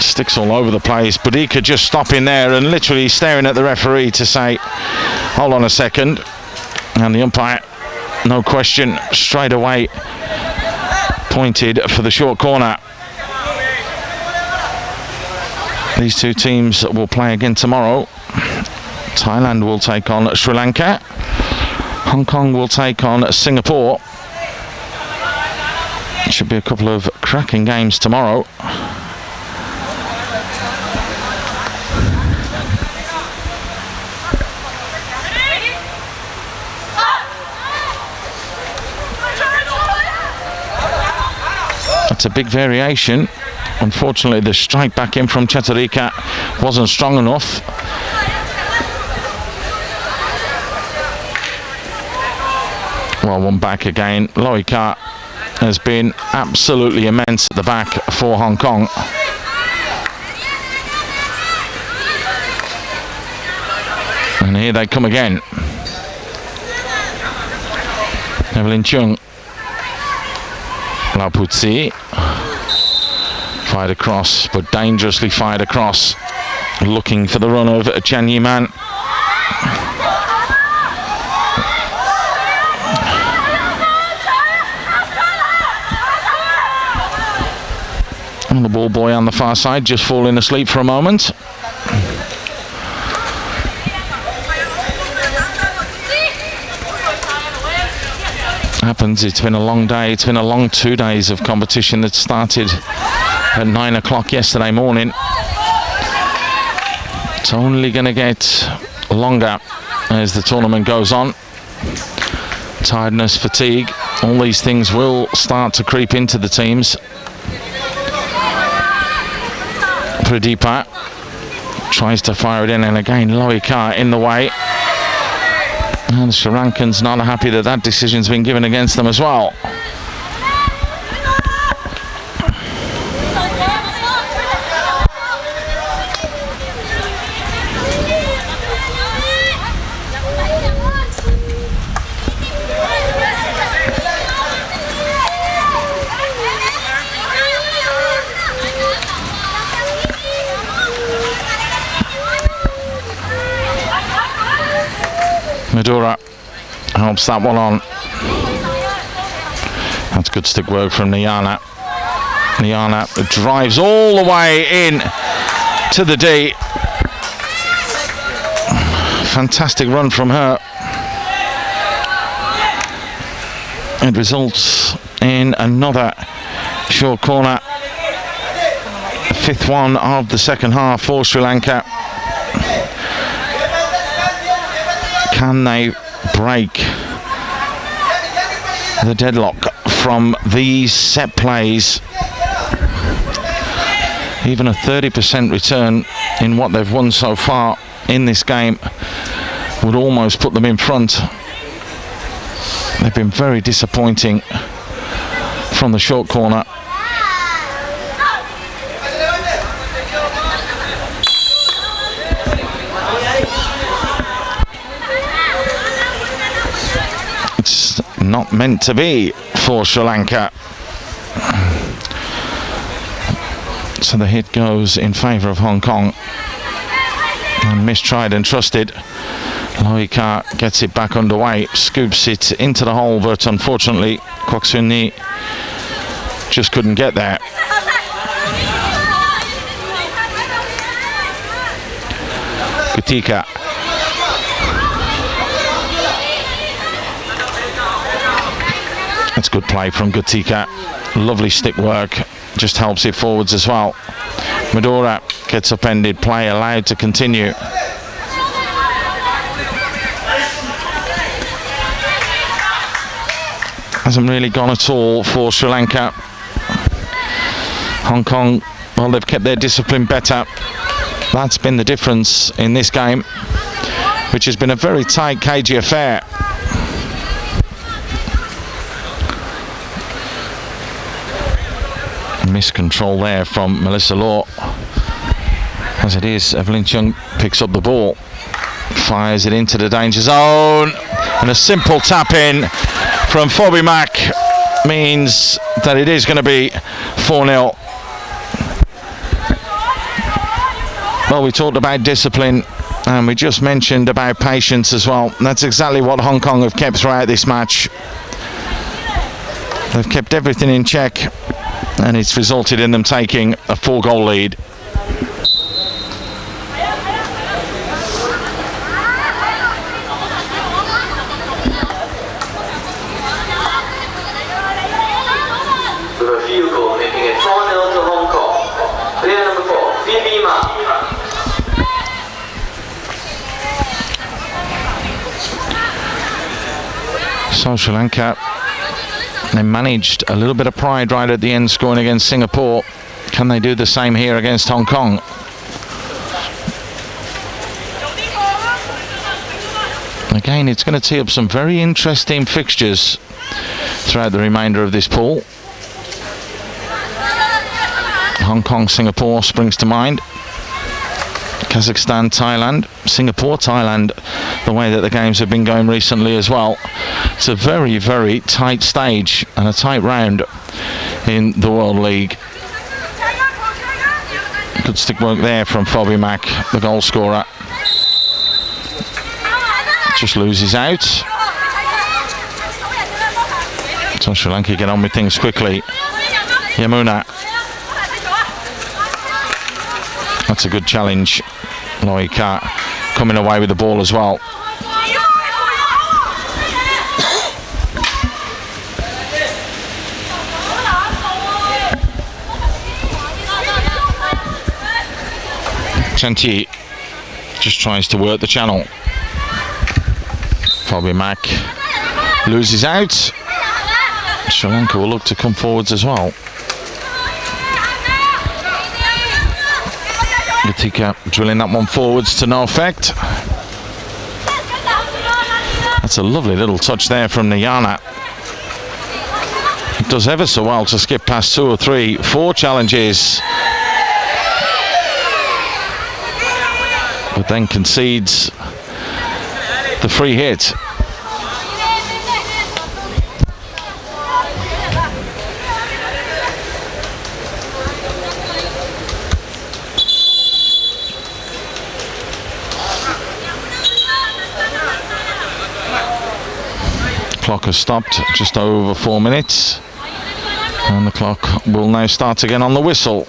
[SPEAKER 3] Sticks all over the place. Budika just stopping there and literally staring at the referee to say, hold on a second. And the umpire, no question, straight away pointed for the short corner. These 2 teams will play again tomorrow. Thailand will take on Sri Lanka. Hong Kong will take on Singapore. Should be a couple of cracking games tomorrow. That's a big variation. Unfortunately, the strike back in from Chaturika wasn't strong enough. Well, one back again. Loika has been absolutely immense at the back for Hong Kong. And here they come again. Evelyn Chung. Laputsi. Fired across, but dangerously fired across. Looking for the run of Chan Yi-man. And the ball boy on the far side just falling asleep for a moment. Happens, it's been a long day, it's been a long 2 days of competition that started at 9 o'clock yesterday morning. It's only going to get longer as the tournament goes on. Tiredness, fatigue, all these things will start to creep into the teams. Pradeepa tries to fire it in, and again Loikar in the way. And the Sri Lankans not happy that that decision's been given against them as well. Madura helps that one on. That's good stick work from Niana. Niana drives all the way in to the D. Fantastic run from her. It results in another short corner. The 5th one of the second half for Sri Lanka. Can they break the deadlock from these set plays? Even a 30% return in what they've won so far in this game would almost put them in front. They've been very disappointing from the short corner. It's not meant to be for Sri Lanka. So the hit goes in favour of Hong Kong. And mistried and trusted. Loikar gets it back underway, scoops it into the hole, but unfortunately Kwok Soon Ni just couldn't get there. Gutika. That's good play from Gutika. Lovely stick work, just helps it forwards as well. Madura gets upended, play allowed to continue. Hasn't really gone at all for Sri Lanka. Hong Kong, well, they've kept their discipline better. That's been the difference in this game, which has been a very tight, cagey affair. Miscontrol there from Melissa Law. As it is, Evelyn Chung picks up the ball, fires it into the danger zone, and a simple tap in from Phoebe Mack means that it is going to be 4-0. Well, we talked about discipline and we just mentioned about patience as well. That's exactly what Hong Kong have kept throughout this match. They've kept everything in check, and it's resulted in them taking a 4-goal lead.
[SPEAKER 2] With a field goal, making it 4-0 to Hong Kong. Player number 4, Phoebe Ma.
[SPEAKER 3] So Sri Lanka, they managed a little bit of pride right at the end, scoring against Singapore. Can they do the same here against Hong Kong? Again, it's going to tee up some very interesting fixtures throughout the remainder of this pool. Hong Kong, Singapore springs to mind. Kazakhstan, Thailand. Singapore, Thailand the way that the games have been going recently as well. It's a very, very tight stage and a tight round in the World League. Good stick work there from Bobby Mack, the goal scorer. Just loses out. So Sri Lanka get on with things quickly. Yamuna. That's a good challenge. Loika coming away with the ball as well. Chanti just tries to work the channel. Bobby Mack loses out. Sri Lanka will look to come forwards as well. Gatika drilling that one forwards to no effect. That's a lovely little touch there from Nyana. It does ever so well to skip past 2 or 3, 4 challenges, but then concedes the free hit. Clock has stopped just over 4 minutes, and the clock will now start again on the whistle.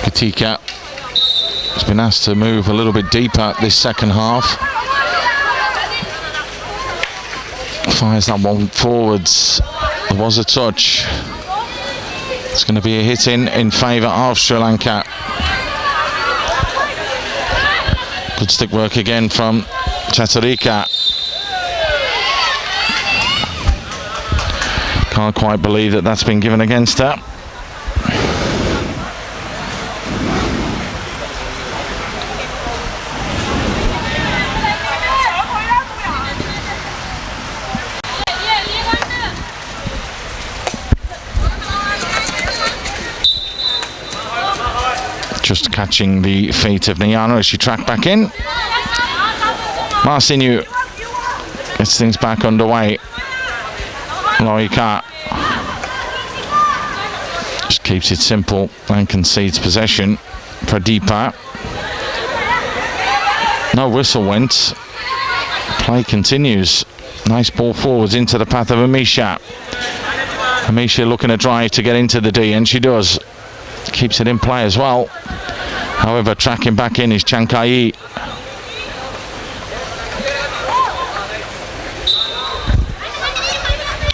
[SPEAKER 3] Katika has been asked to move a little bit deeper this second half. Fires that one forwards. There was a touch. It's going to be a hit in favour of Sri Lanka. Good stick work again from Chaturika. Can't quite believe that that's been given against her. Just catching the feet of Nyana as she tracked back in. Marcinu gets things back underway. Loika just keeps it simple and concedes possession. Pradeepa. No whistle went. Play continues. Nice ball forwards into the path of Amisha. Amisha looking to drive to get into the D, and she does. Keeps it in play as well. However, tracking back in is Chankai.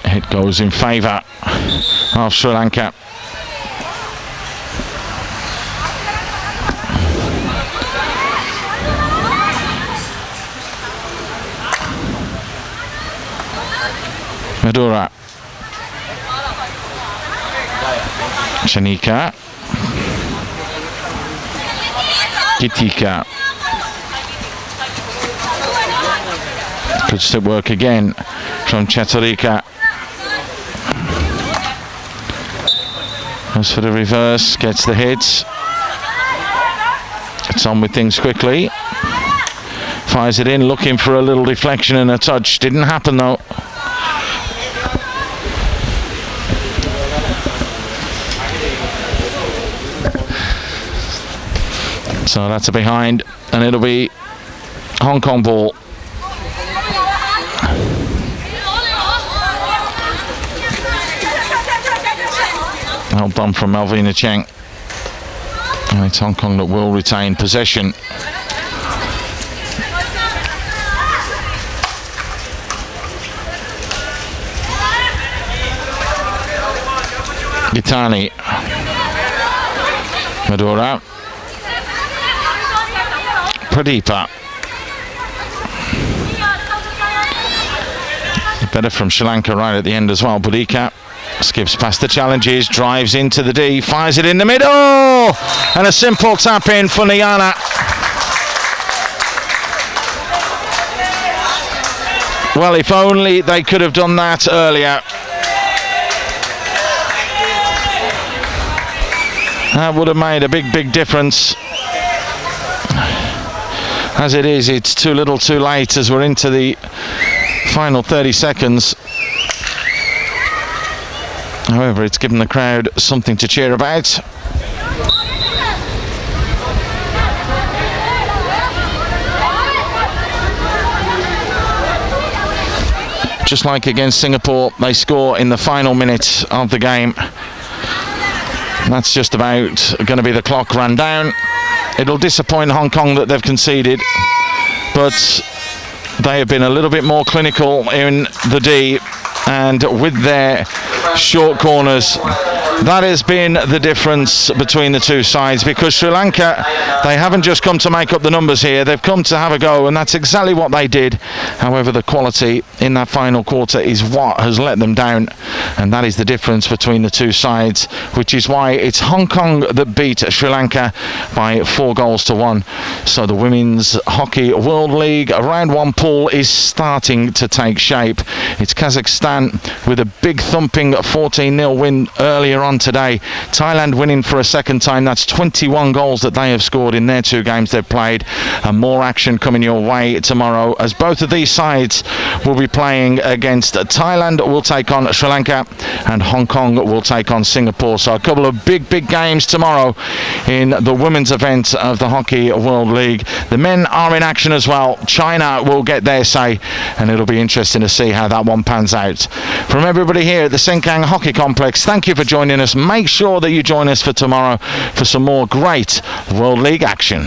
[SPEAKER 3] It goes in favour of Sri Lanka. Madura. Shanika. Kitika. Good step work again from Chaturika. Goes for the reverse, gets the hits. Gets on with things quickly. Fires it in, looking for a little deflection and a touch. Didn't happen though. So that's a behind, and it'll be Hong Kong ball. Well done from Malvina Cheng. And it's Hong Kong that will retain possession. Gitani. Madura. Pradeepa. Better from Sri Lanka right at the end as well. Budika Skips past the challenges, drives into the D, fires it in the middle, and a simple tap in for Niana. Well, if only they could have done that earlier. That would have made a big difference. As it is, it's too little too late as we're into the final 30 seconds. However, it's given the crowd something to cheer about. Just like against Singapore, they score in the final minute of the game. That's just about going to be the clock ran down. It'll disappoint Hong Kong that they've conceded, but they have been a little bit more clinical in the D, and with their short corners, that has been the difference between the two sides, because Sri Lanka, they haven't just come to make up the numbers here, they've come to have a go, and that's exactly what they did. However, the quality in that final quarter is what has let them down, and that is the difference between the two sides, which is why it's Hong Kong that beat Sri Lanka by 4-1. So the Women's Hockey World League round 1 pool is starting to take shape. It's Kazakhstan with a big thumping 14-0 win earlier on today. Thailand winning for a second time. That's 21 goals that they have scored in their 2 games they've played, and more action coming your way tomorrow, as both of these sides will be playing against Thailand will take on Sri Lanka and Hong Kong will take on Singapore. So a couple of big games tomorrow in the women's event of the Hockey World League. The men are in action as well. China will get their say, and it'll be interesting to see how that one pans out. From everybody here at the Sengkang Hockey Complex, thank you for joining us. Make sure that you join us for tomorrow for some more great World League action.